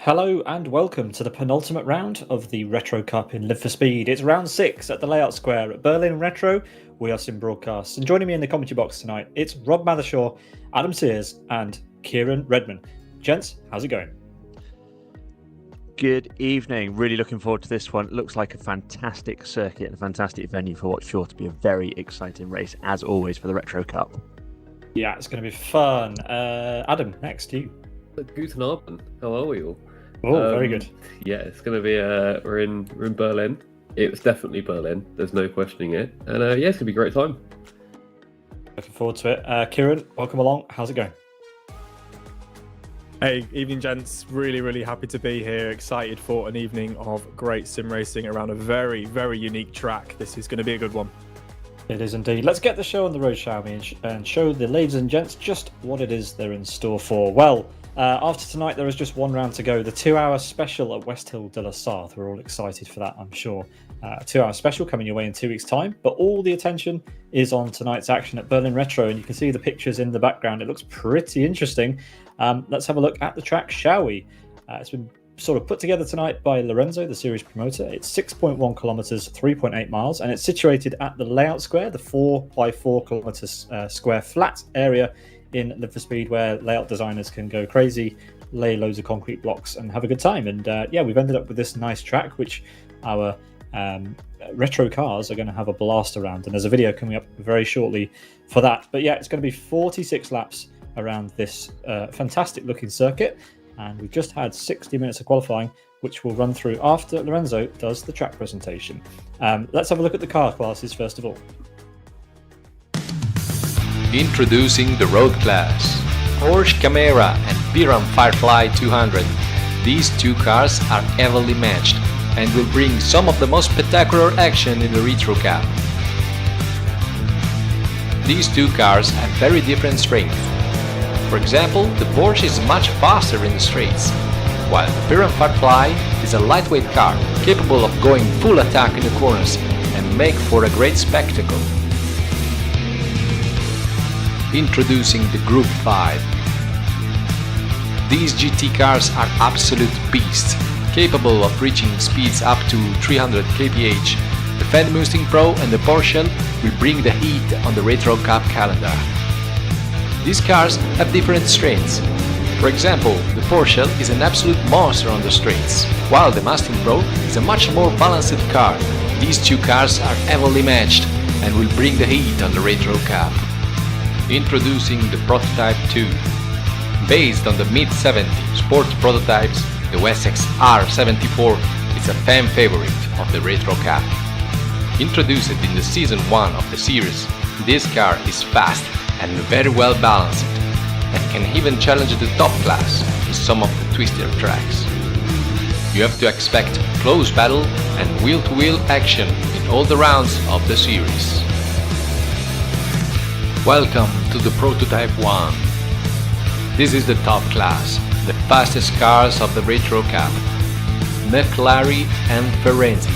Hello and welcome to the penultimate round of the Retro Cup in Live for Speed. It's round 6 at the Layout Square at Berlin Retro. We are Sim Broadcasts, and joining me in the commentary box tonight, it's Rob Mathershaw, Adam Sears, and Kieran Redman. Gents, how's it going? Good evening. Really looking forward to this one. It looks like a fantastic circuit and a fantastic venue for what's sure to be a very exciting race, as always, for the Retro Cup. Yeah, it's going to be fun. Adam, next to you. Guten Abend. How are we all? Oh, very good. Yeah, it's going to be. We're in Berlin. It's definitely Berlin. There's no questioning it. And yeah, it's going to be a great time. Looking forward to it. Kieran, welcome along. How's it going? Hey, evening gents. Really happy to be here. Excited for an evening of great sim racing around a very unique track. This is going to be a good one. It is indeed. Let's get the show on the road, shall we, and show the ladies and gents just what it is they're in store for. Well, after tonight, there is just one round to go. The 2-hour special at West Hill de la Sarthe. We're all excited for that, I'm sure. A 2-hour special coming your way in 2 weeks' time. But all the attention is on tonight's action at Berlin Retro, and you can see the pictures in the background. It looks pretty interesting. Let's have a look at the track, shall we? It's been sort of put together tonight by Lorenzo, the series promoter. It's 6.1 kilometers, 3.8 miles, and it's situated at the Layout Square, the 4x4 kilometers square flat area in Live for Speed, where layout designers can go crazy, lay loads of concrete blocks and have a good time. And yeah, we've ended up with this nice track, which our retro cars are going to have a blast around. And there's a video coming up very shortly for that. But yeah, it's going to be 46 laps around this fantastic looking circuit. And we've just had 60 minutes of qualifying, which we'll run through after Lorenzo does the track presentation. Let's have a look at the car classes first of all. Introducing the road class, Porsche Camera and Piran Firefly 200. These two cars are evenly matched and will bring some of the most spectacular action in the Retro Cup. These two cars have very different strength. For example, the Porsche is much faster in the straights, while the Piran Firefly is a lightweight car capable of going full attack in the corners and make for a great spectacle. Introducing the Group 5. These GT cars are absolute beasts, capable of reaching speeds up to 300 kph. The Fendt Mustang Pro and the Porsche will bring the heat on the Retro Cup calendar. These cars have different strengths. For example, the Porsche is an absolute monster on the straights, while the Mustang Pro is a much more balanced car. These two cars are evenly matched and will bring the heat on the Retro Cup. Introducing the Prototype 2. Based on the mid-70s sports prototypes, the Wessex R74 is a fan favorite of the Retro Cup. Introduced in the Season 1 of the series, this car is fast and very well balanced, and can even challenge the top class in some of the twistier tracks. You have to expect close battle and wheel-to-wheel action in all the rounds of the series. Welcome to the Prototype 1. This is the top class, the fastest cars of the Retro Cup. McElroy and Ferenzi.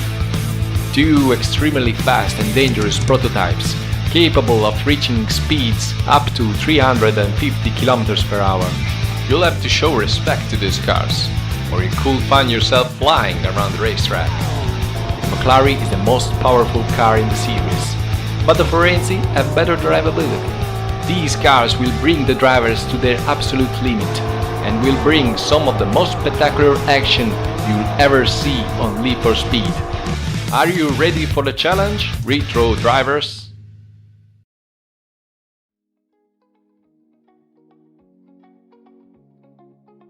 Two extremely fast and dangerous prototypes, capable of reaching speeds up to 350 km per hour. You'll have to show respect to these cars, or you could find yourself flying around the racetrack. The McElroy is the most powerful car in the series, but the Ferenzi have better drivability. These cars will bring the drivers to their absolute limit and will bring some of the most spectacular action you'll ever see on Live for Speed. Are you ready for the challenge, Retro drivers?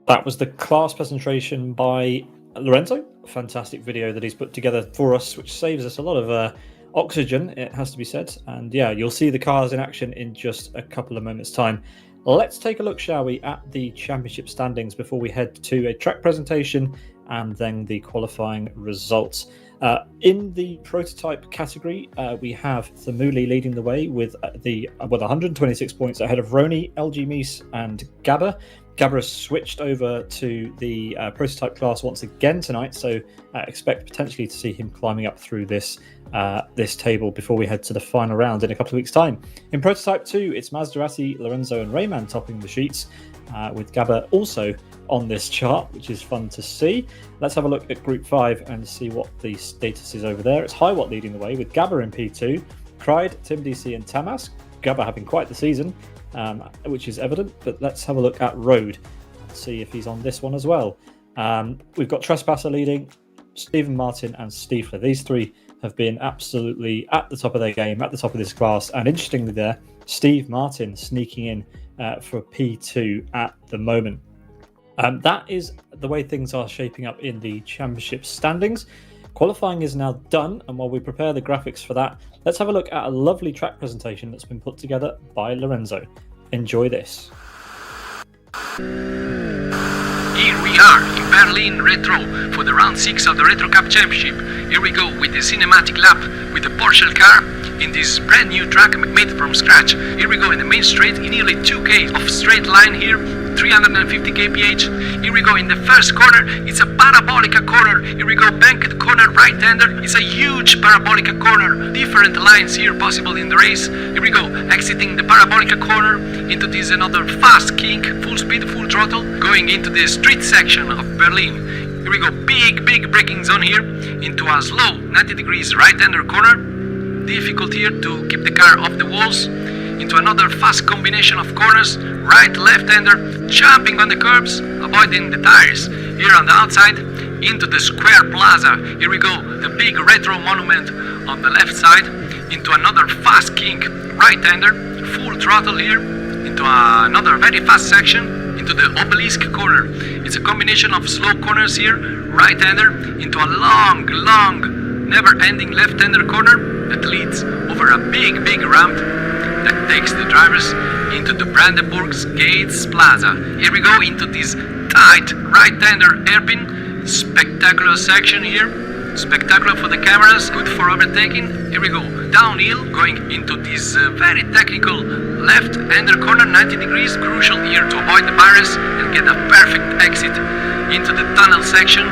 That was the class presentation by Lorenzo. A fantastic video that he's put together for us, which saves us a lot of oxygen, it has to be said. And yeah, you'll see the cars in action in just a couple of moments' time. Let's take a look, shall we, at the championship standings before we head to a track presentation and then the qualifying results. In the prototype category, we have Thamuli leading the way with 126 points ahead of Roni, LG Mies, and Gabba. Gabba has switched over to the prototype class once again tonight, so expect potentially to see him climbing up through this table before we head to the final round in a couple of weeks' time. In prototype 2, it's Maserati, Lorenzo, and Rayman topping the sheets, with Gabba also on this chart, which is fun to see. Let's have a look at Group 5 and see what the status is over there. It's Highwatt leading the way with Gabba in P2, Cried, Tim DC and Tamas. Gabba having quite the season, which is evident, but let's have a look at Road and see if he's on this one as well. We've got Trespasser leading, Stephen Martin and Stiefler. These three have been absolutely at the top of their game, at the top of this class, and interestingly there, Steve Martin sneaking in for P2 at the moment. That is the way things are shaping up in the championship standings. Qualifying is now done, and while we prepare the graphics for that, let's have a look at a lovely track presentation that's been put together by Lorenzo. Enjoy this. Here we are in Berlin Retro for the round 6 of the Retro Cup Championship. Here we go with the cinematic lap with the Porsche car in this brand new track made from scratch. Here we go in the main straight, in nearly 2k of straight line here, 350 kph. Here we go in the first corner, it's a parabolica corner. Here we go, banked corner, right-hander. It's a huge parabolica corner. Different lines here possible in the race. Here we go, exiting the parabolica corner into this another fast kink, full speed, full throttle, going into the street section of Berlin. Here we go, big braking zone here into a slow 90 degrees right-hander corner. Difficult here to keep the car off the walls. Into another fast combination of corners, right, left-hander, jumping on the curbs, avoiding the tires. Here on the outside, into the square plaza. Here we go, the big retro monument on the left side. Into another fast kink, right-hander, full throttle here. Into another very fast section, into the obelisk corner. It's a combination of slow corners here, right-hander, into a long, never-ending left-hander corner that leads over a big ramp that takes the drivers into the Brandenburg's Gates Plaza. Here we go into this tight right-hander hairpin, spectacular section here, spectacular for the cameras, good for overtaking. Here we go, downhill, going into this very technical left-hander corner, 90 degrees, crucial here to avoid the barriers and get a perfect exit into the tunnel section.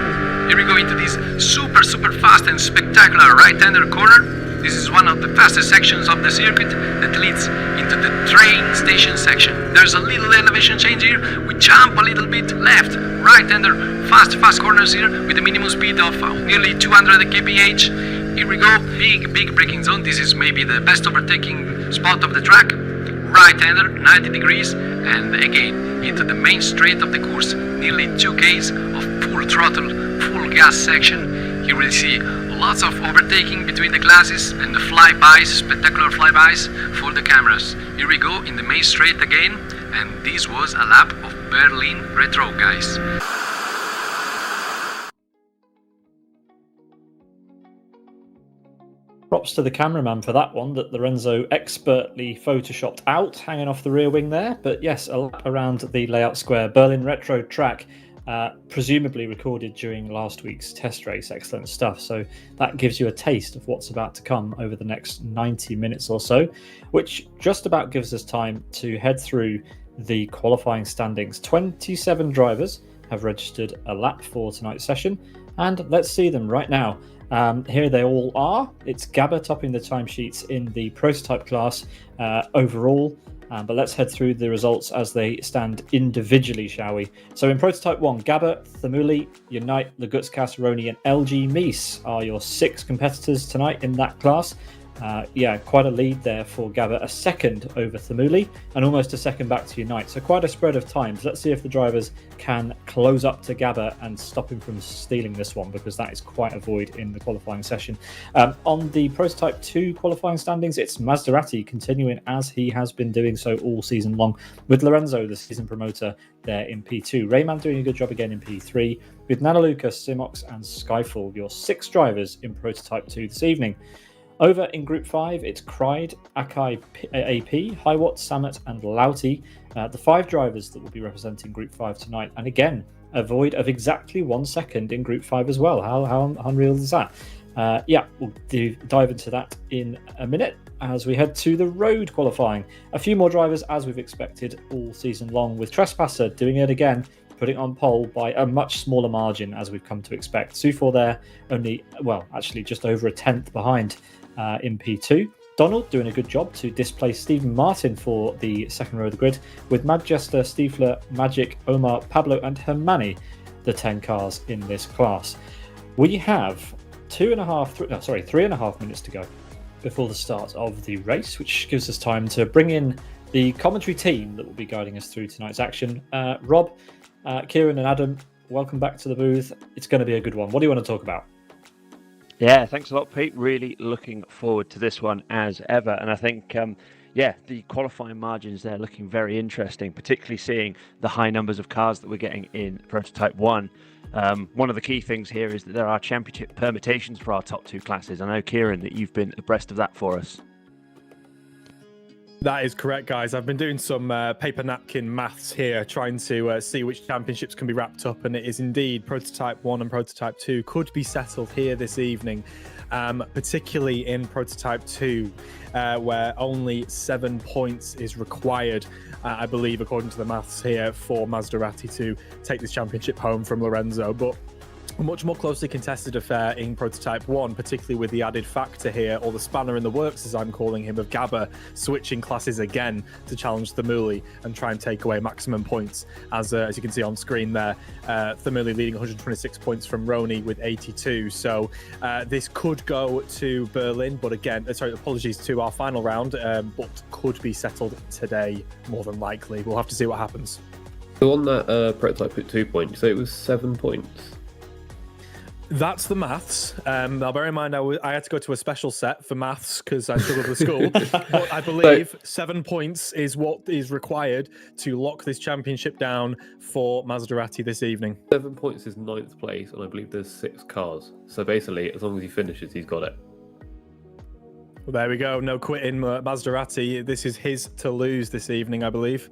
Here we go into this super fast and spectacular right-hander corner. This is one of the fastest sections of the circuit that leads into the train station section. There's a little elevation change here. We jump a little bit left, right-hander, fast corners here with a minimum speed of nearly 200 kph. Here we go, big braking zone. This is maybe the best overtaking spot of the track. Right-hander, 90 degrees, and again into the main straight of the course. Nearly 2Ks of full throttle, full gas section. Here we'll see lots of overtaking between the classes and the flybys, spectacular flybys for the cameras. Here we go in the main straight again, and this was a lap of Berlin Retro, guys. Props to the cameraman for that one that Lorenzo expertly photoshopped out, hanging off the rear wing there. But yes, a lap around the layout square Berlin Retro track, presumably recorded during last week's test race. Excellent stuff. So that gives you a taste of what's about to come over the next 90 minutes or so, which just about gives us time to head through the qualifying standings. 27 drivers have registered a lap for tonight's session, and let's see them right now. Here they all are. It's Gabba topping the timesheets in the prototype class overall. But let's head through the results as they stand individually, shall we? So in Prototype 1, Gabba, Thamuli, Unite, Lagutskas, Roni and LG Meese are your 6 competitors tonight in that class. Quite a lead there for Gabba, a second over Thamuli and almost a second back to Unite. So quite a spread of times. Let's see if the drivers can close up to Gabba and stop him from stealing this one, because that is quite a void in the qualifying session. On the Prototype 2 qualifying standings, it's Maserati continuing as he has been doing so all season long, with Lorenzo, the season promoter, there in P2. Rayman doing a good job again in P3, with Nanaluka, Simox and Skyfall, your 6 drivers in Prototype 2 this evening. Over in Group 5, it's Cried, Akai AP, Highwatt, Samet and Lauti, the 5 drivers that will be representing Group 5 tonight. And again, a void of exactly 1 second in Group 5 as well. How unreal is that? We'll dive into that in a minute as we head to the road qualifying. A few more drivers as we've expected all season long, with Trespasser doing it again, putting on pole by a much smaller margin as we've come to expect. Sufor there only, just over a tenth behind in P2. Donald doing a good job to displace Stephen Martin for the second row of the grid, with Madjester, Stiefler, Magic, Omar, Pablo, and Hermani, the 10 cars in this class. We have 3.5 minutes to go before the start of the race, which gives us time to bring in the commentary team that will be guiding us through tonight's action. Rob, Kieran, and Adam, welcome back to the booth. It's going to be a good one. What do you want to talk about? Yeah, thanks a lot, Pete. Really looking forward to this one as ever. And I think, the qualifying margins there looking very interesting, particularly seeing the high numbers of cars that we're getting in Prototype 1. One of the key things here is that there are championship permutations for our top two classes. I know, Kieran, that you've been abreast of that for us. That is correct, guys. I've been doing some paper napkin maths here, trying to see which championships can be wrapped up, and it is indeed Prototype 1 and Prototype 2 could be settled here this evening, particularly in Prototype 2, where only 7 points is required, I believe, according to the maths here, for Maserati to take this championship home from Lorenzo. But a much more closely contested affair in Prototype 1, particularly with the added factor here, or the spanner in the works, as I'm calling him, of Gabba switching classes again to challenge Thamuli and try and take away maximum points. As you can see on screen there, Thamuli leading 126 points from Roni with 82. So this could go to Berlin, but again, apologies to our final round, but could be settled today, more than likely. We'll have to see what happens. So on that Prototype 2 point, you say it was 7 points? That's the maths. Now, bear in mind, I had to go to a special set for maths because I struggled with school. But I believe 7 points is what is required to lock this championship down for Maserati this evening. 7 points is 9th place, and I believe there's 6 cars. So basically, as long as he finishes, he's got it. Well, there we go. No quitting, Maserati. This is his to lose this evening, I believe.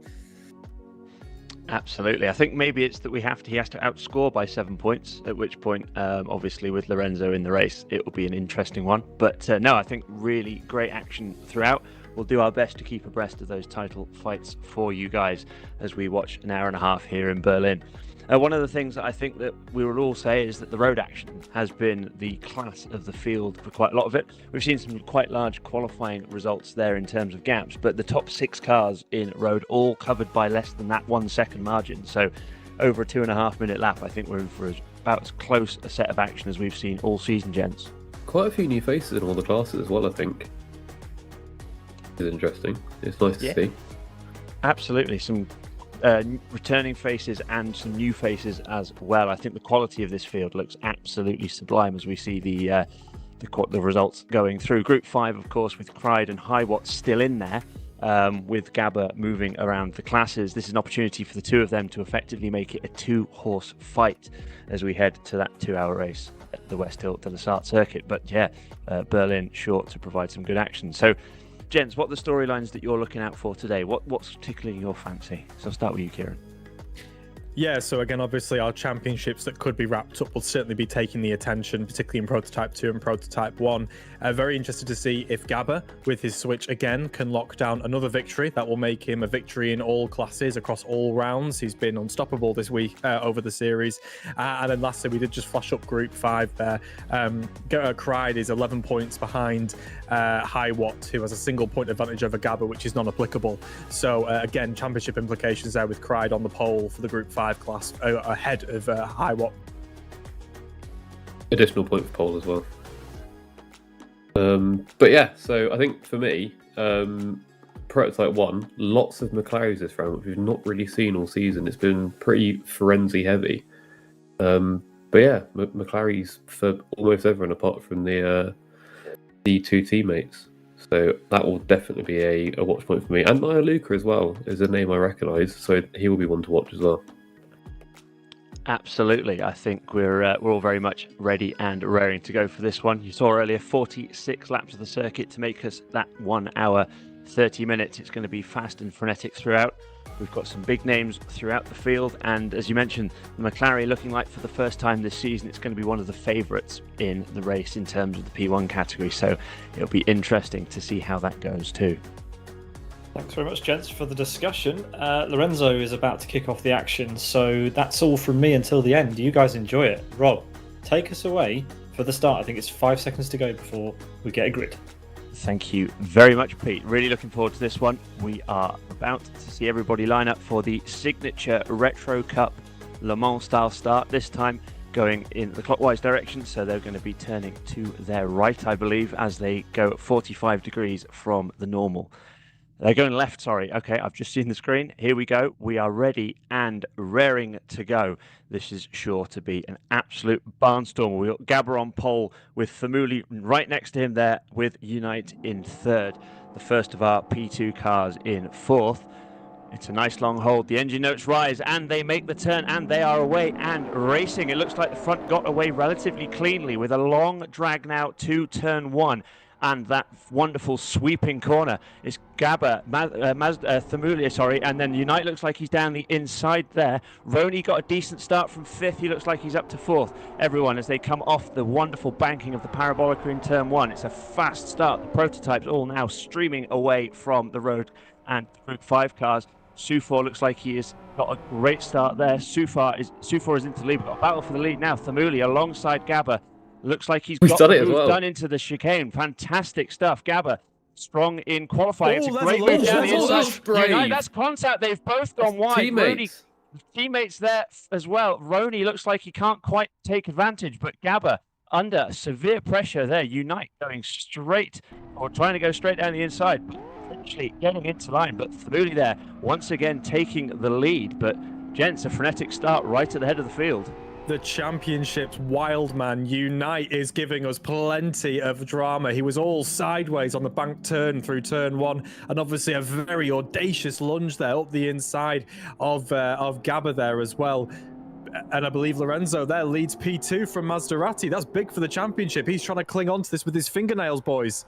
Absolutely. I think maybe it's that he has to outscore by 7 points, at which point, obviously, with Lorenzo in the race, it will be an interesting one. But no, I think really great action throughout. We'll do our best to keep abreast of those title fights for you guys as we watch an hour and a half here in Berlin. One of the things that I think that we will all say is that the road action has been the class of the field for quite a lot of it. We've seen some quite large qualifying results there in terms of gaps, but the top 6 cars in road all covered by less than that 1 second margin. So over a 2.5 minute lap, I think we're in for about as close a set of action as we've seen all season, gents. Quite a few new faces in all the classes as well, I think. It's interesting. It's nice to see. Absolutely. Some returning faces and some new faces as well. I think the quality of this field looks absolutely sublime as we see the results going through. Group 5, of course, with Cried and Highwatt still in there, with Gabba moving around the classes. This is an opportunity for the two of them to effectively make it a 2-horse fight as we head to that 2-hour race at the West Hill de la Sarthe circuit. But Berlin sure to provide some good action. So, gents, what are the storylines that you're looking out for today? What's tickling your fancy? So I'll start with you, Kieran. Yeah, so again, obviously our championships that could be wrapped up will certainly be taking the attention, particularly in Prototype 2 and Prototype 1. Very interested to see if Gabba, with his switch again, can lock down another victory. That will make him a victory in all classes across all rounds. He's been unstoppable this week over the series. And then lastly, we did just flash up Group 5 there. Cried is 11 points behind Highwatt, who has a single point advantage over Gabba, which is non-applicable. So again, championship implications there with Cried on the pole for the Group 5 class ahead of Highwatt. Additional point for pole as well. But yeah, so I think for me, Prototype 1, lots of McLarens this round, which we've not really seen all season. It's been pretty frenzy heavy. But yeah, McLarens for almost everyone apart from the two teammates. So that will definitely be a watch point for me. And Maya Luca as well is a name I recognise, so he will be one to watch as well. Absolutely. I think we're all very much ready and raring to go for this one. You saw earlier 46 laps of the circuit to make us that 1 hour 30 minutes. It's going to be fast and frenetic throughout. We've got some big names throughout the field, and as you mentioned, the McLaren looking like for the first time this season it's going to be one of the favourites in the race in terms of the P1 category, so it'll be interesting to see how that goes too. Thanks very much, gents, for the discussion. Lorenzo is about to kick off the action, so that's all from me until the end. You guys enjoy it. Rob, take us away for the start. I think it's 5 seconds to go before we get a grid. Thank you very much, Pete. Really looking forward to this one. We are about to see everybody line up for the signature Retro Cup Le Mans style start, this time going in the clockwise direction, so they're going to be turning to their right, I believe, as they go 45 degrees from the normal. They're going left, sorry. Okay, I've just seen the screen. Here we go. We are ready and raring to go. This is sure to be an absolute barnstormer. We've got Gabber on pole with Famuli right next to him there with Unite in third. The first of our P2 cars in fourth. It's a nice long hold. The engine notes rise and they make the turn and they are away and racing. It looks like the front got away relatively cleanly with a long drag now to turn one. And that wonderful sweeping corner is Gabber, Thamulia, and then Unite looks like he's down the inside there. Roney got a decent start from fifth. He looks like he's up to fourth. Everyone, as they come off the wonderful banking of the Parabolica in turn one, it's a fast start. The prototypes all now streaming away from the road and Group 5 cars. Sufor looks like he has got a great start there. Sufor is into the lead. We've got a battle for the lead now. Thamulia alongside Gabber. Looks like he's done it as well. Done into the chicane. Fantastic stuff. Gabber, strong in qualifying. It's a great move move down the inside. That's contact. They've both gone wide. Teammates there as well. Roney looks like he can't quite take advantage, but Gabber under severe pressure there. Unite going straight, or trying to go straight down the inside, but eventually getting into line. But Thamuli there, once again taking the lead. But gents, a frenetic start right at the head of the field. The championship's wild man Unite is giving us plenty of drama. He was all sideways on the bank turn through turn one, and obviously a very audacious lunge there up the inside of Gabber there as well. And I believe Lorenzo there leads P2 from Maserati. That's big for the championship. He's trying to cling on to this with his fingernails, boys.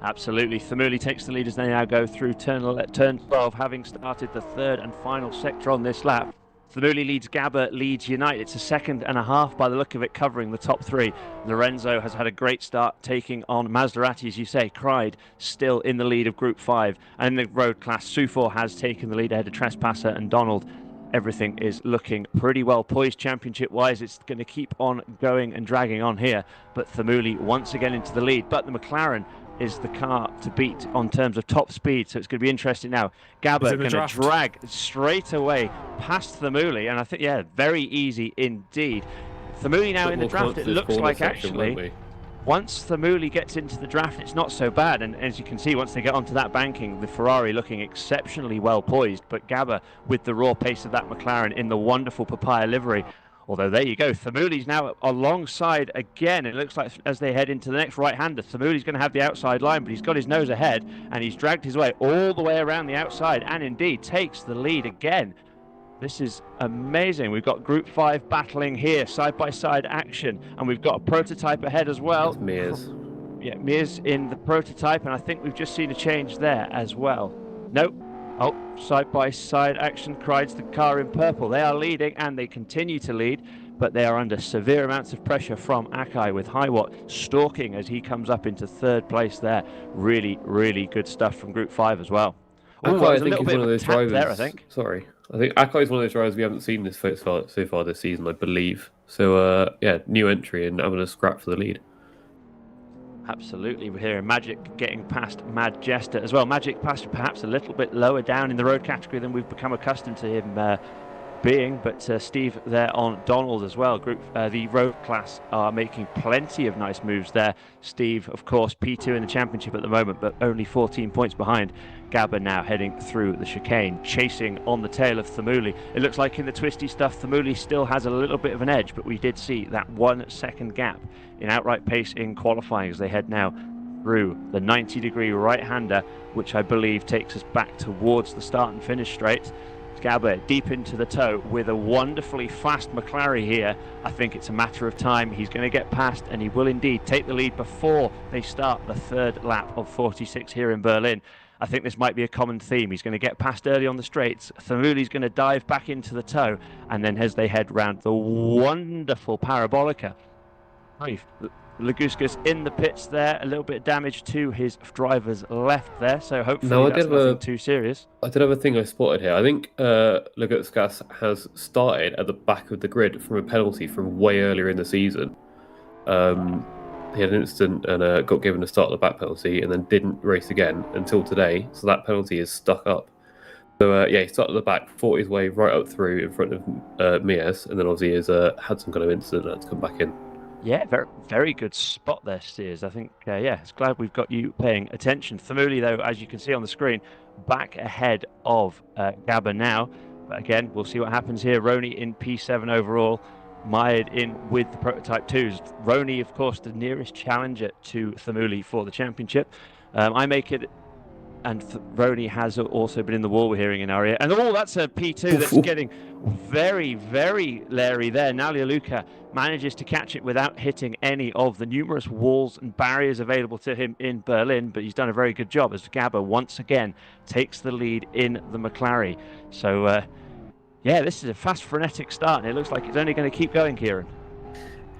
Absolutely. Thamuli takes the lead as they now go through turn 12, having started the third and final sector on this lap. Thamuli leads Gabber, leads Unite. It's a second and a half by the look of it, covering the top three. Lorenzo has had a great start, taking on Maserati, as you say. Cried still in the lead of Group 5. And in the road class, Sufor has taken the lead ahead of Trespasser and Donald. Everything is looking pretty well poised championship-wise. It's going to keep on going and dragging on here. But Thamuli once again into the lead. But the McLaren is the car to beat on terms of top speed, so it's going to be interesting now. Gabber going to drag straight away past Thamuli, and I think, yeah, very easy indeed. Thamuli now in the draft, it looks like actually, once Thamuli gets into the draft, it's not so bad, and as you can see, once they get onto that banking, the Ferrari looking exceptionally well poised, but Gabber with the raw pace of that McLaren in the wonderful papaya livery. Although there you go, Thamuli's now alongside again. It looks like as they head into the next right-hander, Thamuli's going to have the outside line, but he's got his nose ahead and he's dragged his way all the way around the outside and indeed takes the lead again. This is amazing. We've got Group 5 battling here, side-by-side action, and we've got a prototype ahead as well. That's Mears. Yeah, Mears in the prototype, and I think we've just seen a change there as well. Nope. Oh, side-by-side action crides the car in purple. They are leading, and they continue to lead, but they are under severe amounts of pressure from Akai, with Highwatt stalking as he comes up into third place there. Really, really good stuff from Group 5 as well. Akai, I think, is one of those drivers. There, I think Akai is one of those drivers we haven't seen this so far this season, I believe. So, yeah, new entry and having a scrap for the lead. Absolutely, we're hearing Magic getting past Mad Jester as well. Magic passed perhaps a little bit lower down in the road category than we've become accustomed to him being, but Steve there on Donald as well. The road class are making plenty of nice moves there. Steve, of course, P2 in the championship at the moment, but only 14 points behind. Gabber now heading through the chicane, chasing on the tail of Thamuli. It looks like in the twisty stuff, Thamuli still has a little bit of an edge, but we did see that 1 second gap in outright pace in qualifying as they head now through the 90-degree right-hander, which I believe takes us back towards the start and finish straight. Gabber deep into the toe with a wonderfully fast McLaren here. I think it's a matter of time. He's going to get past, and he will indeed take the lead before they start the third lap of 46 here in Berlin. I think this might be a common theme. He's going to get past early on the straights. Thamuli's going to dive back into the toe, and then as they head round the wonderful Parabolica, Laguskas in the pits there, a little bit of damage to his driver's left there, so hopefully that's nothing too serious. I did have a thing I spotted here. I think Laguskas has started at the back of the grid from a penalty from way earlier in the season. he had an incident and got given a start at the back penalty and then didn't race again until today. So that penalty is stuck up. So he started at the back, fought his way right up through in front of Mias, and then obviously has had some kind of incident and had to come back in. Yeah, very, very good spot there, Sears. I think, it's glad we've got you paying attention. Thamuli, though, as you can see on the screen, back ahead of Gabba now. But again, we'll see what happens here. Roni in P7 overall, mired in with the Prototype 2s. Roni, of course, the nearest challenger to Thamuli for the championship. I make it, and Roni has also been in the wall, we're hearing in our ear. And that's a P2 that's getting very, very leery there. Nalia Luca manages to catch it without hitting any of the numerous walls and barriers available to him in Berlin, but he's done a very good job as Gabba once again takes the lead in the McLaren. So, this is a fast, frenetic start, and it looks like it's only going to keep going, Kieran.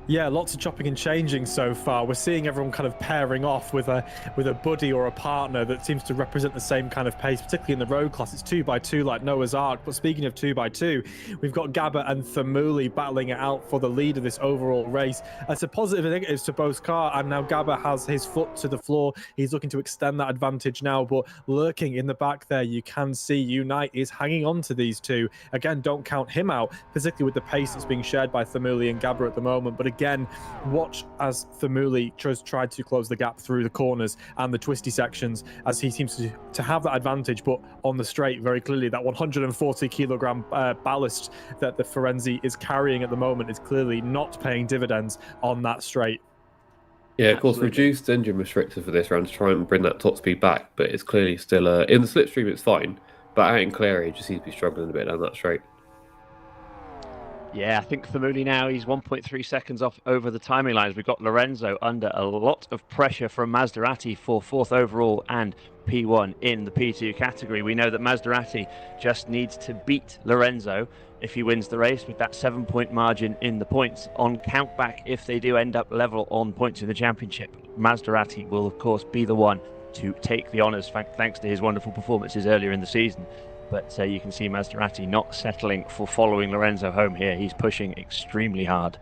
Yeah, lots of chopping and changing so far. We're seeing everyone kind of pairing off with a buddy or a partner that seems to represent the same kind of pace, particularly in the road class. It's 2x2 like Noah's Ark. But speaking of 2x2, we've got Gabba and Thamuli battling it out for the lead of this overall race. It's a positive and negatives to both cars, and now Gabba has his foot to the floor. He's looking to extend that advantage now, but lurking in the back there, you can see Unite is hanging on to these two. Again, don't count him out, particularly with the pace that's being shared by Thamuli and Gabba at the moment. But again, watch as Thamuli tried to close the gap through the corners and the twisty sections, as he seems to have that advantage, but on the straight, very clearly, that 140 kilogram ballast that the Ferenzi is carrying at the moment is clearly not paying dividends on that straight. Yeah, of course, reduced engine restrictor for this round to try and bring that top speed back, but it's clearly still in the slipstream, it's fine, but out in clear, he just seems to be struggling a bit down that straight. Yeah, I think Thamuli now, he's 1.3 seconds off over the timing lines. We've got Lorenzo under a lot of pressure from Maserati for 4th overall and P1 in the P2 category. We know that Maserati just needs to beat Lorenzo if he wins the race with that 7-point margin in the points on countback. If they do end up level on points in the championship, Maserati will, of course, be the one to take the honours thanks to his wonderful performances earlier in the season. But you can see Maserati not settling for following Lorenzo home here. He's pushing extremely hard.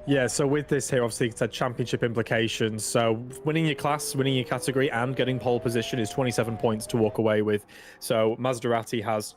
Yeah, so with this here, obviously it's had championship implications. So winning your class, winning your category, and getting pole position is 27 points to walk away with. So Maserati has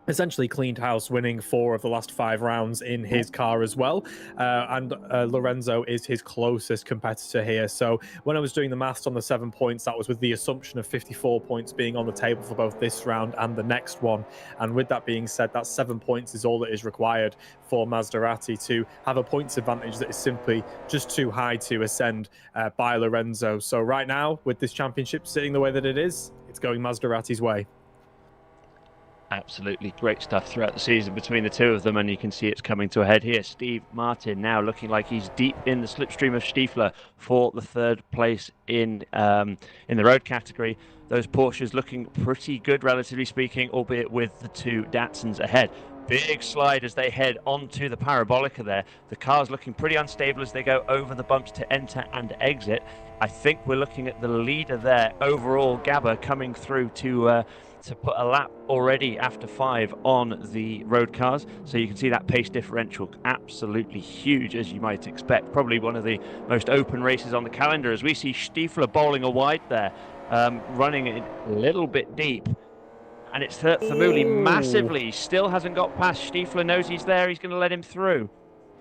essentially cleaned house, winning 4 of the last 5 rounds in his car as well. And Lorenzo is his closest competitor here. So when I was doing the maths on the 7 points, that was with the assumption of 54 points being on the table for both this round and the next one. And with that being said, that 7 points is all that is required for Maserati to have a points advantage that is simply just too high to ascend by Lorenzo. So right now, with this championship sitting the way that it is, it's going Maserati's way. Absolutely great stuff throughout the season between the two of them, and you can see it's coming to a head here. Steve Martin now looking like he's deep in the slipstream of Stiefler for the 3rd place in the road category. Those Porsches looking pretty good, relatively speaking, albeit with the 2 Datsuns ahead. Big slide as they head onto the Parabolica there. The car's looking pretty unstable as they go over the bumps to enter and exit. I think we're looking at the leader there overall, Gabba, coming through to put a lap already after 5 on the road cars. So you can see that pace differential absolutely huge, as you might expect. Probably one of the most open races on the calendar, as we see Stiefler bowling a wide there, running it a little bit deep. And it's hurt Thamuli massively. Still hasn't got past. Stiefler knows he's there. He's going to let him through.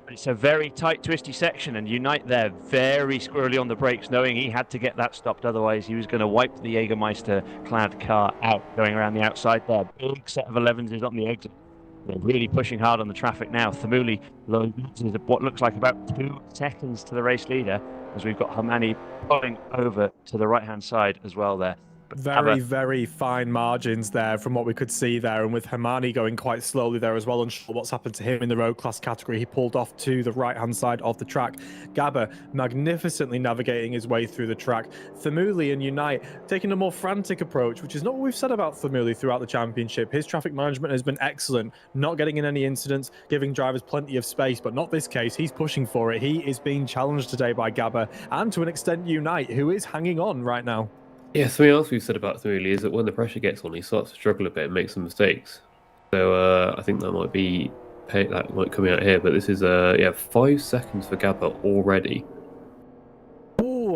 But it's a very tight, twisty section, and Unite there very squirrely on the brakes, knowing he had to get that stopped. Otherwise, he was going to wipe the Jägermeister-clad car out, going around the outside there. Big set of 11s is on the exit. They're really pushing hard on the traffic now. Thamuli loses what looks like about 2 seconds to the race leader, as we've got Hamani pulling over to the right-hand side as well there. Very fine margins there from what we could see there, and with Hamani going quite slowly there as well, unsure what's happened to him in the road class category. He pulled off to the right hand side of the track. Gabba magnificently navigating his way through the track. Thamuli and Unite taking a more frantic approach, which is not what we've said about Thamuli throughout the championship. His traffic management has been excellent, not getting in any incidents, giving drivers plenty of space, but not this case. He's pushing for it. He is being challenged today by Gabba, and to an extent Unite, who is hanging on right now. Yeah, something else we've said about Thamuli is that when the pressure gets on, he starts to struggle a bit and make some mistakes. So I think that might come out here. But this is 5 seconds for Gabba already.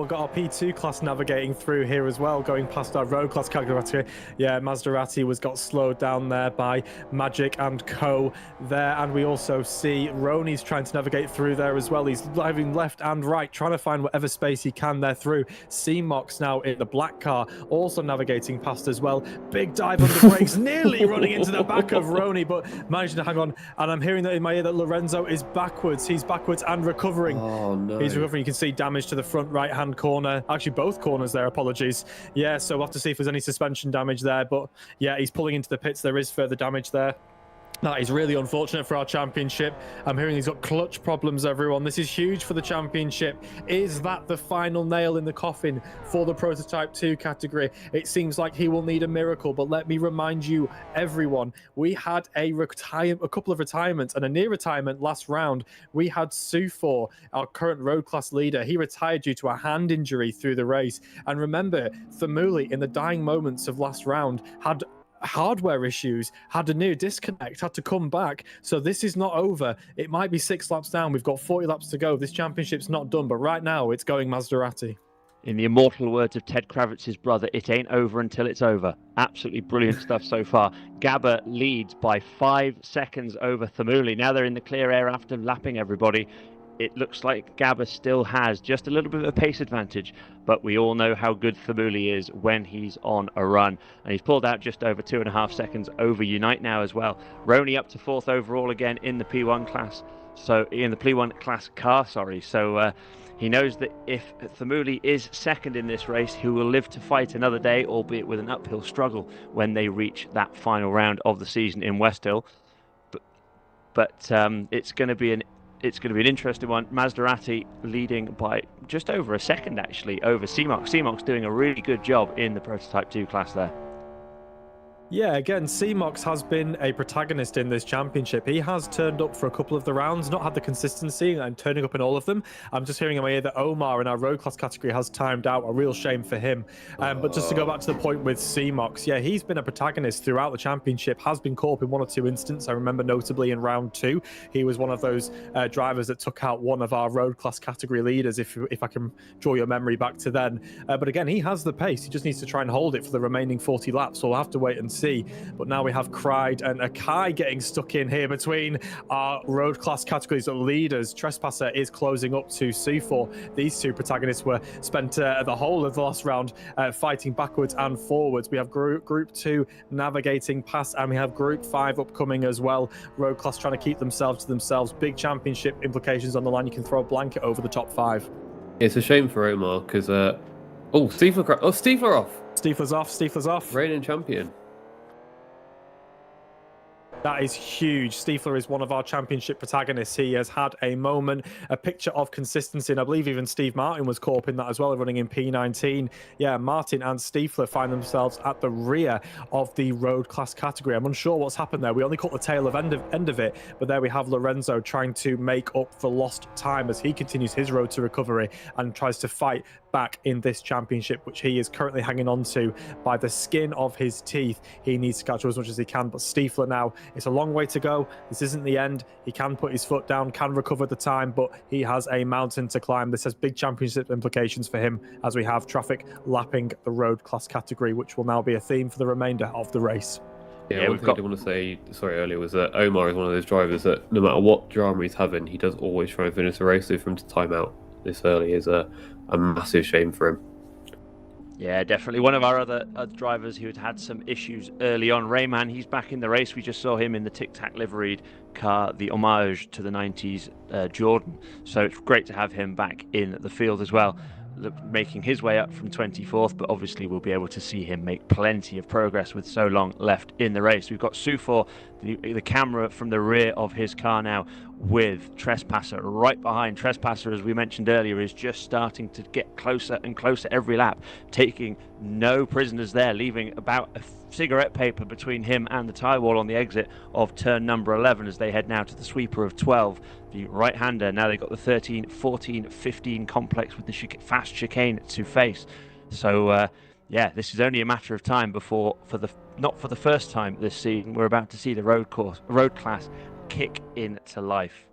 we've got our P2 class navigating through here as well, going past our road class category. Yeah, Maserati got slowed down there by Magic and Co. there, and we also see Roney's trying to navigate through there as well. He's driving left and right, trying to find whatever space he can there through. C-Mox now in the black car, also navigating past as well. Big dive on the brakes, nearly running into the back of Roney, but managing to hang on. And I'm hearing that in my ear that Lorenzo is backwards. He's backwards and recovering. Oh, no. He's recovering. You can see damage to the front right-hand corner. Actually, both corners there, apologies. Yeah, so we'll have to see if there's any suspension damage there. But yeah, he's pulling into the pits. There is further damage there. That is really unfortunate for our championship. I'm hearing he's got clutch problems, everyone. This is huge for the championship. Is that the final nail in the coffin for the Prototype 2 category? It seems like he will need a miracle, but let me remind you, everyone, we had a couple of retirements and a near retirement last round. We had Sufor, our current road class leader. He retired due to a hand injury through the race. And remember, Thamuli, in the dying moments of last round, had hardware issues, had a near disconnect, had to come back. So this is not over. It might be 6 laps down. We've got 40 laps to go. This championship's not done, but right now it's going Maserati. In the immortal words of Ted Kravitz's brother, it ain't over until it's over. Absolutely brilliant stuff so far. Gabba leads by 5 seconds over Thamuli. Now they're in the clear air after lapping everybody. It looks like Gabba still has just a little bit of a pace advantage, but we all know how good Thamuli is when he's on a run. And he's pulled out just over 2.5 seconds over Unite now as well. Roney up to 4th overall again in the P1 class. So in the P1 class car, sorry. So he knows that if Thamuli is second in this race, he will live to fight another day, albeit with an uphill struggle when they reach that final round of the season in West Hill. But it's going to be an interesting one. Maserati leading by just over a second, actually, over C-Mox. C-Mox doing a really good job in the Prototype 2 class there. Yeah, again, C-Mox has been a protagonist in this championship. He has turned up for a couple of the rounds, not had the consistency and turning up in all of them. I'm just hearing in my ear that Omar in our road class category has timed out. A real shame for him. But just to go back to the point with C-Mox, yeah, he's been a protagonist throughout the championship, has been caught up in 1 or 2 incidents. I remember notably in round 2, he was one of those drivers that took out one of our road class category leaders, if I can draw your memory back to then. But again, he has the pace. He just needs to try and hold it for the remaining 40 laps. So we'll have to wait and see. But now we have Cried and Akai getting stuck in here between our road class categories leaders. Trespasser is closing up to Sufor. These 2 protagonists were spent the whole of the last round fighting backwards and forwards. We have group 2 navigating past, and we have group 5 upcoming as well. Road class trying to keep themselves to themselves. Big championship implications on the line. You can throw a blanket over the top 5. It's a shame for Omar because Stiefler off. Stiefler's off. Reigning champion. That is huge. Stiefler is one of our championship protagonists. He has had a moment, a picture of consistency, and I believe even Steve Martin was caught up in that as well, running in P19. Yeah, Martin and Stiefler find themselves at the rear of the road class category. I'm unsure what's happened there. We only caught the tail of end of it, but there we have Lorenzo trying to make up for lost time as he continues his road to recovery and tries to fight back in this championship, which he is currently hanging on to by the skin of his teeth. He needs to catch up as much as he can, but Stiefler now, it's a long way to go. This isn't the end. He can put his foot down, can recover the time, but he has a mountain to climb. This has big championship implications for him as we have traffic lapping the road class category, which will now be a theme for the remainder of the race. Yeah, one thing I did want to say, earlier was that Omar is one of those drivers that no matter what drama he's having, he does always try and finish the race. So for him to time out this early is a massive shame for him. Yeah, definitely. One of our other drivers who had some issues early on, Rayman, he's back in the race. We just saw him in the Tic Tac liveried car, the homage to the 90s Jordan. So it's great to have him back in the field as well, making his way up from 24th, but obviously we'll be able to see him make plenty of progress with so long left in the race. We've got Sufor, the camera from the rear of his car now, with Trespasser right behind. Trespasser, as we mentioned earlier, is just starting to get closer and closer every lap, taking no prisoners there, leaving about a cigarette paper between him and the tyre wall on the exit of turn number 11 as they head now to the sweeper of 12. The right-hander, now they've got the 13, 14, 15 complex with the fast chicane to face. So, yeah, this is only a matter of time before, not for the first time this season, we're about to see the road class kick into life.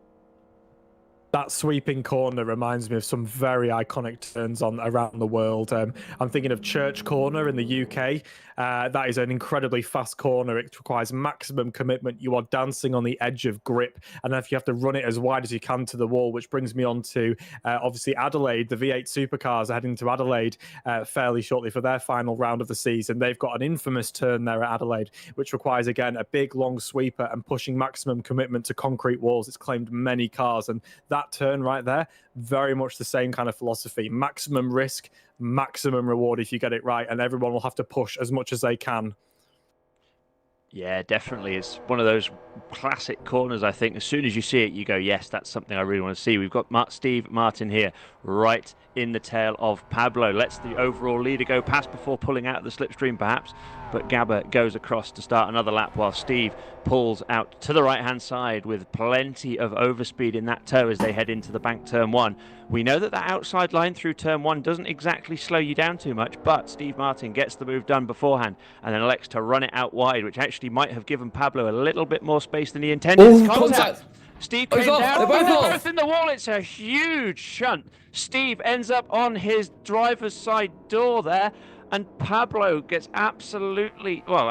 That sweeping corner reminds me of some very iconic turns on around the world. I'm thinking of Church Corner in the UK. That is an incredibly fast corner. It requires maximum commitment. You are dancing on the edge of grip, and if you have to run it as wide as you can to the wall, which brings me on to obviously Adelaide. The V8 supercars are heading to Adelaide fairly shortly for their final round of the season. They've got an infamous turn there at Adelaide, which requires, again, a big, long sweeper and pushing maximum commitment to concrete walls. It's claimed many cars, and that turn right there, very much the same kind of philosophy. Maximum risk, maximum reward if you get it right, and everyone will have to push as much as they can. Yeah, definitely. It's one of those classic corners, I think. As soon as you see it, you go, yes, that's something I really want to see. We've got Steve Martin here, right in the tail of Pablo. Lets the overall leader go past before pulling out of the slipstream, perhaps. But Gabba goes across to start another lap while Steve pulls out to the right-hand side with plenty of overspeed in that toe as they head into the bank turn one. We know that outside line through turn one doesn't exactly slow you down too much, but Steve Martin gets the move done beforehand and then elects to run it out wide, which actually might have given Pablo a little bit more space than he intended. Ooh, Contact! Steve came down. They're both off. Both in the wall. It's a huge shunt. Steve ends up on his driver's side door there, and Pablo gets absolutely... Well,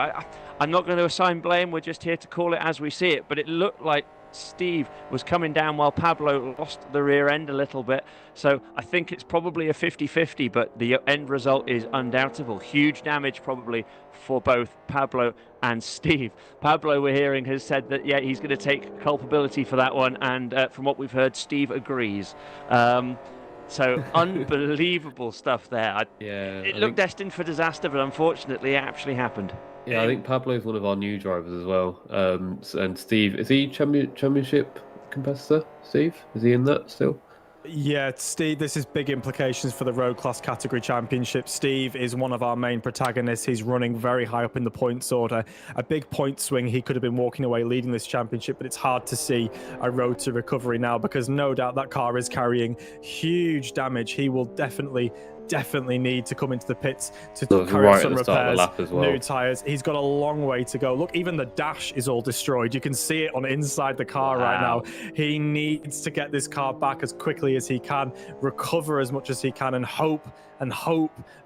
I'm not going to assign blame. We're just here to call it as we see it, but it looked like Steve was coming down while Pablo lost the rear end a little bit. So I think it's probably a 50-50, but the end result is undoubtable. Huge damage probably for both Pablo and Steve. Pablo, we're hearing, has said that, yeah, he's going to take culpability for that one. And from what we've heard, Steve agrees. So unbelievable stuff there. It looked destined for disaster, but unfortunately it actually happened. Yeah, I think Pablo's one of our new drivers as well. And Steve, is he championship competitor? Steve, is he in that still? Yeah, Steve, this is big implications for the road class category championship. Steve is one of our main protagonists. He's running very high up in the points order. A big point swing. He could have been walking away leading this championship, but it's hard to see a road to recovery now because no doubt that car is carrying huge damage. He will definitely need to come into the pits to carry out some repairs, new tyres. He's got a long way to go. Look, even the dash is all destroyed. You can see it on inside the car right now. He needs to get this car back as quickly as he can, recover as much as he can, and hope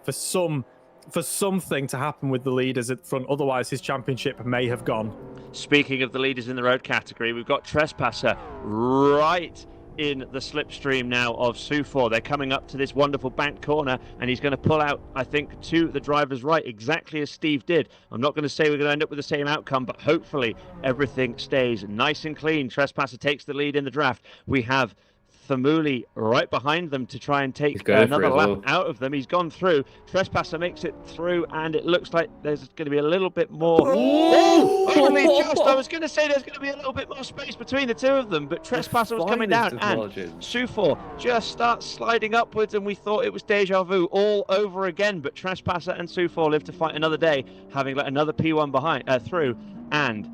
for something to happen with the leaders at front. Otherwise, his championship may have gone. Speaking of the leaders in the road category, we've got Trespasser right in the slipstream now of Sufor. They're coming up to this wonderful bank corner, and he's going to pull out, I think, to the driver's right, exactly as Steve did. I'm not going to say we're going to end up with the same outcome, but hopefully everything stays nice and clean. Trespasser takes the lead in the draft. We have Thamuli right behind them to try and take another lap out of them. He's gone through. Trespasser makes it through, and it looks like there's going to be a little bit more. I was going to say there's going to be a little bit more space between the two of them, but Trespasser was coming down, and Sufor just starts sliding upwards, and we thought it was deja vu all over again. But Trespasser and Sufor live to fight another day, having let another P1 through, and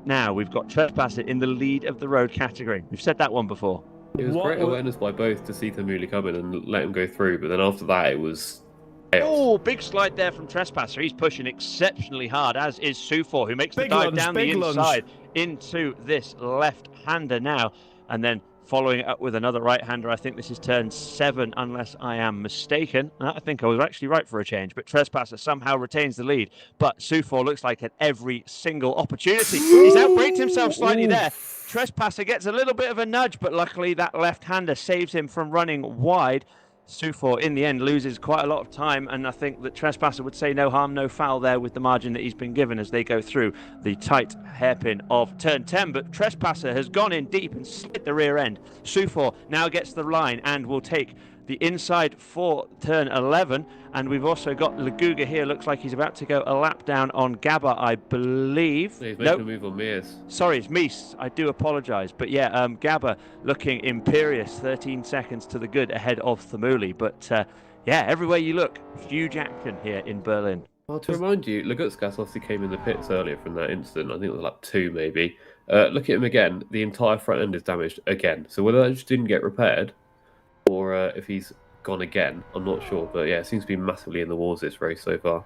now we've got Trespasser in the lead of the road category. We've said that one before. It was great awareness by both to see Thamuli come in and let him go through, but then after that it was chaos. Oh, big slide there from Trespasser. He's pushing exceptionally hard, as is Sufor, who makes the dive down the inside into this left-hander now, and then following it up with another right-hander. I think this is turn 7, unless I am mistaken. I think I was actually right for a change, but Trespasser somehow retains the lead, but Sufor looks like at every single opportunity. He's outbraked himself slightly there. Trespasser gets a little bit of a nudge, but luckily that left-hander saves him from running wide. Sufor, in the end, loses quite a lot of time, and I think that Trespasser would say no harm, no foul there with the margin that he's been given as they go through the tight hairpin of turn 10. But Trespasser has gone in deep and slid the rear end. Sufor now gets the line and will take the inside for turn 11, and we've also got Laguga here. Looks like he's about to go a lap down on Gabba, I believe. Yeah, he's making a move on Mears. Sorry, it's Mies. I do apologise, but yeah, Gabba looking imperious, 13 seconds to the good ahead of Thamuli. But yeah, everywhere you look, huge action here in Berlin. Well, to remind you, Lagutskas obviously came in the pits earlier from that incident. I think it was like 2 maybe. Look at him again. The entire front end is damaged again. So whether that just didn't get repaired, or if he's gone again, I'm not sure. But yeah, it seems to be massively in the wars this race so far.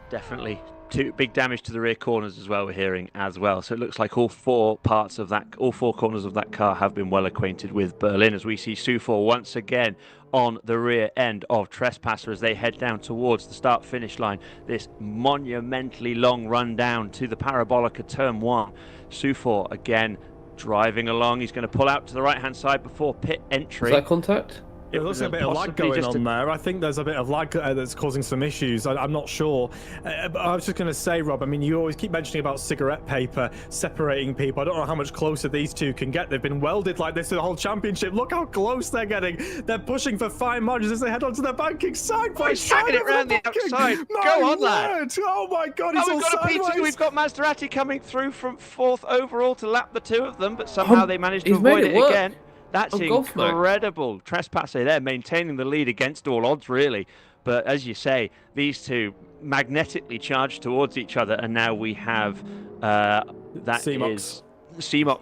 definitely. Two big damage to the rear corners as well, we're hearing as well. So it looks like all four corners of that car have been well acquainted with Berlin, as we see Sufor once again on the rear end of Trespasser as they head down towards the start-finish line. This monumentally long run down to the Parabolica Turn 1. Sufor again driving along. He's going to pull out to the right-hand side before pit entry. Is that contact? It looks like a bit of lag going on there. I think there's a bit of lag that's causing some issues. I'm not sure. But I was just going to say, Rob, I mean, you always keep mentioning about cigarette paper separating people. I don't know how much closer these two can get. They've been welded like this the whole championship. Look how close they're getting. They're pushing for fine margins as they head onto the banking side by side. It around the outside. Go on, lad. Oh, my God. He's we've got a P2. We've got Maserati coming through from 4th overall to lap the two of them, but somehow they managed to avoid it again. That's incredible. Trespasser there maintaining the lead against all odds, really. But as you say, these two magnetically charged towards each other, and now we have CMOX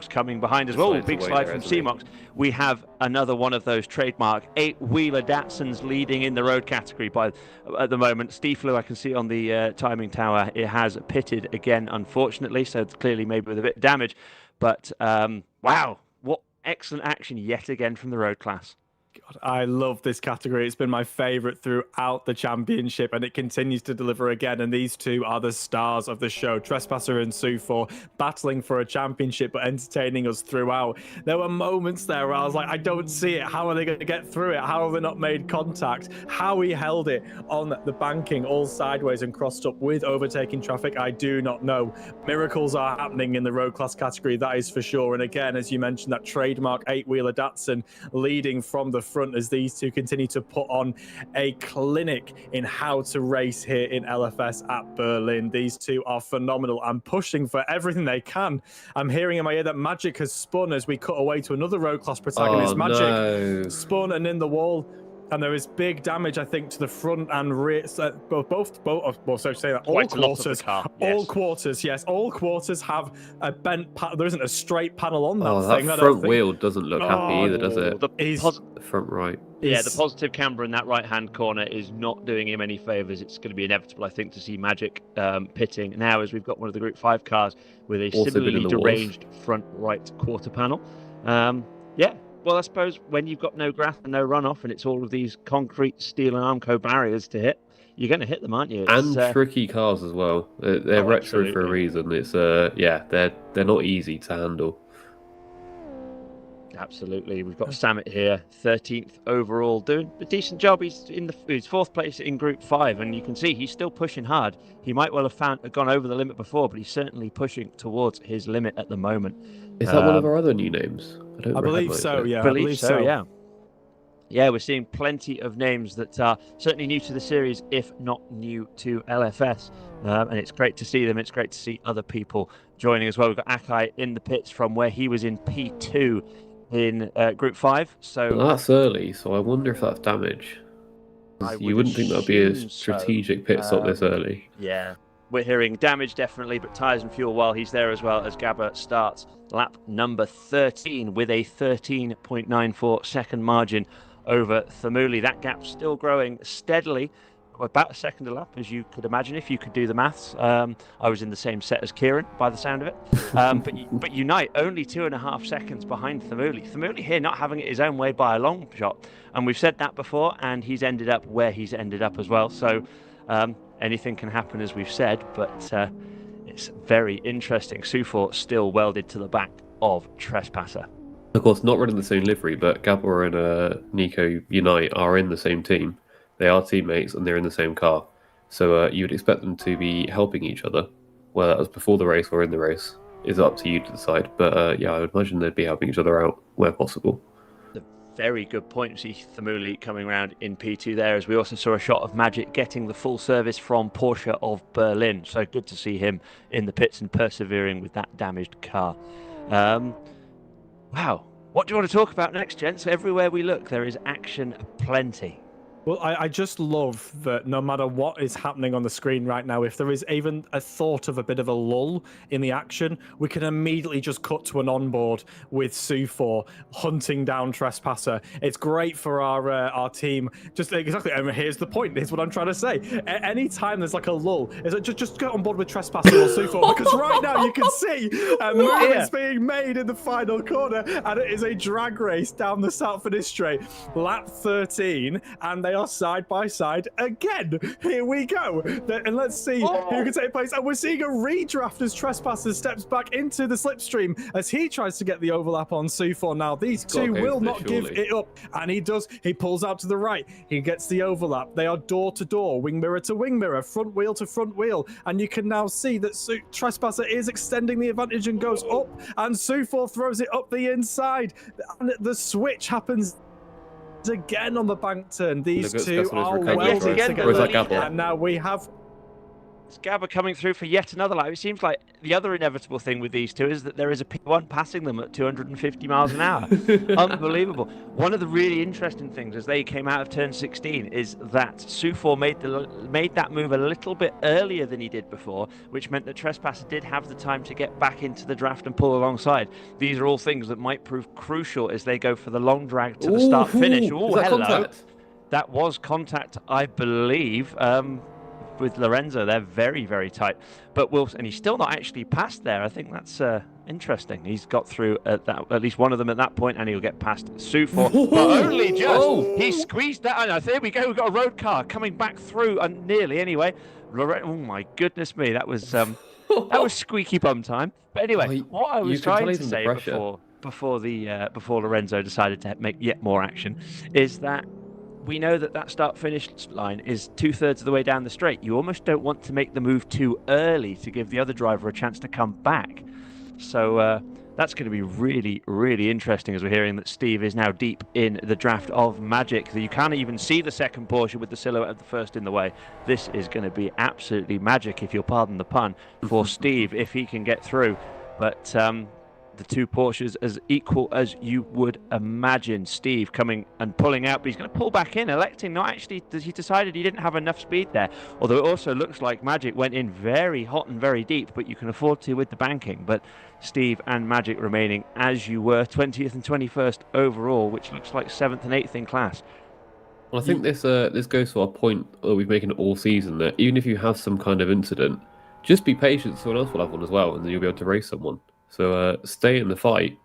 coming behind as well. Big slide from CMOX. We have another one of those trademark 8-wheeler Datsuns leading in the road category at the moment. Stiefel, I can see on the timing tower, it has pitted again, unfortunately, so it's clearly maybe with a bit of damage. But wow, what excellent action yet again from the road class. God, I love this category. It's been my favorite throughout the championship, and it continues to deliver again. And these two are the stars of the show. Trespasser and Sufor battling for a championship, but entertaining us throughout. There were moments there where I was like, I don't see it. How are they going to get through it? How have they not made contact? How he held it on the banking all sideways and crossed up with overtaking traffic, I do not know. Miracles are happening in the road class category, that is for sure. And again, as you mentioned, that trademark 8-wheeler Datsun leading from the front as these two continue to put on a clinic in how to race here in LFS at Berlin. These two are phenomenal and pushing for everything they can. I'm hearing in my ear that Magic has spun as we cut away to another road class protagonist. Magic spun and in the wall. And there is big damage, I think, to the front and rear. All quarters have a bent. There isn't a straight panel on that thing. That front wheel doesn't look happy either, does it? The front right. Yeah, the positive camber in that right-hand corner is not doing him any favours. It's going to be inevitable, I think, to see Magic pitting now, as we've got one of the Group 5 cars with a similarly deranged front right quarter panel. Yeah. Well, I suppose when you've got no grass and no runoff and it's all of these concrete, steel and Armco barriers to hit, you're going to hit them, aren't you? And tricky cars as well. They're retro for a reason. It's they're not easy to handle. Absolutely. We've got Samet here, 13th overall, doing a decent job. He's he's 4th place in Group 5, and you can see he's still pushing hard. He might well have gone over the limit before, but he's certainly pushing towards his limit at the moment. Is that one of our other new names? I believe so, yeah. I believe so, yeah. Yeah, we're seeing plenty of names that are certainly new to the series, if not new to LFS. And it's great to see them. It's great to see other people joining as well. We've got Akai in the pits from where he was in P2 in Group 5. Well, that's early, so I wonder if that's damage. You wouldn't think that would be a strategic pit stop this early. Yeah. We're hearing damage, definitely, but tyres and fuel while he's there as well, as Gabba starts lap number 13 with a 13.94 second margin over Thamuli. That gap's still growing steadily, about a second a lap, as you could imagine, if you could do the maths. I was in the same set as Kieran, by the sound of it. But Unite, only 2.5 seconds behind Thamuli. Thamuli here not having it his own way by a long shot. And we've said that before, and he's ended up where he's ended up as well. So anything can happen, as we've said, but it's very interesting. Sufor still welded to the back of Trespasser. Of course, not running the same livery, but Gabor and Nico Unite are in the same team. They are teammates and they're in the same car. So you would expect them to be helping each other, whether that was before the race or in the race. Is up to you to decide. But I would imagine they'd be helping each other out where possible. Very good point. See Thamuli coming around in P2 there, as we also saw a shot of Magic getting the full service from Porsche of Berlin. So good to see him in the pits and persevering with that damaged car. Wow. What do you want to talk about next, gents? Everywhere we look, there is action plenty. Well, I just love that no matter what is happening on the screen right now, if there is even a thought of a bit of a lull in the action, we can immediately just cut to an onboard with Sufor hunting down Trespasser. It's great for our team. Just exactly, and here's the point. Here's what I'm trying to say. Any time there's like a lull, it's like just get on board with Trespasser or Sufor, because right now you can see movements being made in the final corner, and it is a drag race down the South Finish Straight, lap 13, and they are side by side again. Here we go. And let's see who can take place. And we're seeing a redraft as Trespasser steps back into the slipstream as he tries to get the overlap on Sufor. Now, these two will not give it up. And he does. He pulls out to the right. He gets the overlap. They are door to door, wing mirror to wing mirror, front wheel to front wheel. And you can now see that Trespasser is extending the advantage and goes up. And Sufor throws it up the inside. And the switch happens again on the bank turn. These two are welded together, and now we have It's Gabba coming through for yet another lap. It seems like the other inevitable thing with these two is that there is a P1 passing them at 250 miles an hour. Unbelievable. One of the really interesting things as they came out of turn 16 is that Sufor made that move a little bit earlier than he did before, which meant that Trespasser did have the time to get back into the draft and pull alongside. These are all things that might prove crucial as they go for the long drag to the start finish. Oh, hello. Contact? That was contact, I believe. With Lorenzo, they're very, very tight. But and he's still not actually passed there. I think that's interesting. He's got through at least one of them at that point, and he'll get past Sufor. But only just. He squeezed that. Oh, there we go. We've got a road car coming back through, and nearly anyway. Oh my goodness me, that was squeaky bum time. But anyway, what I was trying to say before Lorenzo decided to make yet more action is that we know that start-finish line is 2/3 of the way down the straight. You almost don't want to make the move too early to give the other driver a chance to come back. So that's going to be really, really interesting as we're hearing that Steve is now deep in the draft of Magic. You can't even see the second Porsche with the silhouette of the first in the way. This is going to be absolutely magic, if you'll pardon the pun, for Steve if he can get through. But the two Porsches as equal as you would imagine. Steve coming and pulling out, but he's going to pull back in, electing not actually. He decided he didn't have enough speed there. Although it also looks like Magic went in very hot and very deep, but you can afford to with the banking. But Steve and Magic remaining as you were, 20th and 21st overall, which looks like 7th and 8th in class. Well, I think this goes to our point that we've making it all season, that even if you have some kind of incident, just be patient. Someone else will have one as well, and then you'll be able to race someone. So stay in the fight.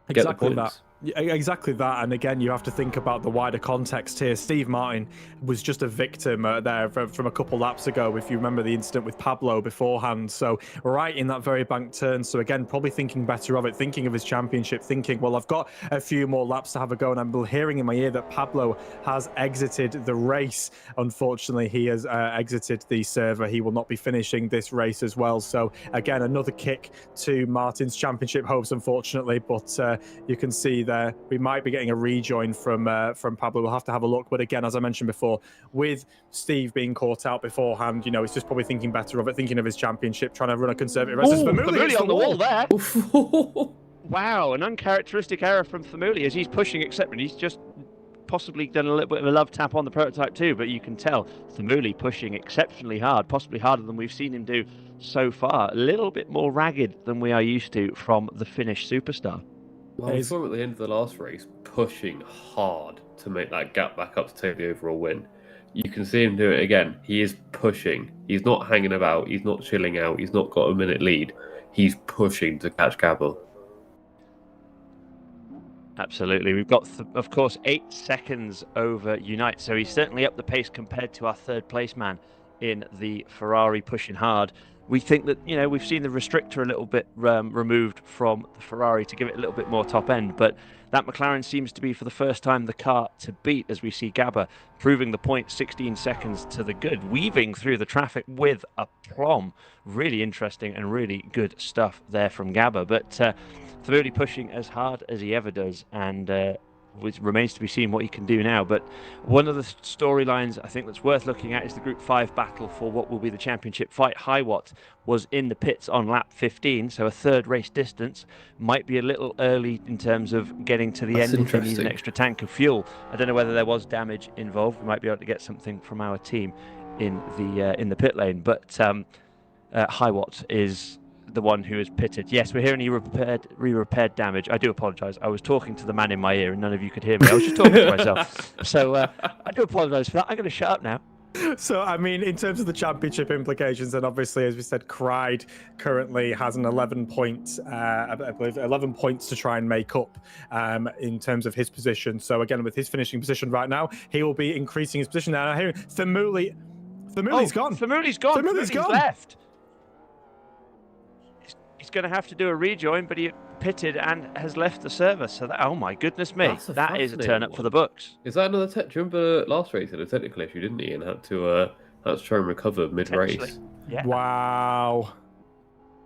Exactly that. Exactly that. And again, you have to think about the wider context here. Steve Martin was just a victim there from a couple laps ago, if you remember the incident with Pablo beforehand. So right in that very bank turn. So again, probably thinking better of it, thinking of his championship, thinking, well, I've got a few more laps to have a go. And I'm hearing in my ear that Pablo has exited the race. Unfortunately, he has exited the server. He will not be finishing this race as well. So again, another kick to Martin's championship hopes, unfortunately. But you can see there we might be getting a rejoin from Pablo. We'll have to have a look. But again, as I mentioned before, with Steve being caught out beforehand, he's just probably thinking better of it, thinking of his championship, trying to run a conservative race. Famuli on the wall there. Wow, an uncharacteristic error from Famuli as he's pushing accepting. He's just possibly done a little bit of a love tap on the prototype too, but you can tell Famuli pushing exceptionally hard, possibly harder than we've seen him do so far. A little bit more ragged than we are used to from the Finnish superstar. Well, we saw him at the end of the last race pushing hard to make that gap back up to take the overall win. You can see him do it again. He is pushing. He's not hanging about. He's not chilling out. He's not got a minute lead. He's pushing to catch Gabba. Absolutely. We've got, of course, 8 seconds over Unite. So he's certainly up the pace compared to our third place man in the Ferrari pushing hard. We think that, we've seen the restrictor a little bit removed from the Ferrari to give it a little bit more top end, but that McLaren seems to be for the first time the car to beat as we see Gabba proving the point 16 seconds to the good, weaving through the traffic with aplomb. Really interesting and really good stuff there from Gabba, but Famuli pushing as hard as he ever does, and which remains to be seen what he can do now. But one of the storylines I think that's worth looking at is the Group 5 battle for what will be the championship fight. Hiwatt was in the pits on lap 15, so a third race distance. Might be a little early in terms of getting to the That's end if he needs interesting. an extra tank of fuel. I don't know whether there was damage involved. We might be able to get something from our team in the pit lane. But Hiwatt is the one who is pitted. Yes, we're hearing he repaired damage. I do apologise. I was talking to the man in my ear and none of you could hear me. I was just talking to myself. So I do apologise for that. I'm going to shut up now. So, I mean, in terms of the championship implications, and obviously, as we said, Cried currently has an 11 points, I believe 11 points to try and make up in terms of his position. So, again, with his finishing position right now, he will be increasing his position. Now, here, Thamuli's gone. Thamuli's gone. Thamuli's gone. Left. He's going to have to do a rejoin, but he pitted and has left the service. So, oh my goodness me, that is a turn up for the books. Is that another? Do you remember last race he had a technical issue, didn't he, and had to try and recover mid-race? Yeah. Wow.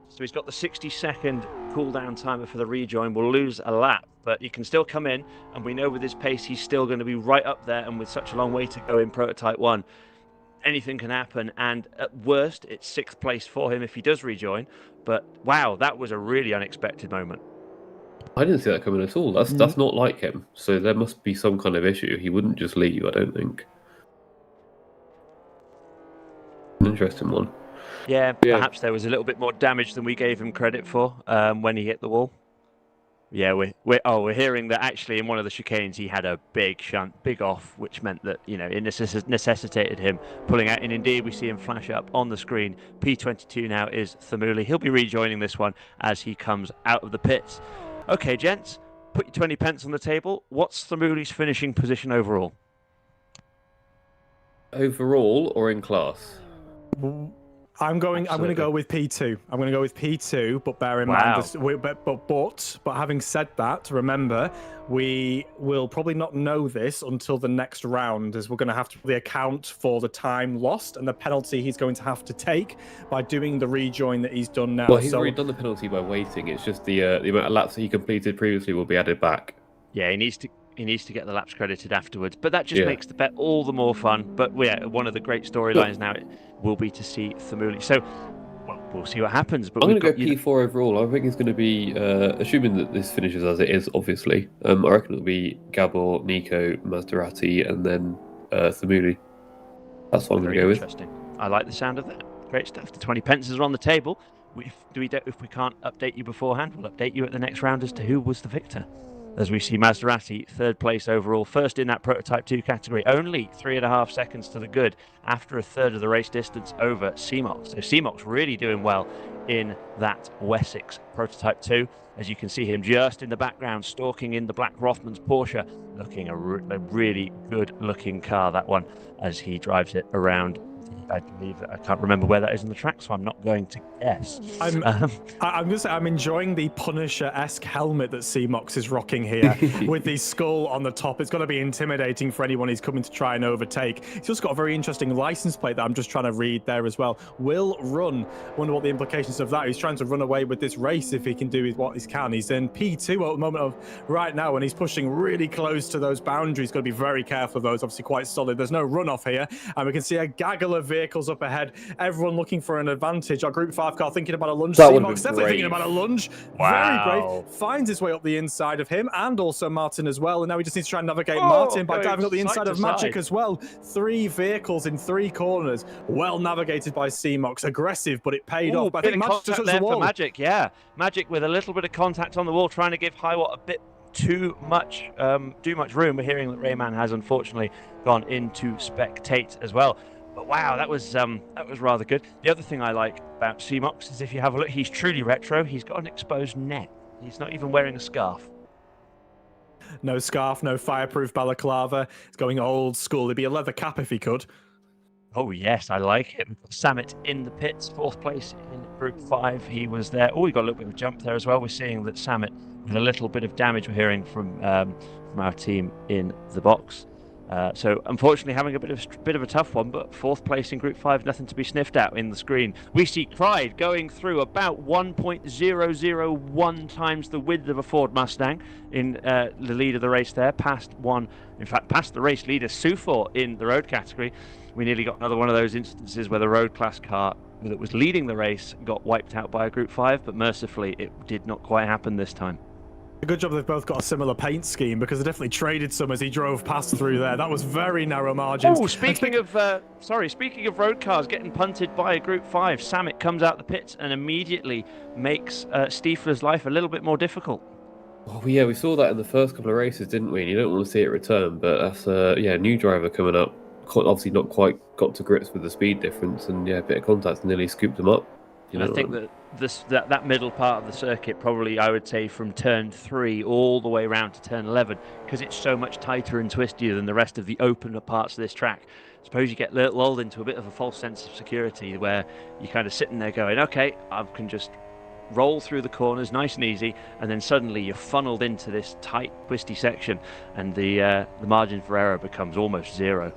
So he's got the 60-second cooldown timer for the rejoin. We'll lose a lap, but he can still come in, and we know with his pace he's still going to be right up there, and with such a long way to go in Prototype 1, anything can happen, and at worst it's 6th place for him if he does rejoin. But wow, that was a really unexpected moment. I didn't see that coming at all. That's not like him. So there must be some kind of issue. He wouldn't just leave, I don't think. An interesting one. Yeah, perhaps there was a little bit more damage than we gave him credit for when he hit the wall. Yeah, we're hearing that actually in one of the chicanes he had a big shunt, big off, which meant that it necessitated him pulling out. And indeed, we see him flash up on the screen. P22 now is Thamuli. He'll be rejoining this one as he comes out of the pits. Okay, gents, put your 20 pence on the table. What's Thamuli's finishing position overall? Overall or in class? I'm going to go with P2. I'm going to go with P2, but bear in mind, but having said that, remember, we will probably not know this until the next round, as we're going to have to really account for the time lost and the penalty he's going to have to take by doing the rejoin that he's done now. Well, he's already done the penalty by waiting. It's just the amount of laps that he completed previously will be added back. Yeah, he needs to get the laps credited afterwards, but that just makes the bet all the more fun. But one of the great storylines now will be to see Thamuli. So, we'll see what happens. But I'm going to go P4 overall. I think it's going to be, assuming that this finishes as it is, obviously. I reckon it'll be Gabor, Nico, Maserati, and then Thamuli. That's what I'm going to go with. Interesting. I like the sound of that. Great stuff. The 20 pence are on the table. If we can't update you beforehand, we'll update you at the next round as to who was the victor. As we see Maserati, 3rd place overall, first in that Prototype 2 category, only 3.5 seconds to the good after a third of the race distance over Seamox. So Seamox really doing well in that Wessex Prototype 2. As you can see him just in the background, stalking in the Black Rothmans Porsche, looking a really good-looking car, that one, as he drives it around. I believe that I can't remember where that is in the track, so I'm not going to guess. I'm going to say I'm enjoying the Punisher-esque helmet that Seamox is rocking here with the skull on the top. It's going to be intimidating for anyone he's coming to try and overtake. He's also got a very interesting license plate that I'm just trying to read there as well. Will run. Wonder what the implications of that. He's trying to run away with this race if he can do what he can. He's in P2 at the moment of right now, and he's pushing really close to those boundaries. Got to be very careful of those. Obviously quite solid. There's no runoff here, and we can see a gaggle of vehicles up ahead. Everyone looking for an advantage. Our Group 5 car thinking about a lunge. Seamox definitely thinking about a lunge. Wow. Very brave. Finds his way up the inside of him and also Martin as well. And now he just needs to try and navigate Martin by diving up the inside of Magic as well. 3 vehicles in 3 corners. Well navigated by Seamox. Aggressive, but it paid off. But I think Magic just touched the wall. Magic, Magic with a little bit of contact on the wall, trying to give Hiwatt a bit too much room. We're hearing that Redman has unfortunately gone into spectate as well. But wow, that was rather good. The other thing I like about Seamox is if you have a look, he's truly retro. He's got an exposed neck. He's not even wearing a scarf. No scarf, no fireproof balaclava. It's going old school. It'd be a leather cap if he could. Oh yes, I like it. We've got Samet in the pits, 4th place in Group 5. He was there. Oh, we got a little bit of a jump there as well. We're seeing that Samet with a little bit of damage. We're hearing from our team in the box. So unfortunately having a bit of a tough one, but 4th place in Group 5, nothing to be sniffed at in the screen. We see Clyde going through about 1.001 times the width of a Ford Mustang in the lead of the race there, past the race leader Sufor in the road category. We nearly got another one of those instances where the road class car that was leading the race got wiped out by a Group 5, but mercifully it did not quite happen this time. A good job they've both got a similar paint scheme, because they definitely traded some as he drove past through there. That was very narrow margins. Oh, speaking of road cars getting punted by a Group 5, Samet comes out the pits and immediately makes Stiefler's life a little bit more difficult. Oh, yeah, we saw that in the first couple of races, didn't we? And you don't want to see it return, but that's a new driver coming up. Obviously not quite got to grips with the speed difference, and a bit of contact nearly scooped them up. I think that middle part of the circuit, probably I would say from turn 3 all the way around to turn 11, because it's so much tighter and twistier than the rest of the opener parts of this track. I suppose you get lulled into a bit of a false sense of security where you're kind of sitting there going, okay, I can just roll through the corners nice and easy, and then suddenly you're funneled into this tight, twisty section, and the margin for error becomes almost zero.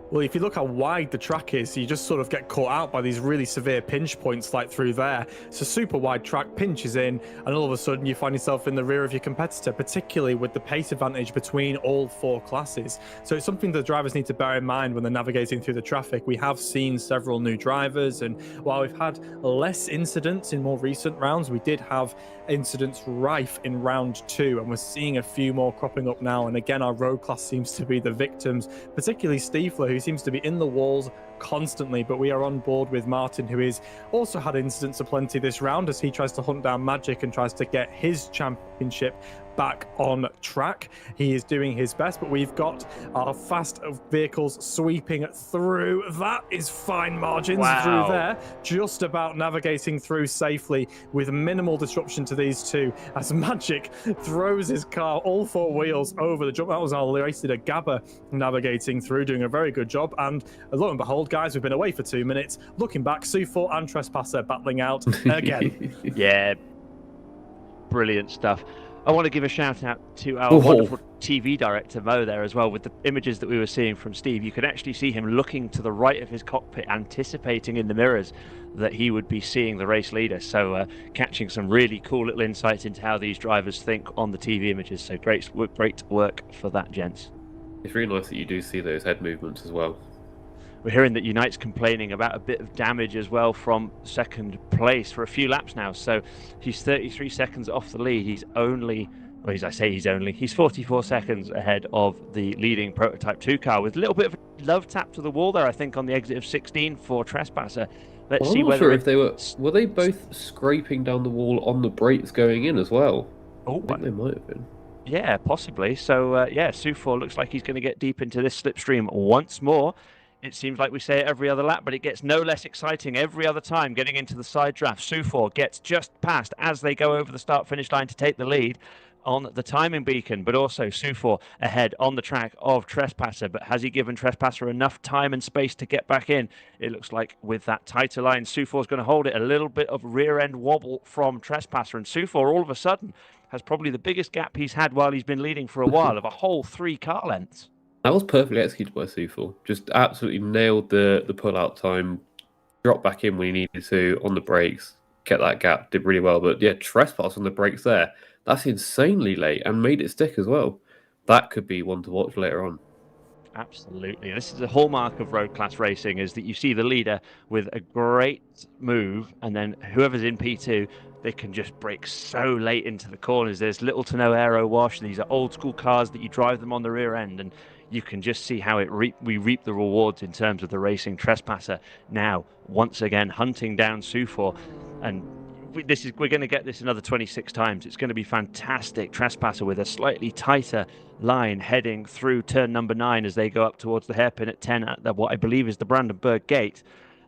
Well, if you look how wide the track is, you just sort of get caught out by these really severe pinch points like through there. It's a super wide track, pinches in, and all of a sudden you find yourself in the rear of your competitor, particularly with the pace advantage between all 4 classes. So it's something the drivers need to bear in mind when they're navigating through the traffic. We have seen several new drivers, and while we've had less incidents in more recent rounds, we did have incidents rife in round 2, and we're seeing a few more cropping up now. And again, our road class seems to be the victims, particularly Stiefler, who seems to be in the walls constantly. But we are on board with Martin, who is also had incidents aplenty this round as he tries to hunt down Magic and tries to get his championship back on track. He is doing his best, but we've got our fast vehicles sweeping through. That is fine margins through there, just about navigating through safely with minimal disruption to these two, as Magic throws his car all 4 wheels over the jump. That was our raced a Gabba navigating through, doing a very good job. And lo and behold, guys, we've been away for 2 minutes. Looking back, Sufor and Trespasser battling out again. Yeah, brilliant stuff. I want to give a shout out to our wonderful TV director, Mo, there as well. With the images that we were seeing from Steve, you could actually see him looking to the right of his cockpit, anticipating in the mirrors that he would be seeing the race leader. So catching some really cool little insights into how these drivers think on the TV images. So great work for that, gents. It's really nice that you do see those head movements as well. We're hearing that Unite's complaining about a bit of damage as well from second place for a few laps now. So he's 33 seconds off the lead. He's 44 seconds ahead of the leading Prototype 2 car, with a little bit of a love tap to the wall there, I think, on the exit of 16 for Trespasser. Let's see whether if they were they both scraping down the wall on the brakes going in as well. I think they might have been. Yeah, possibly. So Sufor looks like he's going to get deep into this slipstream once more. It seems like we say it every other lap, but it gets no less exciting every other time. Getting into the side draft, Sufor gets just past as they go over the start-finish line to take the lead on the timing beacon, but also Sufor ahead on the track of Trespasser. But has he given Trespasser enough time and space to get back in? It looks like with that tighter line, Sufor's going to hold it. A little bit of rear-end wobble from Trespasser, and Sufor all of a sudden has probably the biggest gap he's had while he's been leading for a while, of a whole 3 car lengths. That was perfectly executed by Sufor. Just absolutely nailed the pull-out time, dropped back in when he needed to on the brakes, kept that gap, did really well. But yeah, Trespass on the brakes there, that's insanely late and made it stick as well. That could be one to watch later on. Absolutely. This is a hallmark of road class racing, is that you see the leader with a great move, and then whoever's in P2, they can just brake so late into the corners. There's little to no aero wash. These are old school cars that you drive them on the rear end, and you can just see how we reap the rewards in terms of the racing. Trespasser now once again hunting down Sufor, and we're going to get this another 26 times. It's going to be fantastic. Trespasser with a slightly tighter line heading through turn number 9 as they go up towards the hairpin at 10 at what I believe is the Brandenburg gate.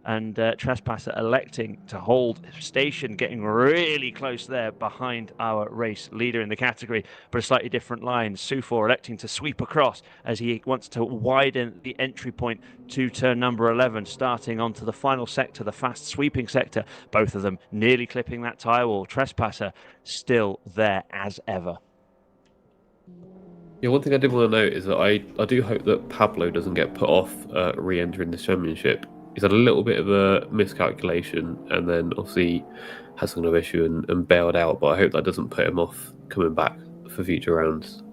And Trespasser electing to hold station, getting really close there behind our race leader in the category, but a slightly different line. Sufor electing to sweep across as he wants to widen the entry point to turn number 11, starting onto the final sector, the fast sweeping sector. Both of them nearly clipping that tyre wall. Trespasser still there as ever. Yeah, one thing I did want to note is that I do hope that Pablo doesn't get put off re-entering this championship. He's had a little bit of a miscalculation and then obviously had some kind of issue and bailed out, but I hope that doesn't put him off coming back for future rounds.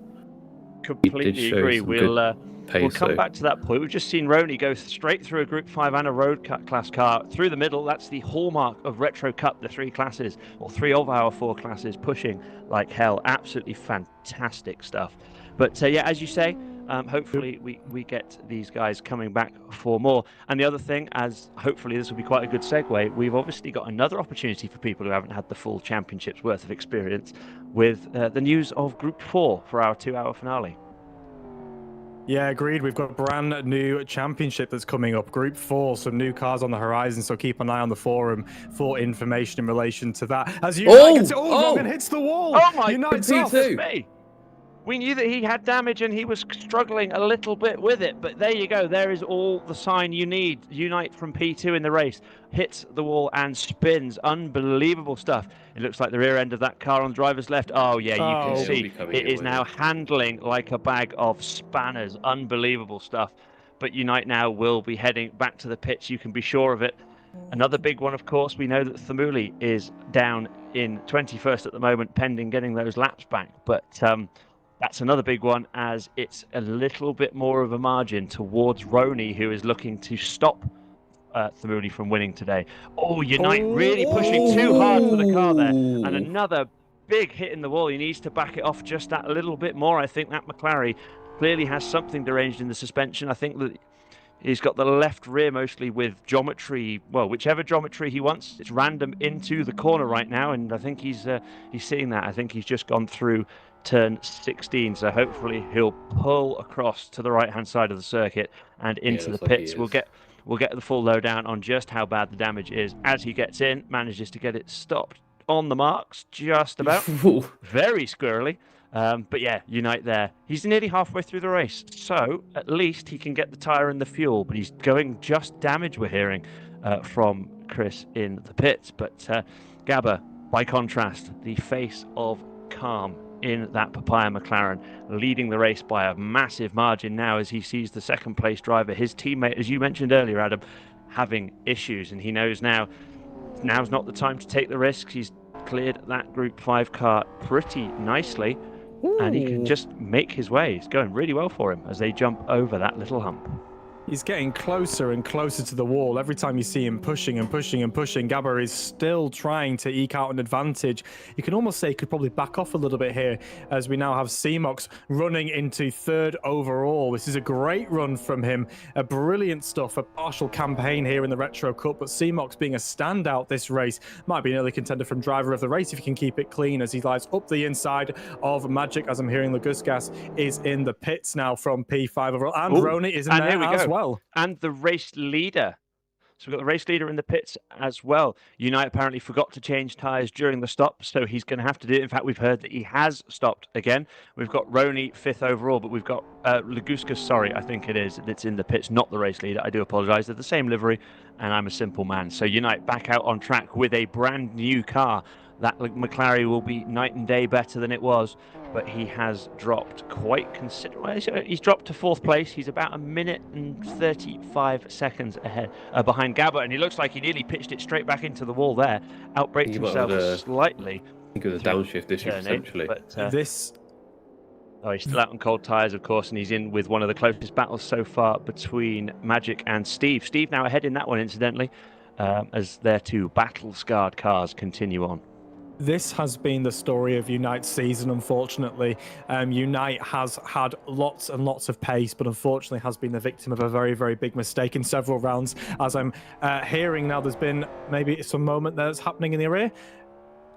Completely show agree. some We'll pace, come though. back to that point. We've just seen Roney go straight through a Group 5 and a Road Class car through the middle. That's the hallmark of Retro Cup, the 3 classes, or 3 of our 4 classes, pushing like hell. Absolutely fantastic stuff. But yeah, as you say, hopefully we get these guys coming back for more. And the other thing, as hopefully this will be quite a good segue, we've obviously got another opportunity for people who haven't had the full championship's worth of experience with the news of Group 4 for our 2-hour finale. Yeah, agreed. We've got a brand new championship that's coming up, Group 4, some new cars on the horizon, so keep an eye on the forum for information in relation to that. As Robin hits the wall! Oh my Unite's goodness off! me! We knew that he had damage and he was struggling a little bit with it, but there you go. There is all the sign you need. Unite from P2 in the race. Hits the wall and spins. Unbelievable stuff. It looks like the rear end of that car on the driver's left. Oh, yeah, you can see it is now handling like a bag of spanners. Unbelievable stuff. But Unite now will be heading back to the pits. You can be sure of it. Another big one, of course, we know that Thamuli is down in 21st at the moment, pending getting those laps back. But that's another big one, as it's a little bit more of a margin towards Roney, who is looking to stop Thamuli from winning today. Oh, Unite really pushing too hard for the car there. And another big hit in the wall. He needs to back it off just that little bit more. I think that McLaren clearly has something deranged in the suspension. I think that he's got the left rear mostly with geometry, well, whichever geometry he wants. It's random into the corner right now, and I think he's seeing that. I think he's just gone through turn 16, so hopefully he'll pull across to the right hand side of the circuit and into the pits. We'll get the full lowdown on just how bad the damage is as he gets in, manages to get it stopped on the marks just about. Very squirrely, but yeah, Unite there. He's nearly halfway through the race, so at least he can get the tyre and the fuel, but he's going just damage, we're hearing from Chris in the pits. But Gabba, by contrast, the face of calm in that Papaya McLaren, leading the race by a massive margin now as he sees the second place driver, his teammate, as you mentioned earlier, Adam, having issues, and he knows now's not the time to take the risks. He's cleared that Group 5 car pretty nicely, and he can just make his way. It's going really well for him as they jump over that little hump. He's getting closer and closer to the wall. Every time you see him pushing and pushing and pushing, Gabba is still trying to eke out an advantage. You can almost say he could probably back off a little bit here, as we now have Seamox running into 3rd overall. This is a great run from him. A brilliant stuff, a partial campaign here in the Retro Cup, but Seamox being a standout this race might be an early contender from driver of the race if he can keep it clean, as he lies up the inside of Magic, as I'm hearing Laguskas is in the pits now from P5 overall, and Roney is in there as well. And the race leader. So we've got the race leader in the pits as well. Unite apparently forgot to change tyres during the stop, so he's going to have to do it. In fact, we've heard that he has stopped again. We've got Roney 5th overall, but we've got Laguskas, I think it is, that's in the pits, not the race leader. I do apologise. They're the same livery, and I'm a simple man. So Unite back out on track with a brand new car. That McLaren will be night and day better than it was, but he has dropped quite considerably. He's dropped to 4th place. He's about 1 minute and 35 seconds ahead behind Gabba, and he looks like he nearly pitched it straight back into the wall there. Outbraked himself slightly. I think it was a downshift issue, essentially. But, he's still out on cold tyres, of course, and he's in with one of the closest battles so far between Magic and Steve. Steve now ahead in that one, incidentally, as their 2 battle-scarred cars continue on. This has been the story of Unite's season, unfortunately. Unite has had lots and lots of pace, but unfortunately has been the victim of a very, very big mistake in several rounds. As I'm hearing now, there's been maybe some moment that's happening in the rear.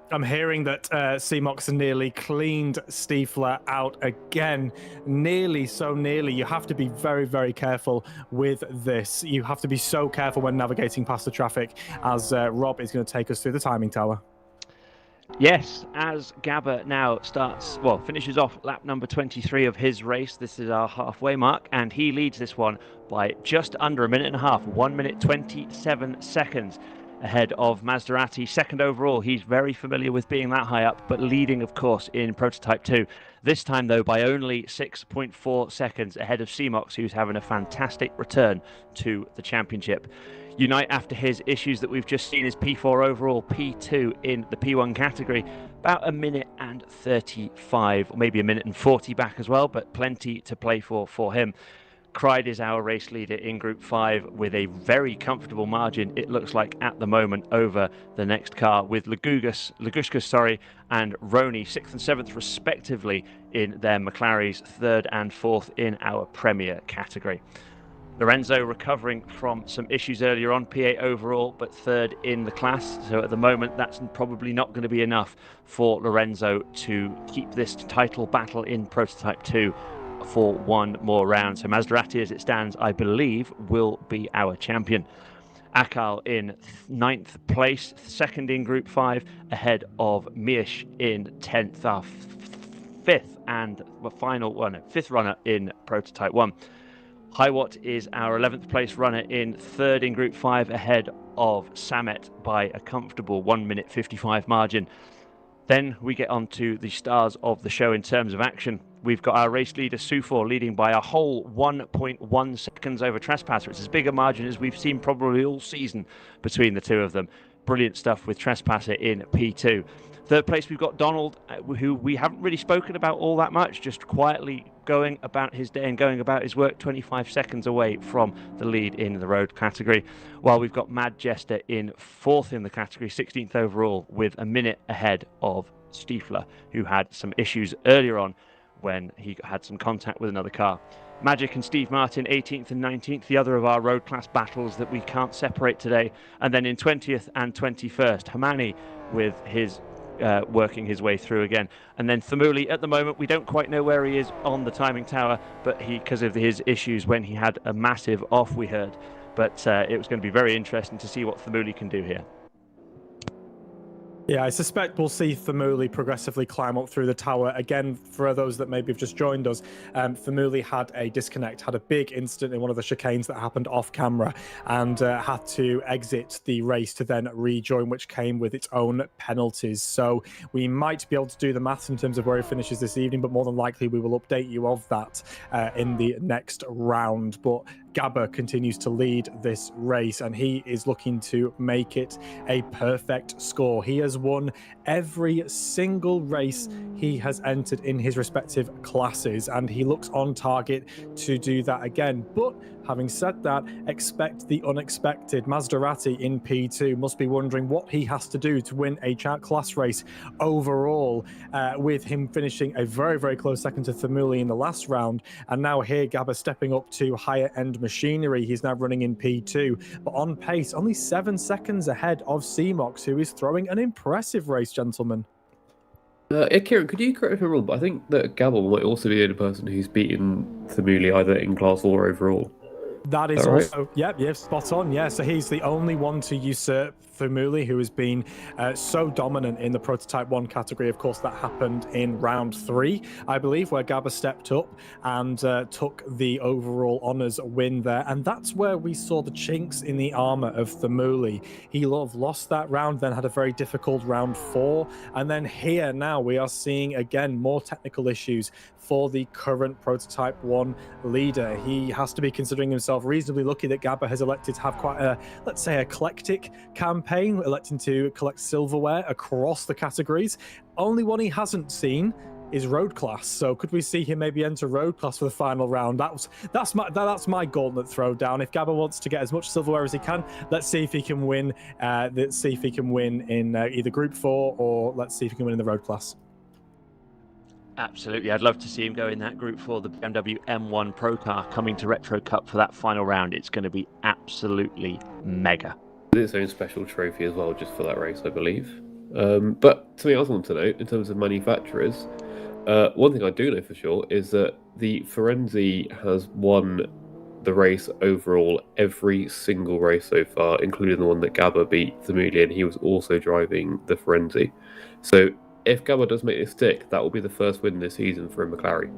I'm hearing that Seamox nearly cleaned Stiefler out again. Nearly, so nearly. You have to be very, very careful with this. You have to be so careful when navigating past the traffic, as Rob is going to take us through the timing tower. Yes, as Gabba now finishes off lap number 23 of his race. This is our halfway mark, and he leads this one by just under 1.5 minutes, 1 minute 27 seconds. ahead of Maserati. Second overall, he's very familiar with being that high up, but leading, of course, in Prototype 2. This time, though, by only 6.4 seconds ahead of Seamox, who's having a fantastic return to the championship. Unite, after his issues that we've just seen, is P4 overall, P2 in the P1 category. About a minute and 35, or maybe a minute and 40 back as well, but plenty to play for him. Cried is our race leader in Group 5 with a very comfortable margin, it looks like at the moment, over the next car, with Lagushkas and Roney 6th and 7th respectively in their McLarens, 3rd and 4th in our Premier category. Lorenzo recovering from some issues earlier on, P8 overall, but 3rd in the class. So at the moment, that's probably not going to be enough for Lorenzo to keep this title battle in Prototype 2 for one more round. So Maserati, as it stands, I believe, will be our champion. Akal in 9th place, 2nd in Group 5, ahead of Mish in 10th, our 5th and fifth runner in Prototype 1. Highwatt is our 11th place runner in 3rd in Group 5, ahead of Samet by a comfortable 1 minute 55 margin. Then we get on to the stars of the show in terms of action. We've got our race leader, Sufor, leading by a whole 1.1 seconds over Trespasser. It's as big a margin as we've seen probably all season between the two of them. Brilliant stuff with Trespasser in P2. 3rd place, we've got Donald, who we haven't really spoken about all that much, just quietly going about his day and going about his work, 25 seconds away from the lead in the road category. While we've got Mad Jester in 4th in the category, 16th overall, with a minute ahead of Stiefler, who had some issues earlier on when he had some contact with another car. Magic and Steve Martin, 18th and 19th, the other of our road class battles that we can't separate today. And then in 20th and 21st, Hamani with his working his way through again. And then Thamuli, at the moment, we don't quite know where he is on the timing tower, but because of his issues when he had a massive off, we heard. But it was going to be very interesting to see what Thamuli can do here. Yeah, I suspect we'll see Thamuli progressively climb up through the tower. Again, for those that maybe have just joined us, Thamuli had a disconnect, had a big incident in one of the chicanes that happened off camera, and had to exit the race to then rejoin, which came with its own penalties. So we might be able to do the maths in terms of where he finishes this evening, but more than likely we will update you of that in the next round. But Gabba continues to lead this race, and he is looking to make it a perfect score. He has won every single race he has entered in his respective classes, and he looks on target to do that again. But having said that, expect the unexpected. Maserati in P2 must be wondering what he has to do to win a class race overall, with him finishing a very, very close second to Thamuli in the last round. And now here, Gabba stepping up to higher end machinery. He's now running in P2, but on pace, only 7 seconds ahead of Seamox, who is throwing an impressive race, gentlemen. Kieran, could you correct me if I'm wrong, but I think that Gabba might also be the only person who's beaten Thamuli either in class or overall. That is also, right? Spot on. Yeah, so he's the only one to usurp Thamuli, who has been so dominant in the Prototype 1 category. Of course, that happened in round 3, I believe, where Gabba stepped up and took the overall honours win there. And that's where we saw the chinks in the armour of Thamuli. He lost that round, then had a very difficult round 4. And then here now we are seeing, again, more technical issues for the current Prototype 1 leader. He has to be considering himself reasonably lucky that Gabba has elected to have quite a, let's say, eclectic campaign, electing to collect silverware across the categories. Only one he hasn't seen is road class. So could we see him maybe enter road class for the final round? That's my gauntlet throwdown. If Gabba wants to get as much silverware as he can, let's see if he can win. Let's see if he can win in either Group 4, or let's see if he can win in the road class. Absolutely. I'd love to see him go in that Group 4, the BMW M1 Pro Car coming to Retro Cup for that final round. It's going to be absolutely mega. Its own special trophy as well, just for that race, I believe. But something else I want to note in terms of manufacturers, one thing I do know for sure is that the Firenze has won the race overall every single race so far, including the one that Gabba beat Thamuli, and he was also driving the Firenze. So if Gabba does make this stick, that will be the first win this season for McLaren.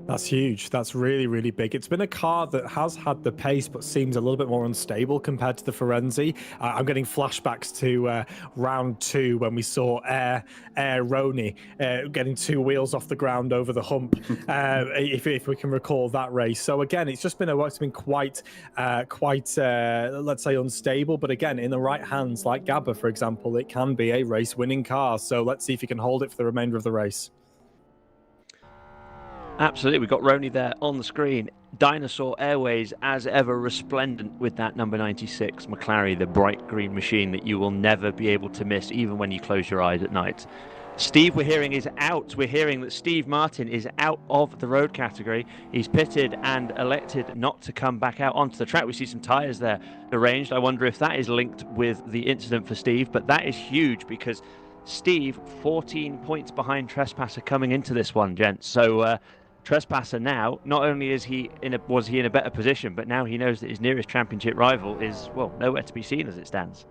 That's huge. That's really, really big. It's been a car that has had the pace, but seems a little bit more unstable compared to the Firenze. I'm getting flashbacks to round 2 when we saw Air Roni getting 2 wheels off the ground over the hump, if we can recall that race. So again, it's been quite, let's say, unstable. But again, in the right hands, like Gabba, for example, it can be a race-winning car. So let's see if he can hold it for the remainder of the race. Absolutely, we've got Roni there on the screen. Dinosaur Airways, as ever, resplendent with that number 96 McLaren, the bright green machine that you will never be able to miss, even when you close your eyes at night. Steve, we're hearing, is out. We're hearing that Steve Martin is out of the road category. He's pitted and elected not to come back out onto the track. We see some tyres there arranged. I wonder if that is linked with the incident for Steve, but that is huge because Steve, 14 points behind Trespasser coming into this one, gents. So, Trespasser now, not only was he in a better position, but now he knows that his nearest championship rival is, well, nowhere to be seen as it stands.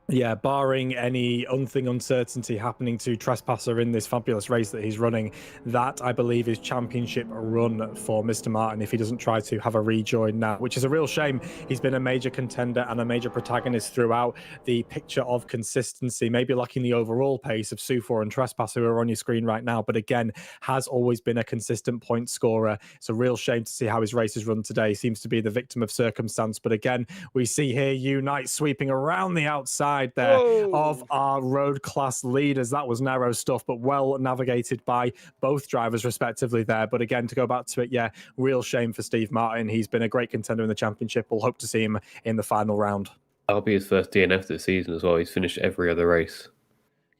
Yeah, barring anything uncertainty happening to Trespasser in this fabulous race that he's running, that I believe is championship run for Mr. Martin if he doesn't try to have a rejoin now, which is a real shame. He's been a major contender and a major protagonist throughout the picture of consistency, maybe lacking the overall pace of Sufor and Trespasser who are on your screen right now, but again, has always been a consistent point scorer. It's a real shame to see how his race is run today. Seems to be the victim of circumstance, but again, we see here Unite sweeping around the outside there of our road class leaders. That was narrow stuff, but well navigated by both drivers respectively there. But again, to go back to it, yeah, real shame for Steve Martin. He's been a great contender in the championship. We'll hope to see him in the final round. That'll be his first DNF this season as well. He's finished every other race.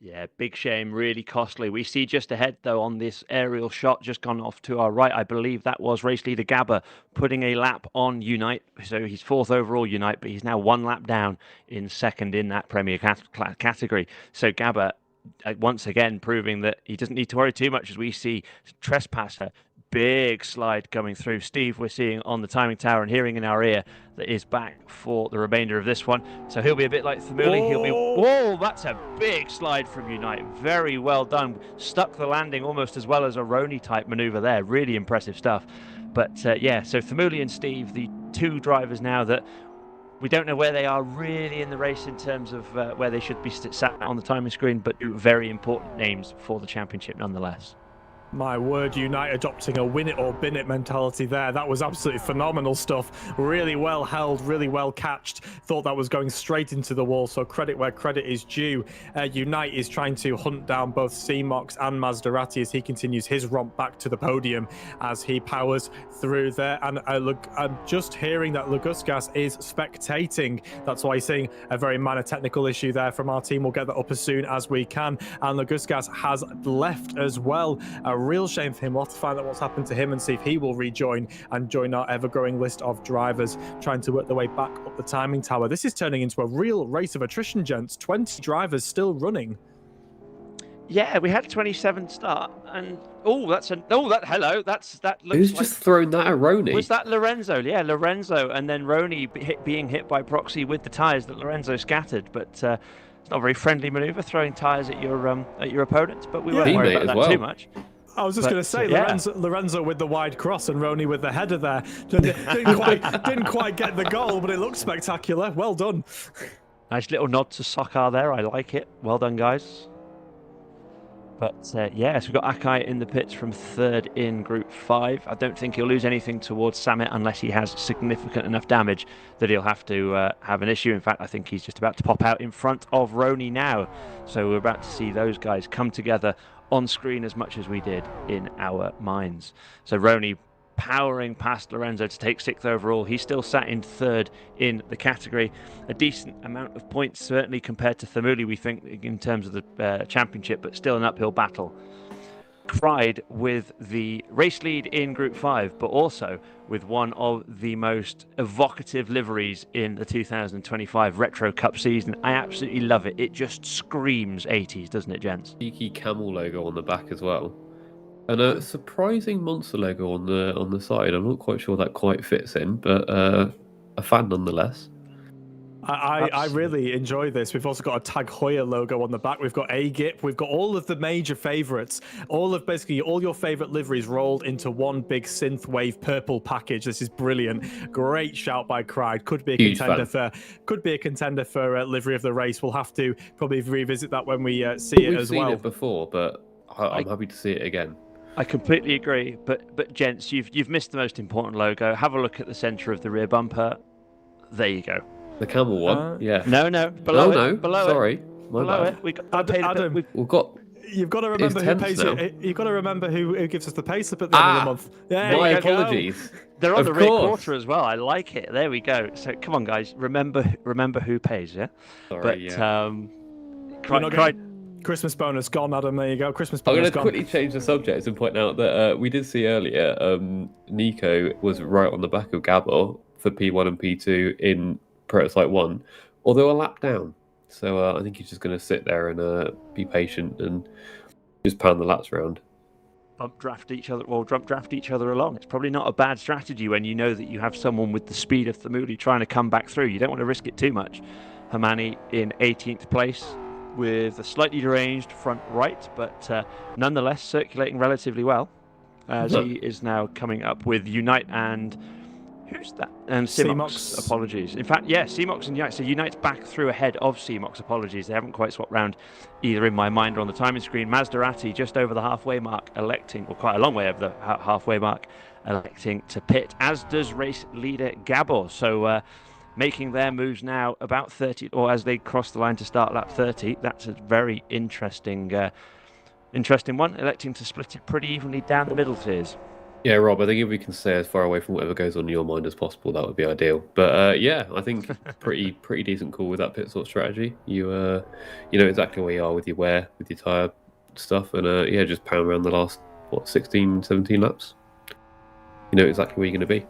Yeah, big shame, really costly. We see just ahead, though, on this aerial shot, just gone off to our right, I believe that was race leader Gabba putting a lap on Unite. So he's 4th overall Unite, but he's now 1 lap down in 2nd in that Premier category. So Gabba, once again, proving that he doesn't need to worry too much as we see Trespasser. Big slide coming through. Steve, we're seeing on the timing tower and hearing in our ear that is back for the remainder of this one. So he'll be a bit like Thamuli. He'll be... Whoa, that's a big slide from Unite. Very well done. Stuck the landing almost as well as a Roni type maneuver there. Really impressive stuff. But yeah, so Thamuli and Steve, the 2 drivers now that we don't know where they are really in the race in terms of where they should be sat on the timing screen, but 2 very important names for the championship nonetheless. My word, Unite adopting a win it or bin it mentality there. That was absolutely phenomenal stuff. Really well held, really well catched. Thought that was going straight into the wall, so credit where credit is due. Unite is trying to hunt down both C-Mox and Maserati as he continues his romp back to the podium as he powers through there. And look, I'm just hearing that Laguskas is spectating. That's why he's seeing a very minor technical issue there from our team. We'll get that up as soon as we can. And Laguskas has left as well. A real shame for him. We'll have to find out what's happened to him and see if he will rejoin and join our ever-growing list of drivers trying to work their way back up the timing tower. This is turning into a real race of attrition, gents. 20 drivers still running. Yeah, we had 27 start, and hello. That looks. Who's like, just thrown that at Roni? Was that Lorenzo? Yeah, Lorenzo, and then Roni being hit by proxy with the tyres that Lorenzo scattered, but. It's not a very friendly manoeuvre, throwing tyres at your opponents, but we won't worry about that too much. I was just going to say, Lorenzo with the wide cross and Roni with the header there. Didn't quite get the goal, but it looked spectacular. Well done. Nice little nod to Sokar there. I like it. Well done, guys. But so we've got Akai in the pits from 3rd in Group 5. I don't think he'll lose anything towards Samit unless he has significant enough damage that he'll have to have an issue. In fact, I think he's just about to pop out in front of Roni now. So we're about to see those guys come together on screen as much as we did in our minds. So Roni powering past Lorenzo to take 6th overall. He's still sat in 3rd in the category. A decent amount of points, certainly compared to Thamuli, we think, in terms of the championship, but still an uphill battle. Cried with the race lead in Group 5, but also with one of the most evocative liveries in the 2025 Retro Cup season. I absolutely love it. It just screams 80s, doesn't it, gents? Cheeky camel logo on the back as well. And a surprising monster logo on the side. I'm not quite sure that quite fits in, but a fan nonetheless. I really enjoy this. We've also got a Tag Heuer logo on the back. We've got AGIP. We've got all of the major favourites. Basically all your favourite liveries rolled into one big synthwave purple package. This is brilliant. Great shout by Cried. Could be a contender for livery of the race. We'll have to probably revisit that when we see it as well. We've seen it before, but I'm happy to see it again. I completely agree. But gents, you've missed the most important logo. Have a look at the centre of the rear bumper. There you go. The camel one, yeah. No, below it. Sorry, below it. Adam, we've got. You've got to remember who pays it. You've got to remember who gives us the pay slip at the end of the month. Yeah, my apologies. They're on the rear quarter as well. I like it. There we go. So come on, guys. Remember who pays. Yeah. Sorry, Christmas bonus gone, Adam. There you go. Christmas I'm bonus going to quickly change the subject and point out that we did see earlier. Nico was right on the back of Gabor for P1 and P2 in Prototype 1, although a lap down. So I think he's just going to sit there and be patient and just pound the laps around. Bump draft each other along. It's probably not a bad strategy when you know that you have someone with the speed of Thamuli trying to come back through. You don't want to risk it too much. Hermani in 18th place with a slightly deranged front right, but nonetheless circulating relatively well, as he is now coming up with Unite and... Who's that? And Simox. Apologies. In fact, yeah, Simox and Unite. So Unite's back through ahead of Simox. Apologies. They haven't quite swapped round either in my mind or on the timing screen. Maserati just over the halfway mark, electing, or quite a long way over the halfway mark, electing to pit, as does race leader Gabor. So making their moves now about 30, or as they cross the line to start lap 30. That's a very interesting one, electing to split it pretty evenly down the middle tiers. Yeah, Rob, I think if we can stay as far away from whatever goes on in your mind as possible, that would be ideal. But yeah, I think pretty decent call with that pit stop strategy. You know exactly where you are with your wear, with your tyre stuff, and yeah, just pound around the last 16, 17 laps. You know exactly where you're going to be.